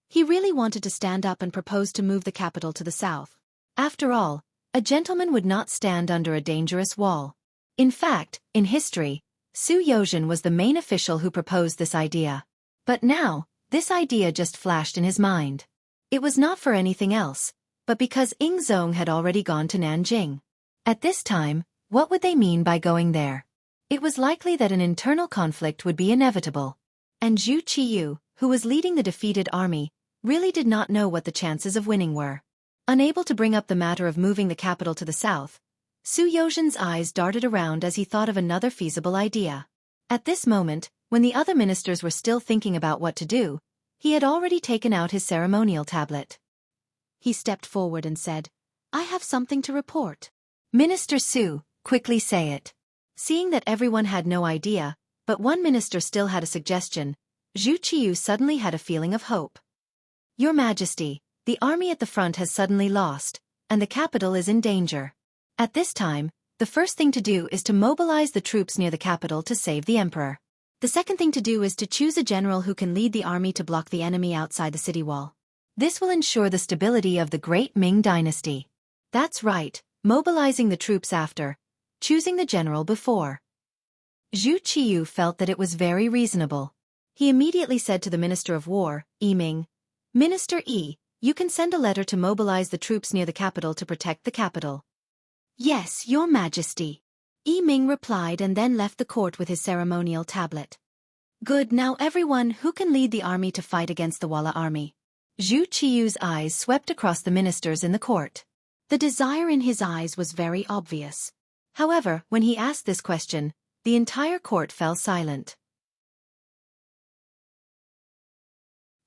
he really wanted to stand up and propose to move the capital to the south. After all, a gentleman would not stand under a dangerous wall. In fact, in history, Su Yozhen was the main official who proposed this idea. But now, this idea just flashed in his mind. It was not for anything else, but because Ing Zong had already gone to Nanjing. At this time, what would they mean by going there? It was likely that an internal conflict would be inevitable. And Zhu Qiyu, who was leading the defeated army, really did not know what the chances of winning were. Unable to bring up the matter of moving the capital to the south, Su Yozhen's eyes darted around as he thought of another feasible idea. At this moment, when the other ministers were still thinking about what to do, he had already taken out his ceremonial tablet. He stepped forward and said, "I have something to report." "Minister Su, quickly say it." Seeing that everyone had no idea, but one minister still had a suggestion, Zhu Qiyu suddenly had a feeling of hope. "Your Majesty, the army at the front has suddenly lost, and the capital is in danger. At this time, the first thing to do is to mobilize the troops near the capital to save the emperor. The second thing to do is to choose a general who can lead the army to block the enemy outside the city wall. This will ensure the stability of the great Ming dynasty." That's right, mobilizing the troops after, choosing the general before. Zhu Qiyu felt that it was very reasonable. He immediately said to the Minister of War, Yi Ming, "Minister Yi, you can send a letter to mobilize the troops near the capital to protect the capital." "Yes, Your Majesty," Yi Ming replied and then left the court with his ceremonial tablet. "Good, now everyone who can lead the army to fight against the Walla army." Zhu Qiyu's eyes swept across the ministers in the court. The desire in his eyes was very obvious. However, when he asked this question, the entire court fell silent.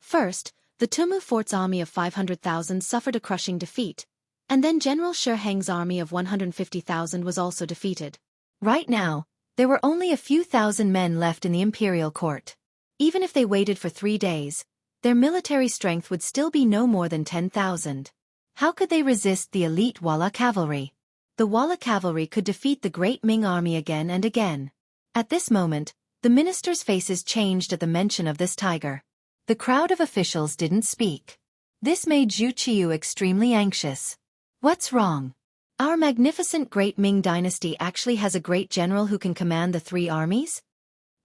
First, the Tumu Fort's army of 500,000 suffered a crushing defeat, and then General Shi Heng's army of 150,000 was also defeated. Right now, there were only a few thousand men left in the Imperial court. Even if they waited for 3 days, their military strength would still be no more than 10,000. How could they resist the elite Walla cavalry? The Walla cavalry could defeat the great Ming army again and again. At this moment, the ministers' faces changed at the mention of this tiger. The crowd of officials didn't speak. This made Zhu Qiyu extremely anxious. What's wrong? Our magnificent great Ming dynasty actually has a great general who can command the 3 armies?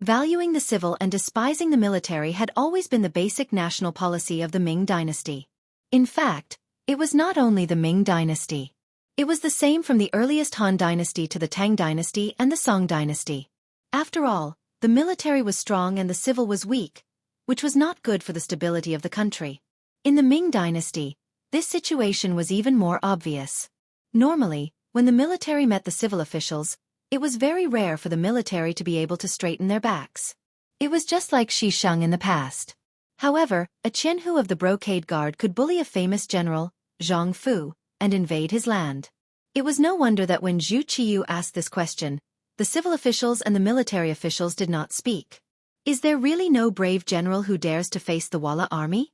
Valuing the civil and despising the military had always been the basic national policy of the Ming dynasty. In fact, it was not only the Ming dynasty. It was the same from the earliest Han dynasty to the Tang dynasty and the Song dynasty. After all, the military was strong and the civil was weak, which was not good for the stability of the country. In the Ming dynasty, this situation was even more obvious. Normally, when the military met the civil officials, it was very rare for the military to be able to straighten their backs. It was just like Xisheng in the past. However, a Qianhu of the Brocade Guard could bully a famous general, Zhang Fu, and invade his land. It was no wonder that when Zhu Qiyu asked this question, the civil officials and the military officials did not speak. Is there really no brave general who dares to face the Walla army?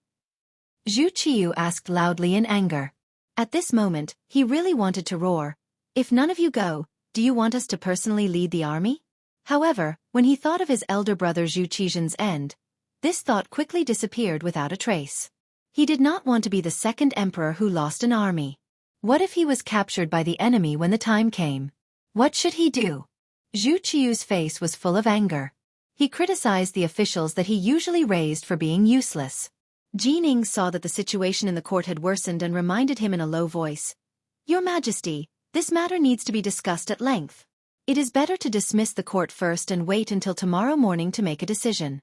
Zhu Qiyu asked loudly in anger. At this moment, he really wanted to roar. If none of you go, do you want us to personally lead the army? However, when he thought of his elder brother Zhu Qizhen's end, this thought quickly disappeared without a trace. He did not want to be the second emperor who lost an army. What if he was captured by the enemy when the time came? What should he do? Zhu Qiu's face was full of anger. He criticized the officials that he usually raised for being useless. Jining saw that the situation in the court had worsened and reminded him in a low voice, "Your Majesty, this matter needs to be discussed at length. It is better to dismiss the court first and wait until tomorrow morning to make a decision."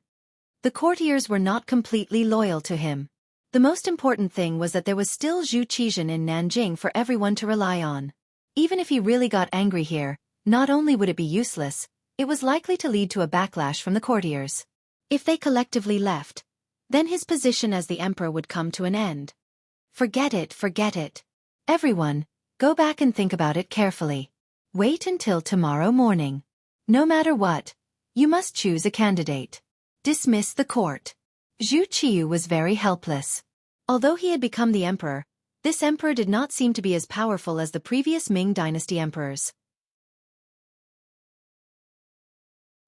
The courtiers were not completely loyal to him. The most important thing was that there was still Zhu Qizhen in Nanjing for everyone to rely on. Even if he really got angry here, not only would it be useless, it was likely to lead to a backlash from the courtiers. If they collectively left, then his position as the emperor would come to an end. Forget it, forget it. Everyone, go back and think about it carefully. Wait until tomorrow morning. No matter what, you must choose a candidate. Dismiss the court. Zhu Qiu was very helpless. Although he had become the emperor, this emperor did not seem to be as powerful as the previous Ming dynasty emperors.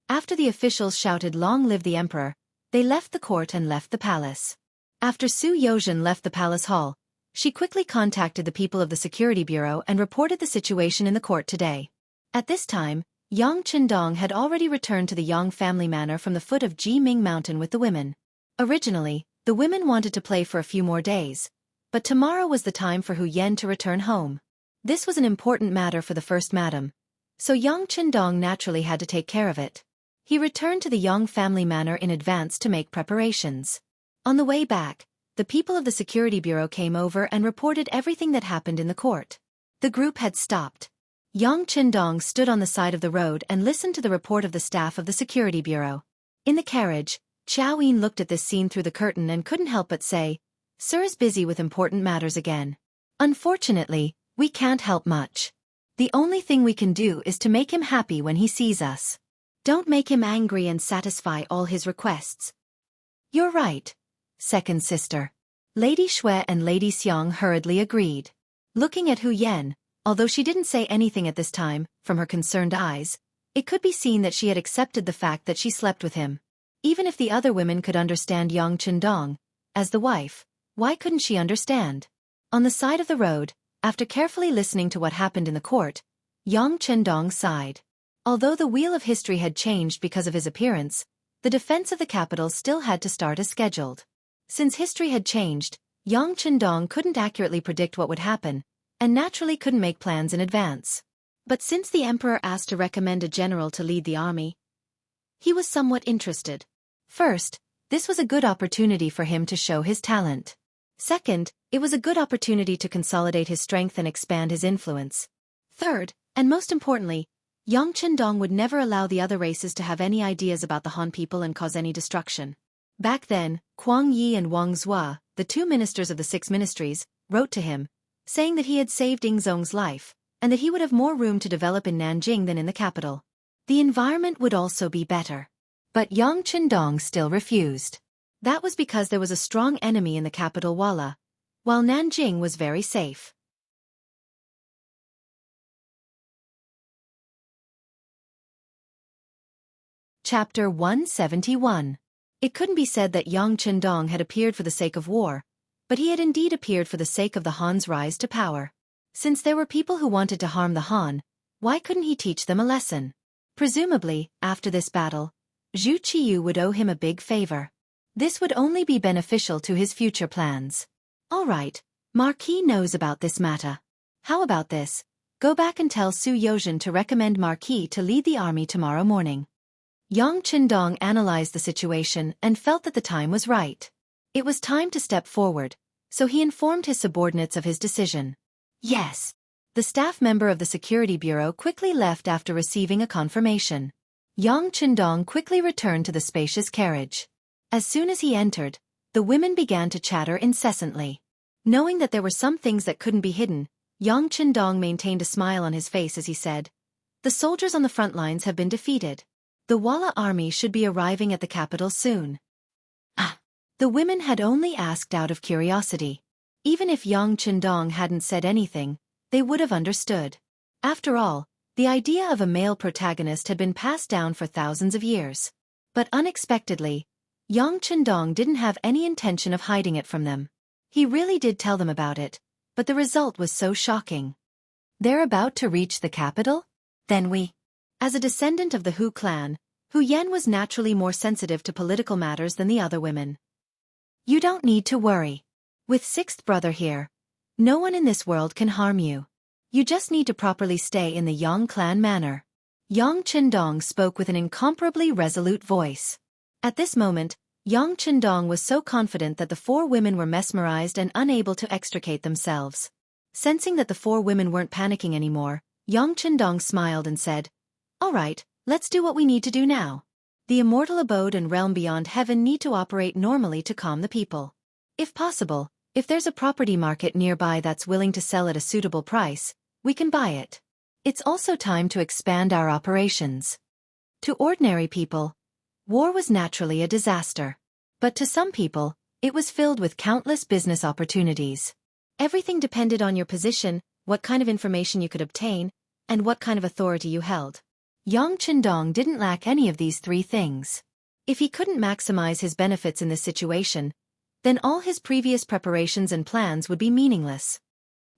After the officials shouted "Long live the emperor," they left the court and left the palace. After Su Yozhen left the palace hall, she quickly contacted the people of the security bureau and reported the situation in the court today. At this time, Yang Qindong had already returned to the Yang family manor from the foot of Jiming Mountain with the women. Originally, the women wanted to play for a few more days, but tomorrow was the time for Hu Yen to return home. This was an important matter for the first madam, so Yang Qindong naturally had to take care of it. He returned to the Yang family manor in advance to make preparations. On the way back, the people of the security bureau came over and reported everything that happened in the court. The group had stopped. Yang Qindong stood on the side of the road and listened to the report of the staff of the security bureau. In the carriage, Xiao Yin looked at this scene through the curtain and couldn't help but say, "Sir is busy with important matters again. Unfortunately, we can't help much. The only thing we can do is to make him happy when he sees us. Don't make him angry and satisfy all his requests." "You're right, second sister." Lady Xue and Lady Xiang hurriedly agreed. Looking at Hu Yen, although she didn't say anything at this time, from her concerned eyes, it could be seen that she had accepted the fact that she slept with him. Even if the other women could understand Yang Qindong, as the wife, why couldn't she understand? On the side of the road, after carefully listening to what happened in the court, Yang Qindong sighed. Although the wheel of history had changed because of his appearance, the defense of the capital still had to start as scheduled. Since history had changed, Yang Qindong couldn't accurately predict what would happen, and naturally couldn't make plans in advance. But since the emperor asked to recommend a general to lead the army, he was somewhat interested. First, this was a good opportunity for him to show his talent. Second, it was a good opportunity to consolidate his strength and expand his influence. Third, and most importantly, Yang Qindong would never allow the other races to have any ideas about the Han people and cause any destruction. Back then, Kuang Yi and Wang Zhua, the two ministers of the 6 ministries, wrote to him, saying that he had saved Yingzong's life, and that he would have more room to develop in Nanjing than in the capital. The environment would also be better. But Yang Qindong still refused. That was because there was a strong enemy in the capital Walla, while Nanjing was very safe. Chapter 171. It couldn't be said that Yang Qindong had appeared for the sake of war, but he had indeed appeared for the sake of the Han's rise to power. Since there were people who wanted to harm the Han, why couldn't he teach them a lesson? Presumably, after this battle, Zhu Qiu would owe him a big favor. This would only be beneficial to his future plans. All right, Marquis knows about this matter. How about this? Go back and tell Su Yozhen to recommend Marquis to lead the army tomorrow morning. Yang Qindong analyzed the situation and felt that the time was right. It was time to step forward, so he informed his subordinates of his decision. Yes. The staff member of the security bureau quickly left after receiving a confirmation. Yang Qindong quickly returned to the spacious carriage. As soon as he entered, the women began to chatter incessantly. Knowing that there were some things that couldn't be hidden, Yang Qindong maintained a smile on his face as he said, "The soldiers on the front lines have been defeated. The Walla army should be arriving at the capital soon." The women had only asked out of curiosity. Even if Yang Qindong hadn't said anything, they would have understood. After all, the idea of a male protagonist had been passed down for thousands of years. But unexpectedly, Yang Qindong didn't have any intention of hiding it from them. He really did tell them about it, but the result was so shocking. They're about to reach the capital? Then we. As a descendant of the Hu clan, Hu Yan was naturally more sensitive to political matters than the other women. You don't need to worry. With sixth brother here, no one in this world can harm you. You just need to properly stay in the Yang clan manor. Yang Qindong spoke with an incomparably resolute voice. At this moment, Yang Qindong was so confident that the four women were mesmerized and unable to extricate themselves. Sensing that the four women weren't panicking anymore, Yang Qindong smiled and said, "All right, let's do what we need to do now. The immortal abode and realm beyond heaven need to operate normally to calm the people. If possible, if there's a property market nearby that's willing to sell at a suitable price, we can buy it. It's also time to expand our operations." To ordinary people, war was naturally a disaster. But to some people, it was filled with countless business opportunities. Everything depended on your position, what kind of information you could obtain, and what kind of authority you held. Yang Qindong didn't lack any of these three things. If he couldn't maximize his benefits in this situation, then all his previous preparations and plans would be meaningless.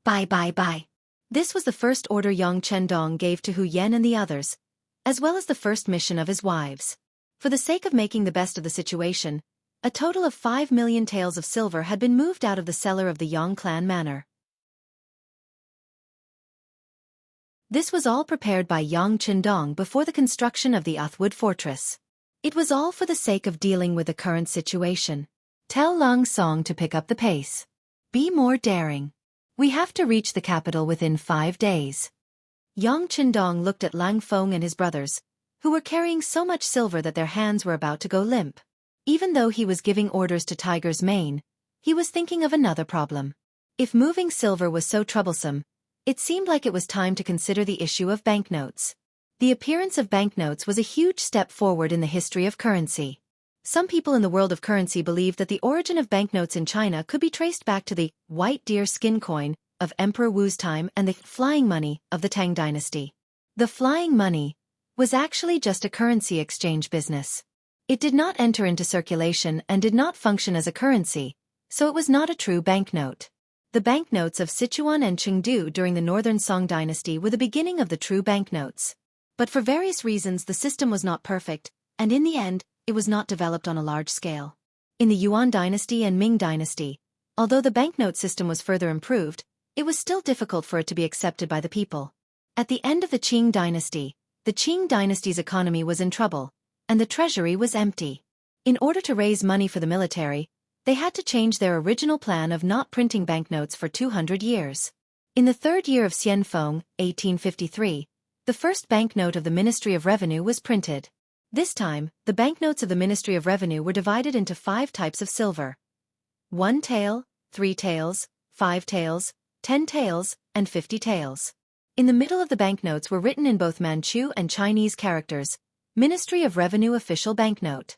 Bye. This was the first order Yang Qindong gave to Hu Yan and the others, as well as the first mission of his wives. For the sake of making the best of the situation, a total of 5 million taels of silver had been moved out of the cellar of the Yang clan manor. This was all prepared by Yang Qindong before the construction of the Athwood fortress. It was all for the sake of dealing with the current situation. Tell Lang Song to pick up the pace. Be more daring. We have to reach the capital within 5 days. Yang Qindong looked at Lang Feng and his brothers, who were carrying so much silver that their hands were about to go limp. Even though he was giving orders to Tiger's Mane, he was thinking of another problem. If moving silver was so troublesome, it seemed like it was time to consider the issue of banknotes. The appearance of banknotes was a huge step forward in the history of currency. Some people in the world of currency believed that the origin of banknotes in China could be traced back to the white deer skin coin of Emperor Wu's time and the flying money of the Tang dynasty. The flying money was actually just a currency exchange business. It did not enter into circulation and did not function as a currency, so it was not a true banknote. The banknotes of Sichuan and Chengdu during the Northern Song dynasty were the beginning of the true banknotes. But for various reasons the system was not perfect, and in the end, it was not developed on a large scale. In the Yuan dynasty and Ming dynasty, although the banknote system was further improved, it was still difficult for it to be accepted by the people. At the end of the Qing dynasty, the Qing dynasty's economy was in trouble, and the treasury was empty. In order to raise money for the military, they had to change their original plan of not printing banknotes for 200 years. In the third year of Xianfeng, 1853, the first banknote of the Ministry of Revenue was printed. This time, the banknotes of the Ministry of Revenue were divided into 5 types of silver: 1 tael, 3 taels, 5 taels, 10 taels, and 50 taels. In the middle of the banknotes were written in both Manchu and Chinese characters, Ministry of Revenue Official Banknote.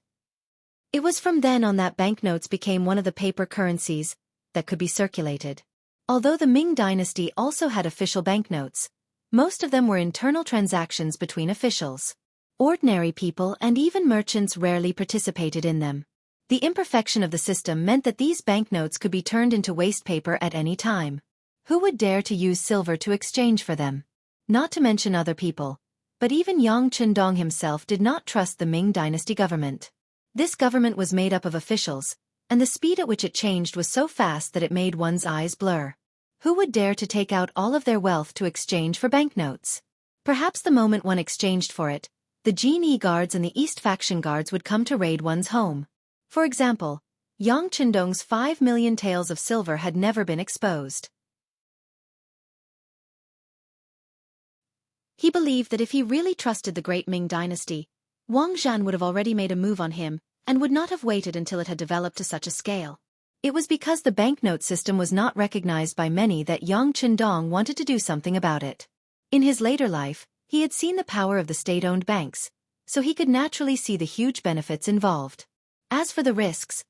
It was from then on that banknotes became one of the paper currencies that could be circulated. Although the Ming dynasty also had official banknotes, most of them were internal transactions between officials. Ordinary people and even merchants rarely participated in them. The imperfection of the system meant that these banknotes could be turned into waste paper at any time. Who would dare to use silver to exchange for them? Not to mention other people, but even Yang Qindong himself did not trust the Ming dynasty government. This government was made up of officials, and the speed at which it changed was so fast that it made one's eyes blur. Who would dare to take out all of their wealth to exchange for banknotes? Perhaps the moment one exchanged for it, the Jin guards and the East faction guards would come to raid one's home. For example, Yang Qindong's 5 million taels of silver had never been exposed. He believed that if he really trusted the great Ming dynasty, Wang Zhan would have already made a move on him and would not have waited until it had developed to such a scale. It was because the banknote system was not recognized by many that Yang Qindong wanted to do something about it. In his later life, he had seen the power of the state-owned banks, so he could naturally see the huge benefits involved. As for the risks,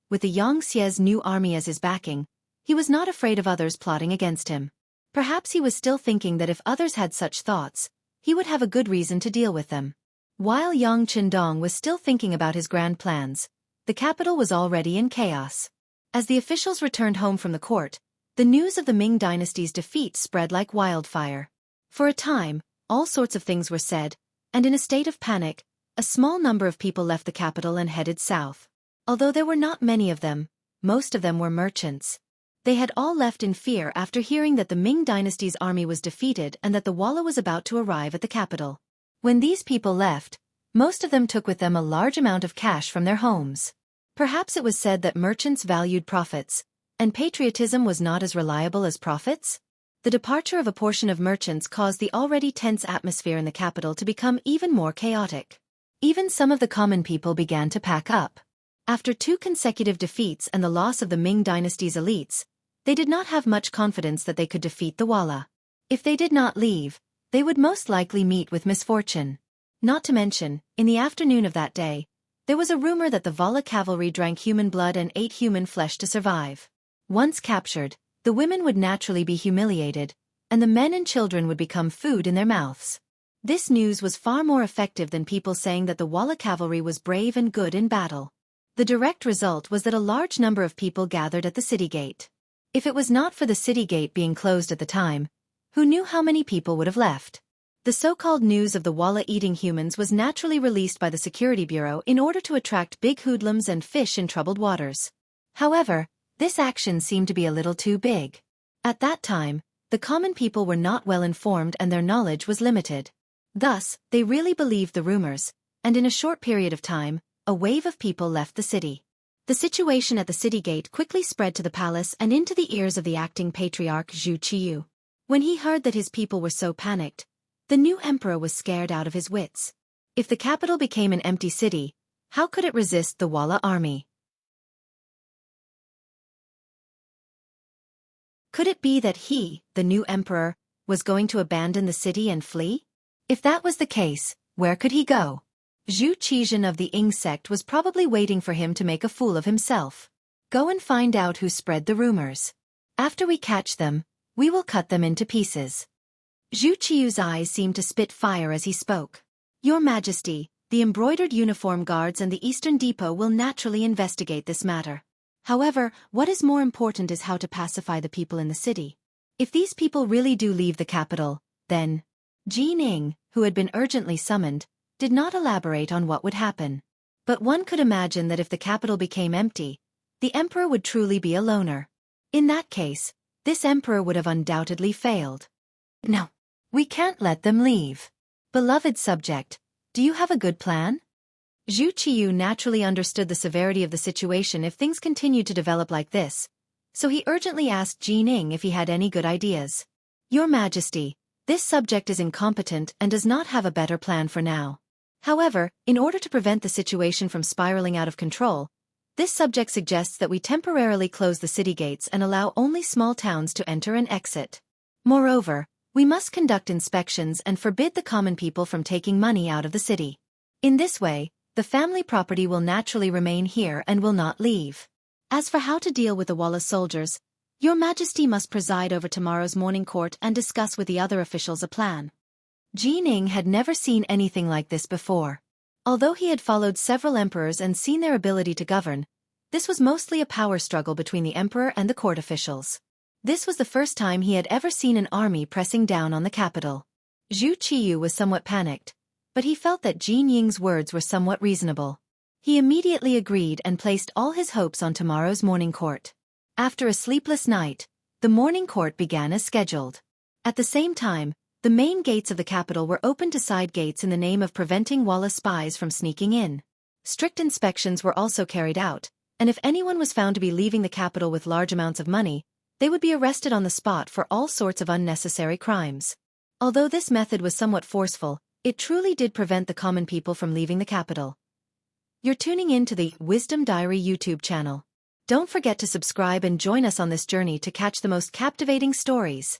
with the Xianxia's new army as his backing, he was not afraid of others plotting against him. Perhaps he was still thinking that if others had such thoughts, he would have a good reason to deal with them. While Yang Qindong was still thinking about his grand plans, the capital was already in chaos. As the officials returned home from the court, The news of the Ming dynasty's defeat spread like wildfire. For a time, all sorts of things were said, and in a state of panic, a small number of people left the capital and headed south. Although there were not many of them, most of them were merchants. They had all left in fear after hearing that the Ming dynasty's army was defeated and that the Walla was about to arrive at the capital. When these people left, most of them took with them a large amount of cash from their homes. Perhaps it was said that merchants valued profits, and patriotism was not as reliable as profits? The departure of a portion of merchants caused the already tense atmosphere in the capital to become even more chaotic. Even some of the common people began to pack up. After 2 consecutive defeats and the loss of the Ming dynasty's elites, they did not have much confidence that they could defeat the Walla. If they did not leave, they would most likely meet with misfortune. Not to mention, in the afternoon of that day, there was a rumor that the Walla cavalry drank human blood and ate human flesh to survive. Once captured, the women would naturally be humiliated, and the men and children would become food in their mouths. This news was far more effective than people saying that the Walla cavalry was brave and good in battle. The direct result was that a large number of people gathered at the city gate. If it was not for the city gate being closed at the time, who knew how many people would have left? The so-called news of the Walla eating humans was naturally released by the Security Bureau in order to attract big hoodlums and fish in troubled waters. However, this action seemed to be a little too big. At that time, the common people were not well informed and their knowledge was limited. Thus, they really believed the rumors, and in a short period of time, a wave of people left the city. The situation at the city gate quickly spread to the palace and into the ears of the acting patriarch Zhu Qiyu. When he heard that his people were so panicked, the new emperor was scared out of his wits. If the capital became an empty city, how could it resist the Walla army? Could it be that he, the new emperor, was going to abandon the city and flee? If that was the case, where could he go? Zhu Qiyu of the Ying sect was probably waiting for him to make a fool of himself. Go and find out who spread the rumors. After we catch them, we will cut them into pieces. Zhu Qiyu's eyes seemed to spit fire as he spoke. Your Majesty, the embroidered uniform guards and the Eastern Depot will naturally investigate this matter. However, what is more important is how to pacify the people in the city. If these people really do leave the capital, then Jianghu, who had been urgently summoned, did not elaborate on what would happen. But one could imagine that if the capital became empty, the emperor would truly be a loner. In that case, this emperor would have undoubtedly failed. No, we can't let them leave. Beloved subject, do you have a good plan? Zhu Qiyu naturally understood the severity of the situation if things continued to develop like this, so he urgently asked Jianghu if he had any good ideas. Your Majesty, this subject is incompetent and does not have a better plan for now. However, in order to prevent the situation from spiraling out of control, this subject suggests that we temporarily close the city gates and allow only small towns to enter and exit. Moreover, we must conduct inspections and forbid the common people from taking money out of the city. In this way, the family property will naturally remain here and will not leave. As for how to deal with the Walla soldiers, Your Majesty must preside over tomorrow's morning court and discuss with the other officials a plan. Jianghu had never seen anything like this before. Although he had followed several emperors and seen their ability to govern, this was mostly a power struggle between the emperor and the court officials. This was the first time he had ever seen an army pressing down on the capital. Zhu Qiyu was somewhat panicked, but he felt that Jianghu's words were somewhat reasonable. He immediately agreed and placed all his hopes on tomorrow's morning court. After a sleepless night, the morning court began as scheduled. At the same time, the main gates of the capital were opened to side gates in the name of preventing Walla spies from sneaking in. Strict inspections were also carried out, and if anyone was found to be leaving the capital with large amounts of money, they would be arrested on the spot for all sorts of unnecessary crimes. Although this method was somewhat forceful, it truly did prevent the common people from leaving the capital. You're tuning in to the Wisdom Diary YouTube channel. Don't forget to subscribe and join us on this journey to catch the most captivating stories.